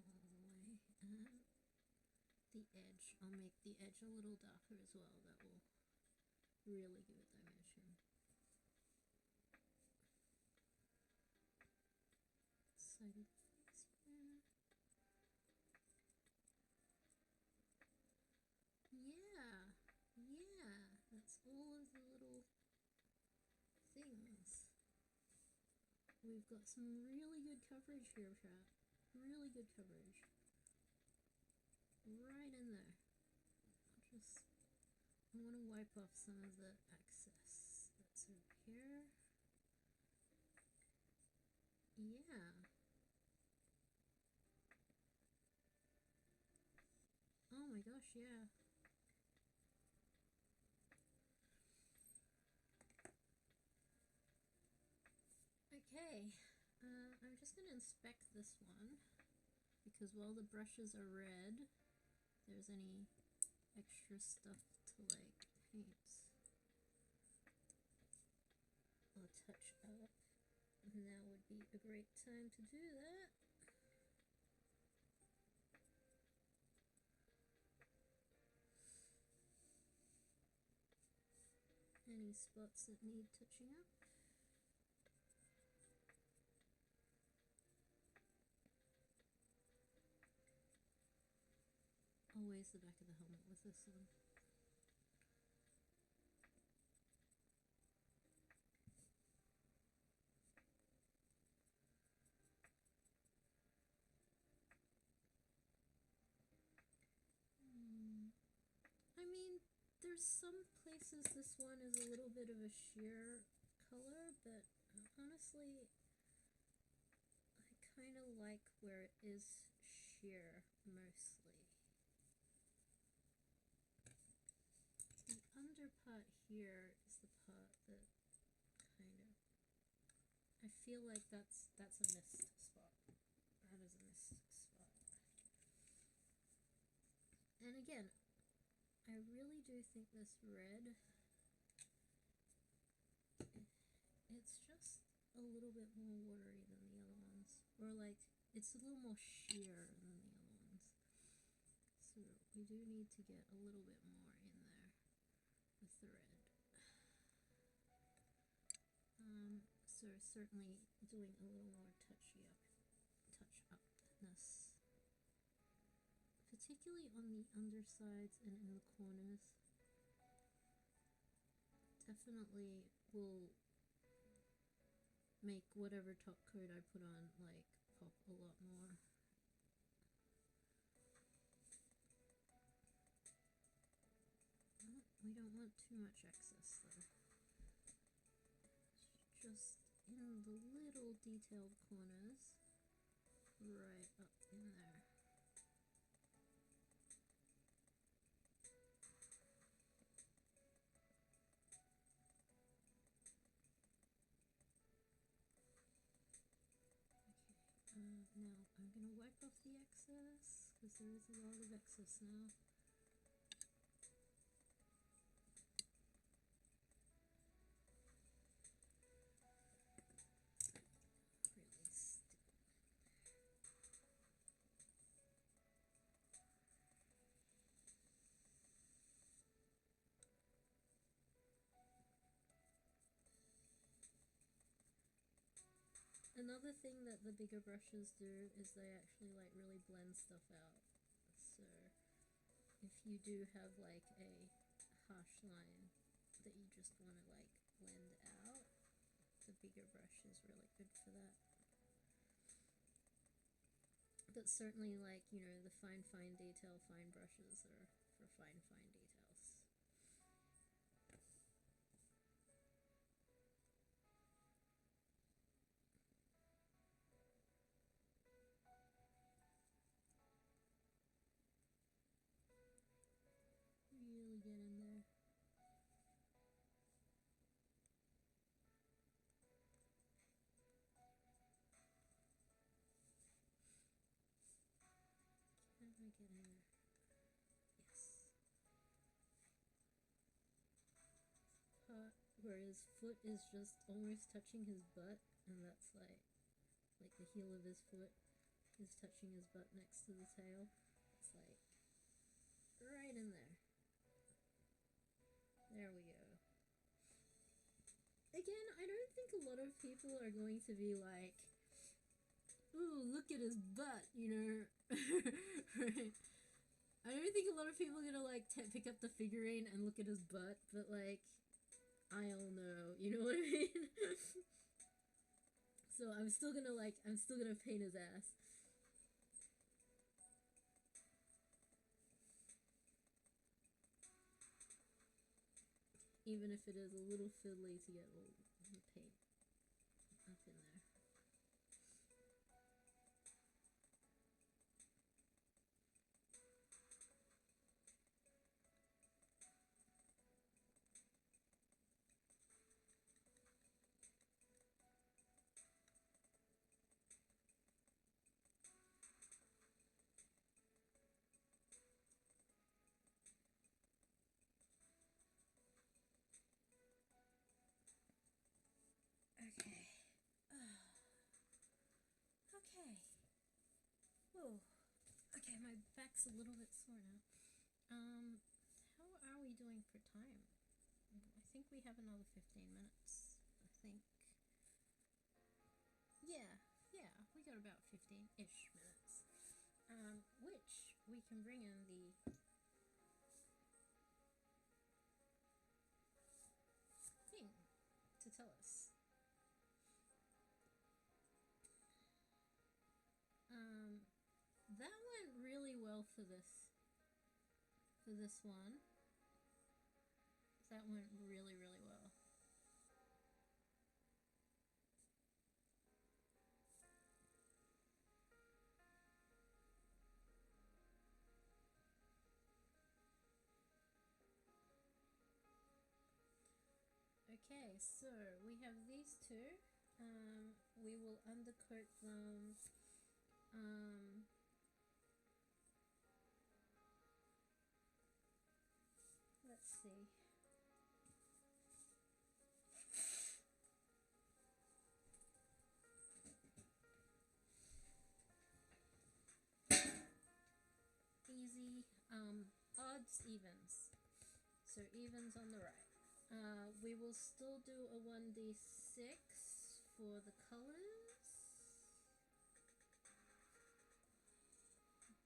all the way. And the edge, I'll make the edge a little darker as well. That will really give it dimension. Side of the face here. Yeah, that's all of the little things. We've got some really good coverage here, chat. Really good coverage. Right in there. I want to wipe off some of the excess that's over here. Yeah. Oh my gosh, yeah. Okay, I'm just going to inspect this one, because while the brushes are red, there's any extra stuff to, like, paint or touch up, now would be a great time to do that. Any spots that need touching up. Always the back of the helmet with this one. I mean, there's some places this one is a little bit of a sheer color, but honestly, I kind of like where it is sheer mostly. The under part here is the part that kind of, I feel like that's a missed spot. That is a missed spot. And again, I really do think this red a little bit more watery than the other ones. Or like, it's a little more sheer than the other ones. So we do need to get a little bit more in there with the red. So certainly doing a little more touch-upness, particularly on the undersides and in the corners. Definitely will make whatever top coat I put on like pop a lot more. We don't want too much excess though. Just in the little detailed corners, right up in there. Okay, now I'm gonna wipe off the excess, because there is a lot of excess now. Another thing that the bigger brushes do is they actually like really blend stuff out. So if you do have like a harsh line that you just want to like blend out, the bigger brush is really good for that. But certainly like, you know, the fine detail fine brushes are for fine details. Really get in there. Can I get in there? Yes. Where his foot is just almost touching his butt, and that's like the heel of his foot is touching his butt next to the tail. It's like right in there. There we go. Again, I don't think a lot of people are going to be like, ooh, look at his butt, you know. Right? I don't think a lot of people are gonna like pick up the figurine and look at his butt, but like, I don't know, you know what I mean? So I'm still gonna paint his ass. Even if it is a little fiddly to get all the paint up in there. Okay. Okay. Whoa. Okay, my back's a little bit sore now. How are we doing for time? I think we have another 15 minutes. I think. Yeah, we got about 15-ish minutes. Which we can bring in the thing to tell us. That went really well for this one. That went really, really well. Okay, so we have these two. We will undercoat them. Let's see. odds, evens. So evens on the right. We will still do a 1d6 for the colors.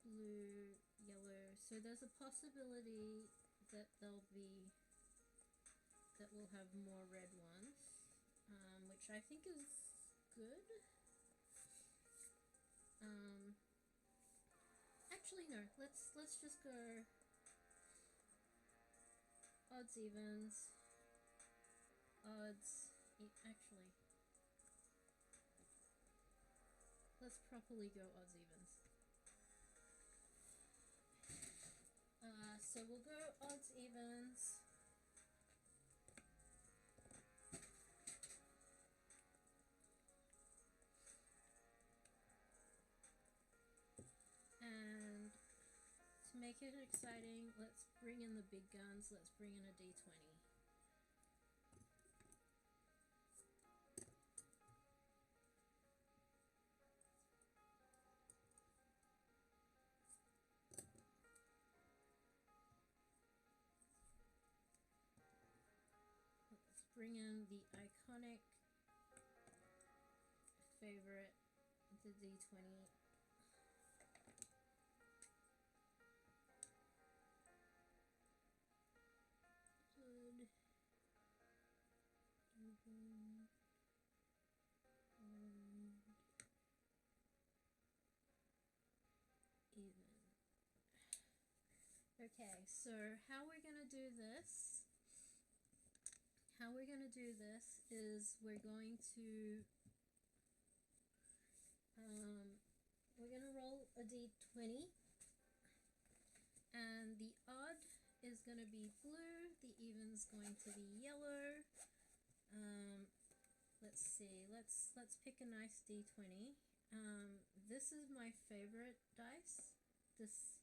Blue, yellow. So there's a possibility that we'll have more red ones, which I think is good. Actually no, let's just go odds, evens, odds, actually, let's properly go odds, evens. So we'll go odds, evens. And to make it exciting, let's bring in the big guns. Let's bring in a d20. Let's bring in the iconic favorite, the d20. Good. Even. Even. Okay, so how we're gonna do this? Is we're going to roll a d20, and the odd is gonna be blue, the even's going to be yellow. Let's see, let's pick a nice d20. This is my favorite dice. This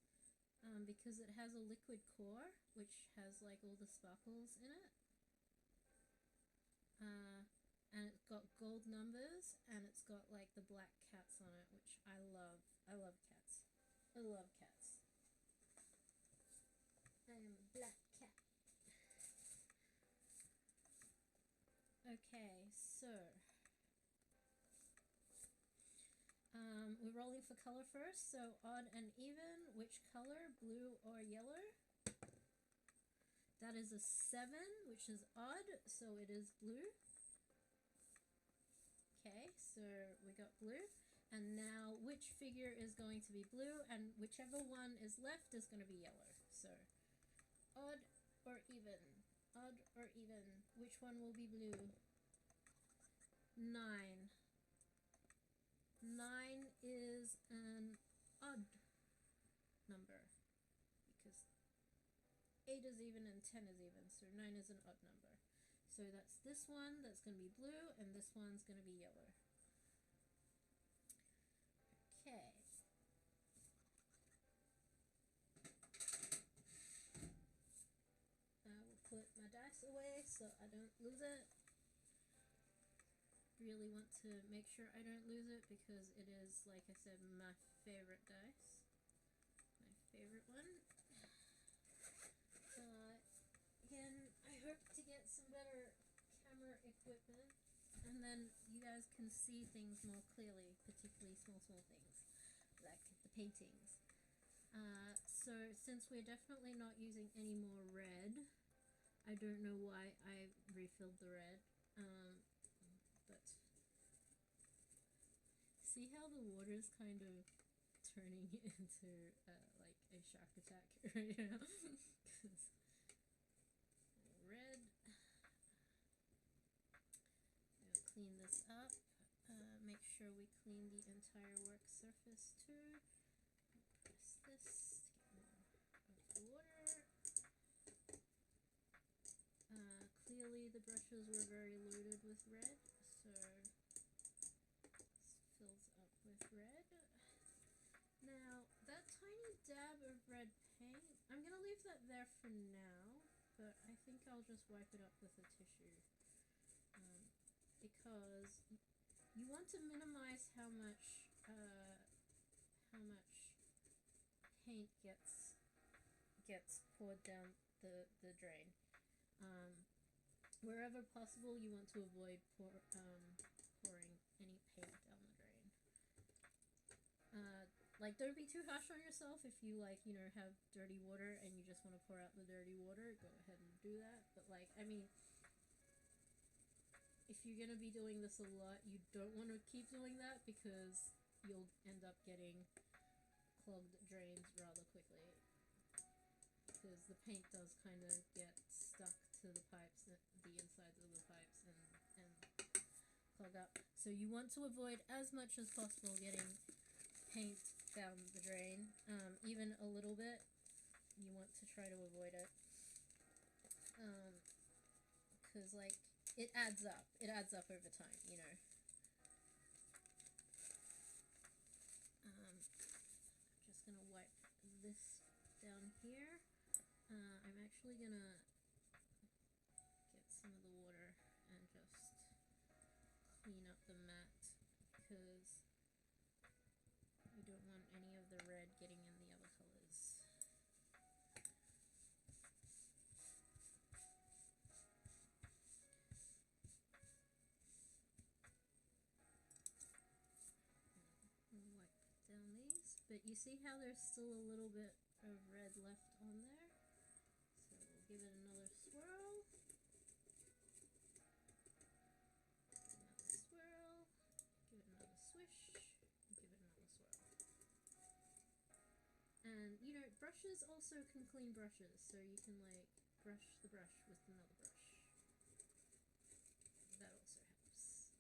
because it has a liquid core, which has like all the sparkles in it. And it's got gold numbers, and it's got like the black cats on it, which I love. I love cats. I love cats. I am a black cat. Okay, so we're rolling for color first. So odd and even. Which color? Blue or yellow? That is a 7, which is odd, so it is blue. Okay, so we got blue. And now which figure is going to be blue, and whichever one is left is going to be yellow. So odd or even? Odd or even? Which one will be blue? 9. 9 is an odd number because 8 is even and 10 is even, so 9 is an odd number. So that's this one that's going to be blue, and this one's going to be yellow. Okay. I will put my dice away so I don't lose it. Really want to make sure I don't lose it because it is, like I said, my favorite dice. My favorite one. Again, I hope to get some better camera equipment, and then you guys can see things more clearly, particularly small things like the paintings. So since we're definitely not using any more red, I don't know why I refilled the red, but see how the water is kind of turning into like a shark attack right now. Red. We'll clean this up. Make sure we clean the entire work surface too. Press this to get more of the water. Clearly the brushes were very loaded with red, so this fills up with red. Now, that tiny dab of red paint, I'm going to leave that there for now, but I think I'll just wipe it up with a tissue. Because you want to minimize how much paint gets gets poured down the drain. Wherever possible, you want to avoid pouring any paint down the drain. Like, don't be too harsh on yourself. If you, like, you know, have dirty water and you just want to pour out the dirty water, go ahead and do that. But, like, I mean, if you're going to be doing this a lot, you don't want to keep doing that because you'll end up getting clogged drains rather quickly. Because the paint does kind of get stuck to the pipes, the insides of the pipes, and clog up. So you want to avoid as much as possible getting paint down the drain, even a little bit. You want to try to avoid it, because like it adds up. It adds up over time, you know. I'm just gonna wipe this down here. I'm actually gonna get some of the water and just clean up the mat because we don't want any of the red getting in the other colors. I'll wipe down these, but you see how there's still a little bit of red left on there? So we'll give it another swirl. Another swirl. Give it another swish. Give it another swirl. And, you know, brushes also can clean brushes, so you can, like, brush the brush with another brush. That also helps.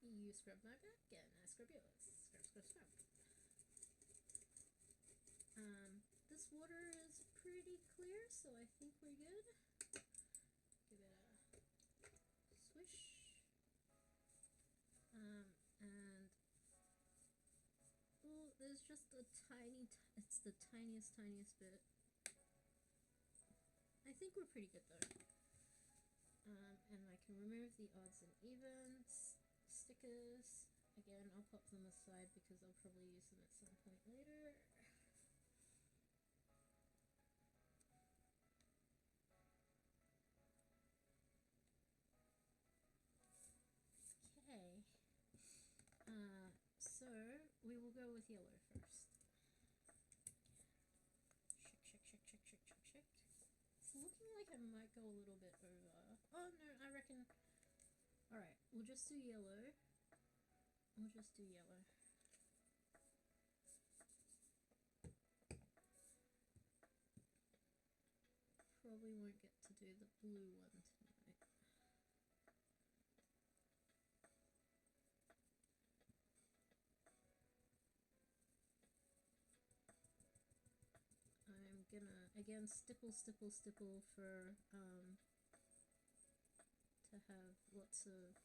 You scrub my back and I scrub yours. Scrub, scrub, scrub. This water is pretty clear, so I think we're good. Give it a swish. And oh, there's just a tiny, it's the tiniest bit. I think we're pretty good though. And I can remove the odds and evens stickers. Again, I'll pop them aside because I'll probably use them at some point later. Okay. So we will go with yellow first. Shake. It's looking like I might go a little bit over. Oh no, I reckon. Alright, we'll just do yellow. Probably won't get to do the blue one tonight. I'm gonna, again, stipple for, to have lots of,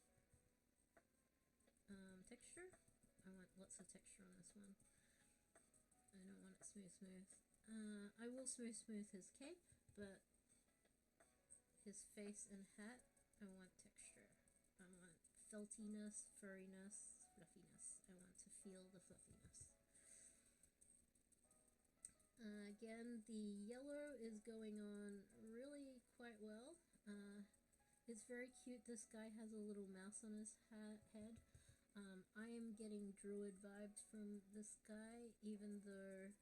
texture. I want lots of texture on this one. I don't want it smooth. I will smooth his cape, but his face and hat, I want texture. I want feltiness, furriness, fluffiness. I want to feel the fluffiness. Again, the yellow is going on really quite well. It's very cute. This guy has a little mouse on his head. I am getting druid vibes from this guy, even though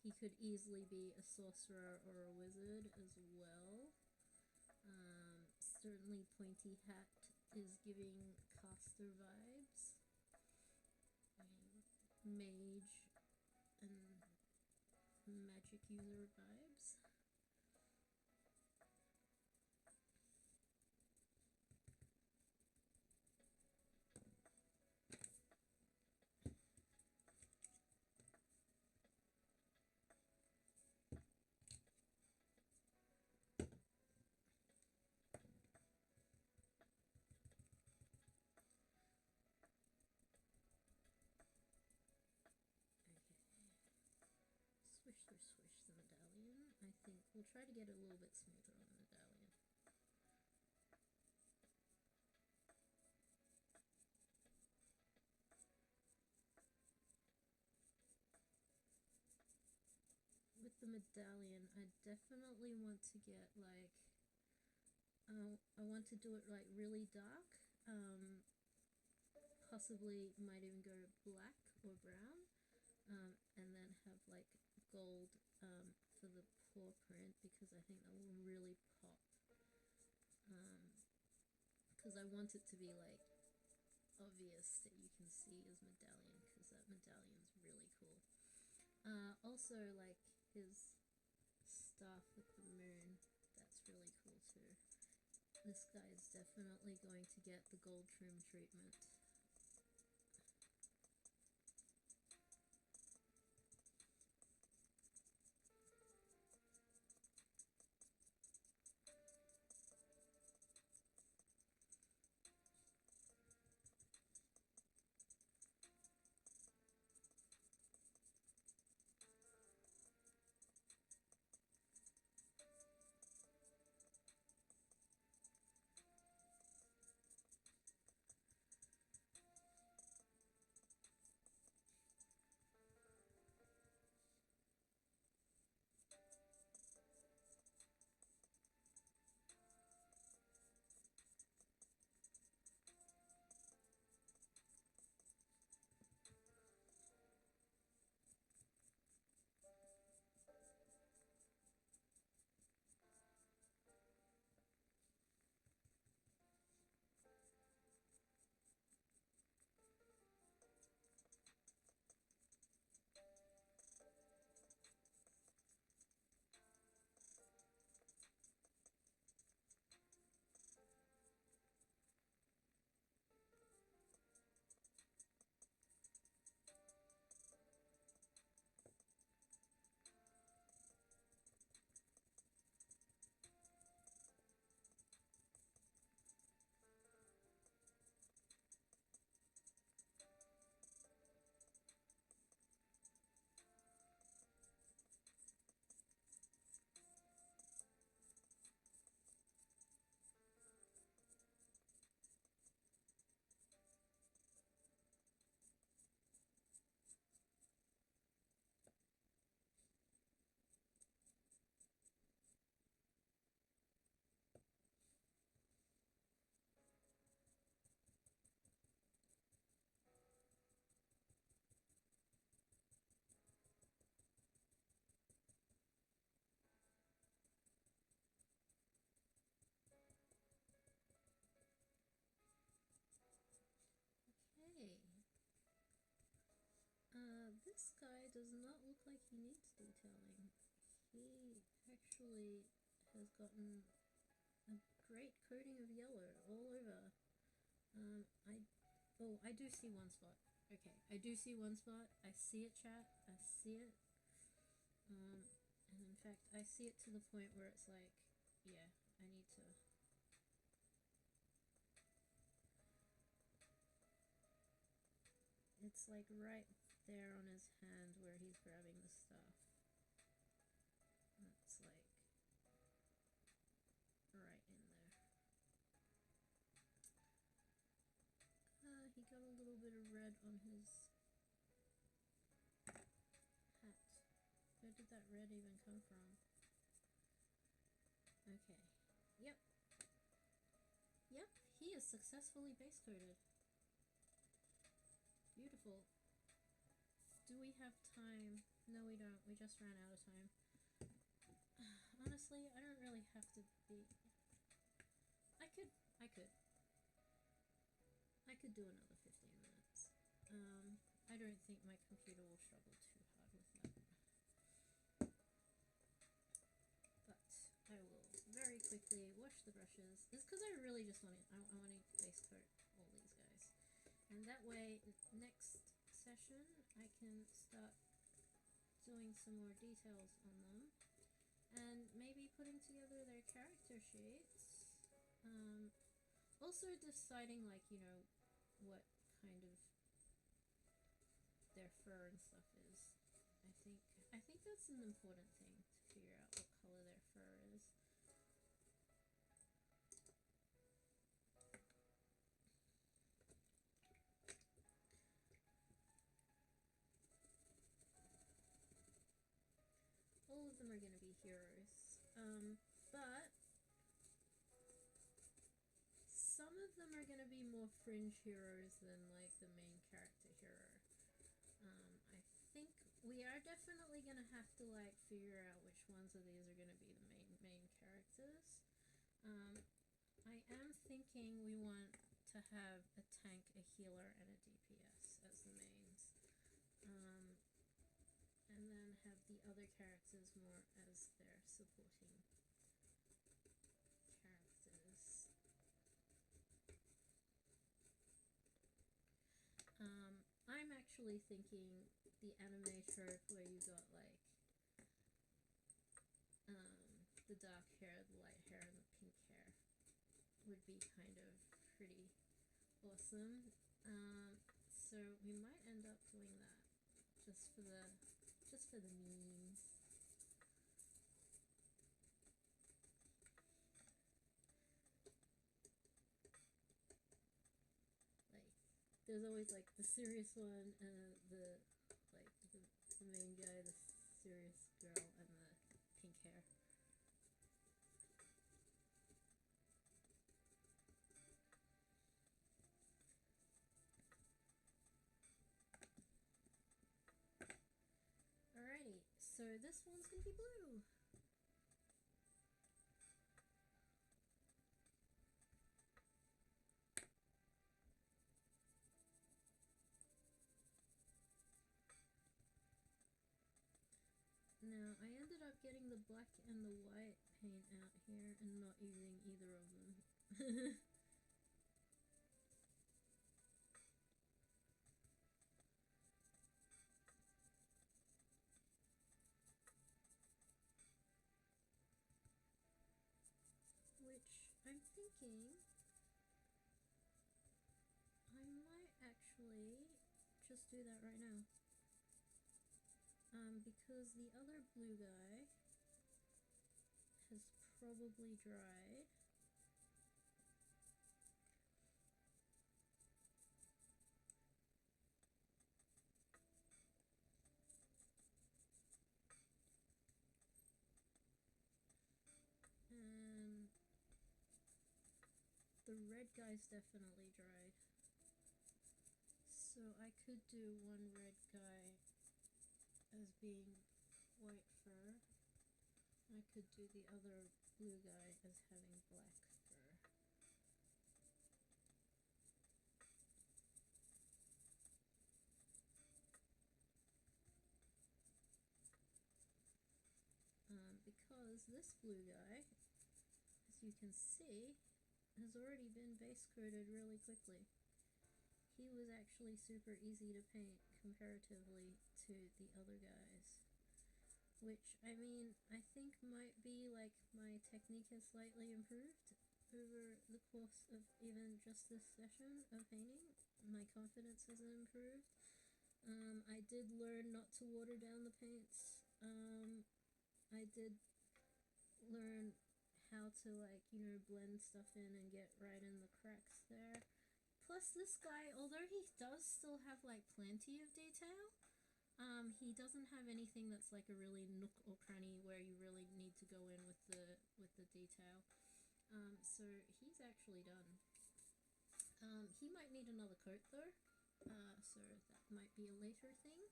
he could easily be a sorcerer or a wizard as well. Certainly pointy hat is giving caster vibes. Mage and magic user vibes. Swish the medallion. I think we'll try to get a little bit smoother on the medallion. with the medallion, I definitely want to get like, I want to do it like really dark. Possibly might even go black or brown, and then have like gold for the paw print, because I think that will really pop. Because I want it to be like obvious that you can see his medallion, because that medallion's really cool. Also, like his staff with the moon, that's really cool too. This guy is definitely going to get the gold trim treatment. Okay. This guy does not look like he needs detailing. He actually has gotten a great coating of yellow all over. I do see one spot. Okay, I do see one spot. I see it, chat. I see it. And in fact, I see it to the point where it's like, yeah, I need to. It's like right there on his hand where he's grabbing the stuff. It's like right in there. He got a little bit of red on his hat. Where did that red even come from? Okay. Yep. Yep, he is successfully base coated. Beautiful. Do we have time? No, we don't. We just ran out of time. Honestly, I don't really have to be... I could do another 15 minutes. I don't think my computer will struggle too hard with that. But I will very quickly wash the brushes. It's because I really just want to... I want to base coat all these guys. And that way, next session, I can start doing some more details on them. And maybe putting together their character sheets. Also deciding, like, you know, what kind of their fur and stuff is. I think that's an important thing to figure out what color their fur is. All of them are going to be heroes. But some of them are going to be more fringe heroes than like the main character hero. I think we are definitely going to have to like figure out which ones of these are going to be the main characters. I am thinking we want to have a tank, a healer, and a DPS as the mains. And then have the other characters more as their supporting characters. I'm actually thinking the anime trope where you got like the dark hair, the light hair, and the pink hair would be kind of pretty awesome. So we might end up doing that just for the memes. Like, there's always like the serious one and the main guy, the serious girl, and the pink hair. Alrighty, so this one's gonna be blue. Now, I ended up getting the black and the white paint out here and not using either of them. Which I'm thinking I might actually just do that right now. Because the other blue guy has probably dried. And the red guy's definitely dried. So I could do one red guy as being white fur. I could do the other blue guy as having black fur. Because this blue guy, as you can see, has already been base coated really quickly. He was actually super easy to paint comparatively to the other guys. Which, I mean, I think might be like my technique has slightly improved over the course of even just this session of painting. My confidence has improved. I did learn not to water down the paints. I did learn how to, like, you know, blend stuff in and get right in the cracks there. Plus, this guy, although he does still have, like, plenty of detail, he doesn't have anything that's like a really nook or cranny where you really need to go in with the detail. So he's actually done. He might need another coat though, so that might be a later thing.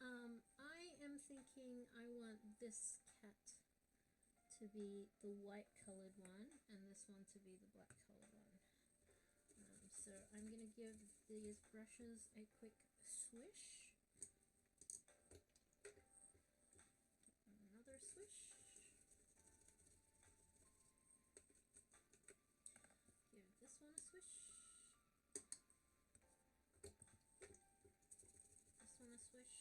I am thinking I want this cat to be the white colored one and this one to be the black colored one. So I'm gonna give these brushes a quick swish. Another swish. Give this one a swish. This one a swish.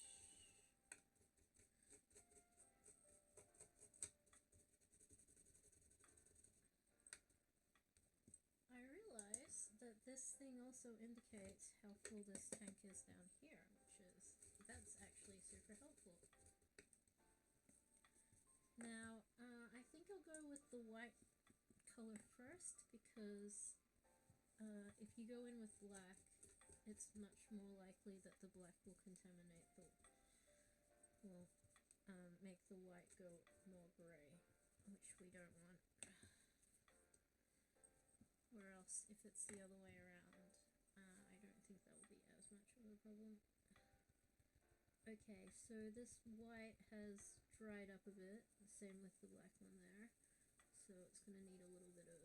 I realize that this thing also indicates how full this tank is down here, that's actually super helpful. Now, I think I'll go with the white color first because if you go in with black, it's much more likely that the black will contaminate the, well, make the white go more grey, which we don't want. Or else, if it's the other way around, I don't think that will be as much of a problem. Okay, so this white has dried up a bit, same with the black one there, so it's going to need a little bit of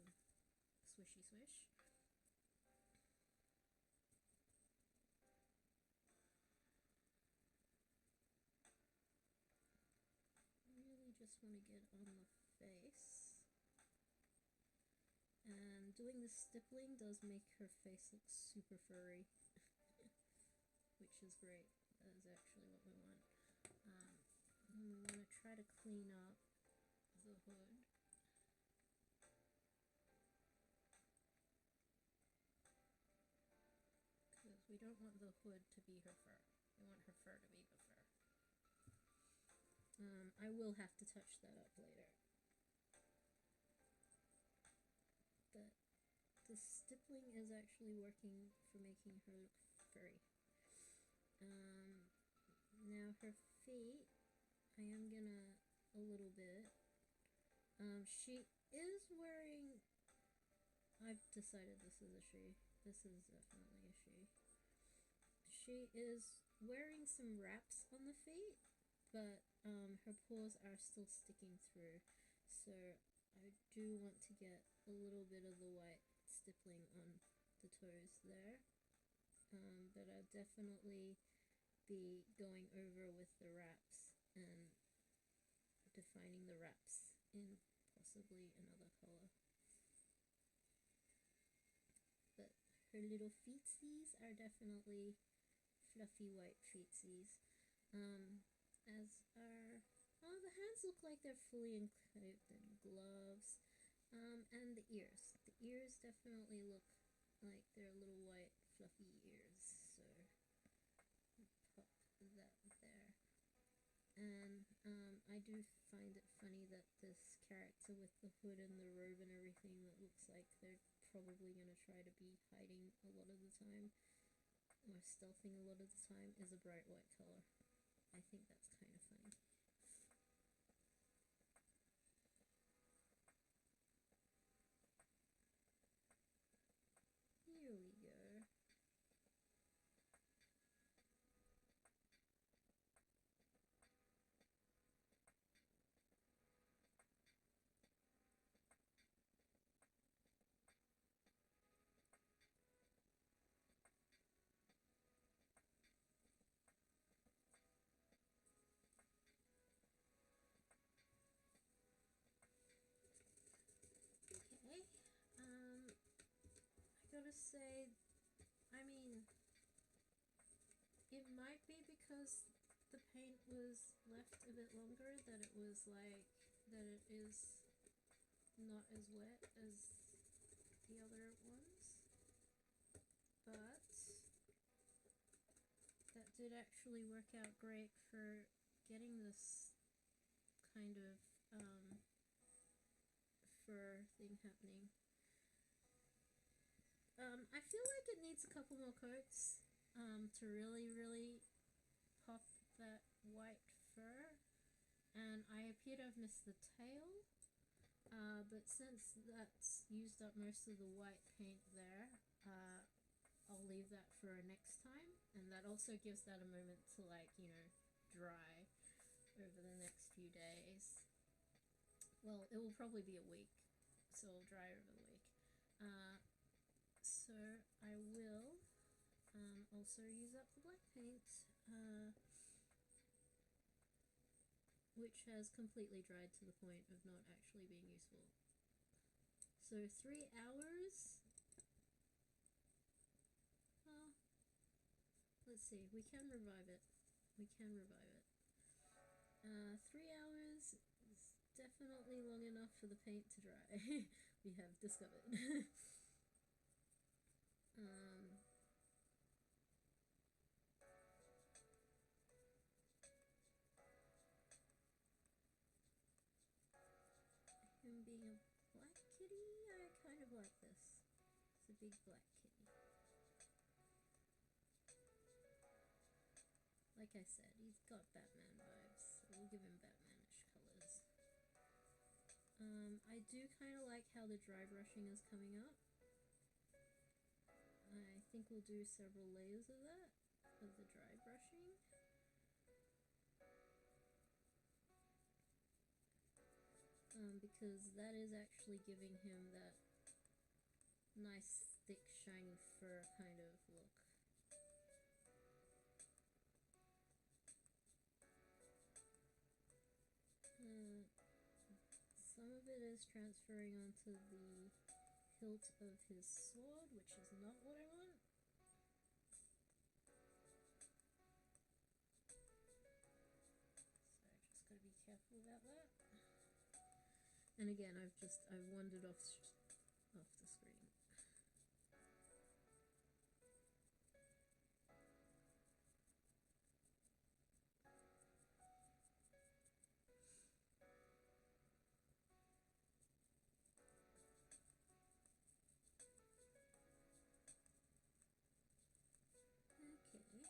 swishy swish. Really just want to get on the face. And doing the stippling does make her face look super furry, which is great. That is actually what we want. And we want to try to clean up the hood. Because we don't want the hood to be her fur. We want her fur to be the fur. I will have to touch that up later. But the stippling is actually working for making her look furry. Now her feet, I am gonna a little bit. She is wearing, I've decided this is a she. This is definitely a she. She is wearing some wraps on the feet, but her paws are still sticking through. So I do want to get a little bit of the white stippling on the toes there. But I'll definitely be going over with the wraps and defining the wraps in possibly another color. But her little feetsies are definitely fluffy white feetsies. As are, oh, the hands look like they're fully enclosed in gloves. And the ears. The ears definitely look like they're little white fluffy ears. So pop that there. And I do find it funny that this character with the hood and the robe and everything that looks like they're probably going to try to be hiding a lot of the time, or stealthing a lot of the time, is a bright white color. I think that's kind of funny. Here we go. Okay, I gotta say, I mean, it might be because the paint was left a bit longer that it was like, that it is not as wet as the other ones, but that did actually work out great for getting this kind of fur thing happening. I feel like it needs a couple more coats to really pop that white fur, and I appear to have missed the tail, but since that's used up most of the white paint there, I'll leave that for next time, and that also gives that a moment to, like, you know, dry over the next few days. Well, it will probably be a week, so it'll dry over the week. So I will also use up the black paint, which has completely dried to the point of not actually being useful. So 3 hours. Let's see, we can revive it. 3 hours is definitely long enough for the paint to dry. We have discovered. Him being a black kitty, I kind of like this. It's a big black kitty. Like I said, he's got Batman vibes a we'll give him Batmanish colors. I do kind of like how the dry brushing is coming up. I think we'll do several layers of that, of the dry brushing. Because that is actually giving him that nice, thick, shiny fur kind of look. Some of it is transferring onto the hilt of his sword, which is not what I want. So I just gotta be careful about that. And again, I've wandered off the screen. Okay.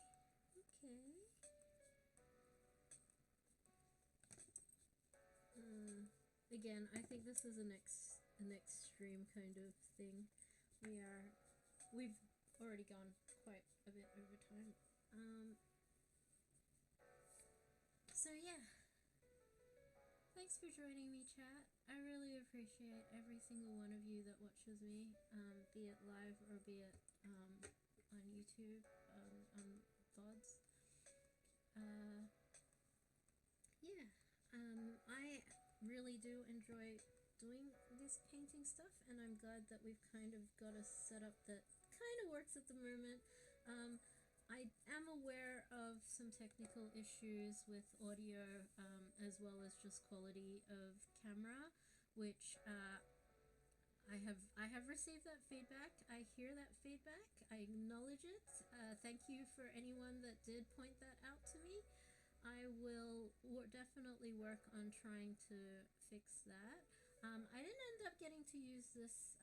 Again, I think this is an extreme kind of thing. We've already gone quite a bit over time. So yeah. Thanks for joining me, chat. I really appreciate every single one of you that watches me, be it live or be it on YouTube, on VODs. Yeah, I really do enjoy doing this painting stuff, and I'm glad that we've kind of got a setup that kind of works at the moment. I am aware of some technical issues with audio, as well as just quality of camera, which I have received that feedback. I hear that feedback. I acknowledge it. Thank you for anyone that did point that out to me. I will definitely work on trying to fix that. I didn't end up getting to use this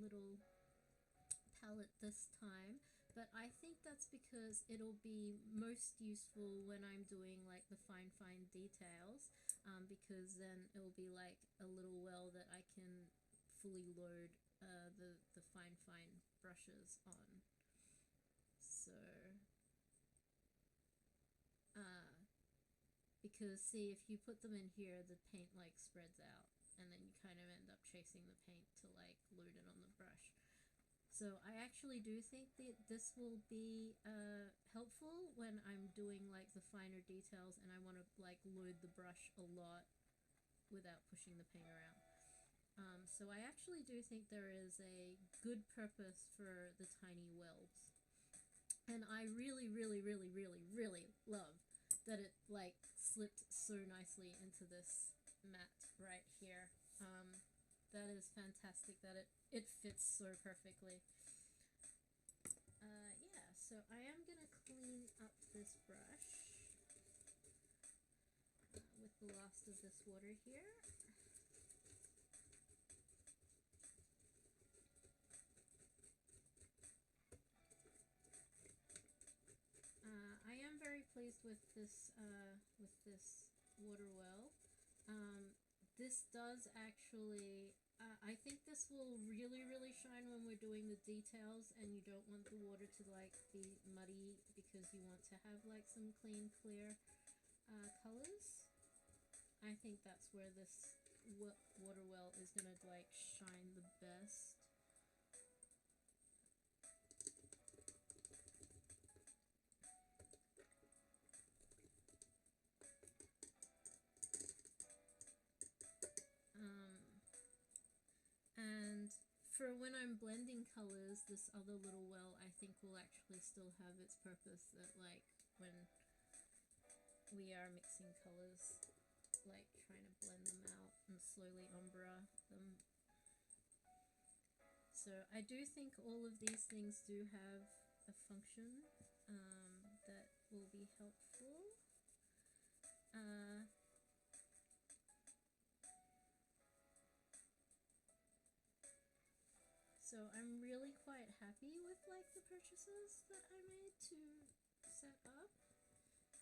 little palette this time, but I think that's because it'll be most useful when I'm doing like the fine details, because then it'll be like a little well that I can fully load the fine brushes on. So because see, if you put them in here, the paint like spreads out, and then you kind of end up chasing the paint to like load it on the brush. So I actually do think that this will be helpful when I'm doing like the finer details and I want to like load the brush a lot without pushing the paint around. So I actually do think there is a good purpose for the tiny welds. And I really love that it like slipped so nicely into this mat right here. That is fantastic that it fits so perfectly. Yeah, so I am gonna clean up this brush with the last of this water here. I am very pleased with this water well. This does actually, I think this will really shine when we're doing the details, and you don't want the water to like be muddy because you want to have like some clean, clear colors. I think that's where this water well is gonna like shine the best. And for when I'm blending colors, this other little well I think will actually still have its purpose, that like when we are mixing colors, like trying to blend them out and slowly ombre them. So I do think all of these things do have a function that will be helpful. So I'm really quite happy with like the purchases that I made to set up,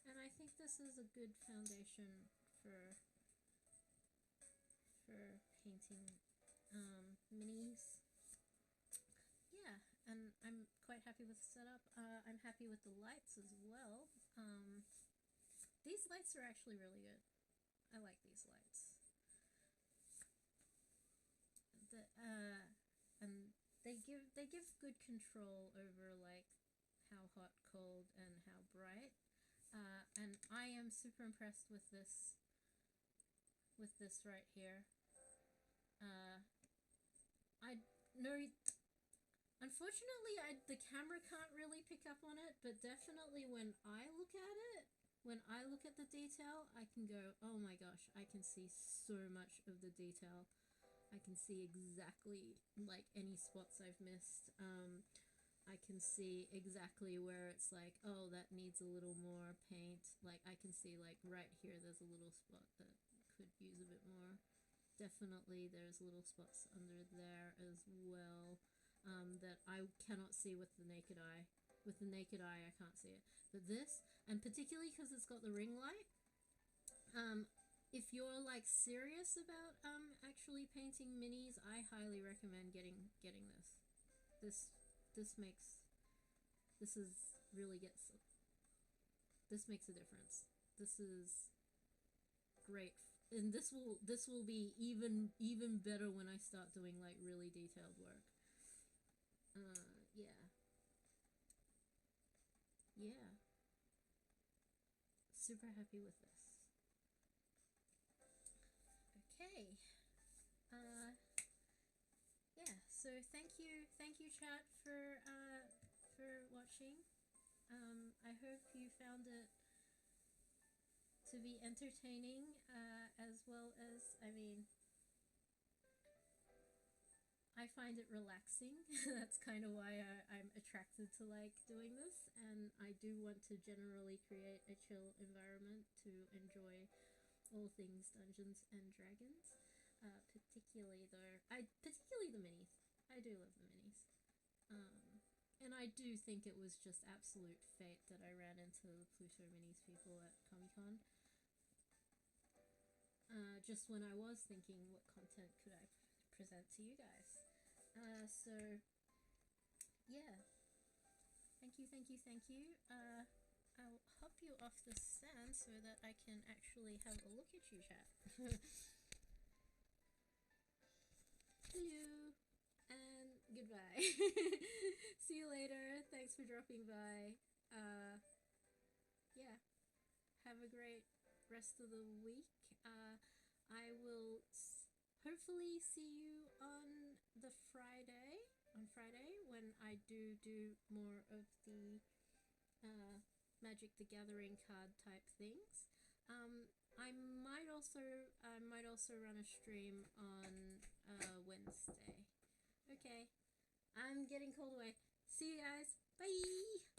and I think this is a good foundation for painting minis. Yeah, and I'm quite happy with the setup. I'm happy with the lights as well. These lights are actually really good. I like these lights. And they give good control over like how hot, cold, and how bright. And I am super impressed with this right here. I know, unfortunately, the camera can't really pick up on it, but definitely when I look at it, when I look at the detail, I can go, oh my gosh, I can see so much of the detail. I can see exactly like any spots I've missed. I can see exactly where it's like, oh, that needs a little more paint. Like I can see like right here, there's a little spot that could use a bit more. Definitely there's little spots under there as well that I cannot see with the naked eye. With the naked eye, I can't see it. But this, and particularly because it's got the ring light, if you're like serious about actually painting minis, I highly recommend getting this. This makes this makes a difference. This is great, and this will be even better when I start doing like really detailed work. Yeah, super happy with this. Okay, yeah, so thank you chat for watching. I hope you found it to be entertaining, as well as, I mean, I find it relaxing. That's kind of why I'm attracted to like doing this, and I do want to generally create a chill environment to enjoy all things Dungeons and Dragons. Particularly the minis. I do love the minis. And I do think it was just absolute fate that I ran into the Pluto Minis people at Comic-Con. Just when I was thinking what content could I present to you guys. So, yeah. Thank you. I'll hop you off the stand so that I can actually have a look at you, chat. Hello, and goodbye. See you later. Thanks for dropping by. Yeah. Have a great rest of the week. I will hopefully see you on Friday when I do more of the Magic the Gathering card type things. I might also run a stream on Wednesday. Okay, I'm getting called away. See you guys. Bye.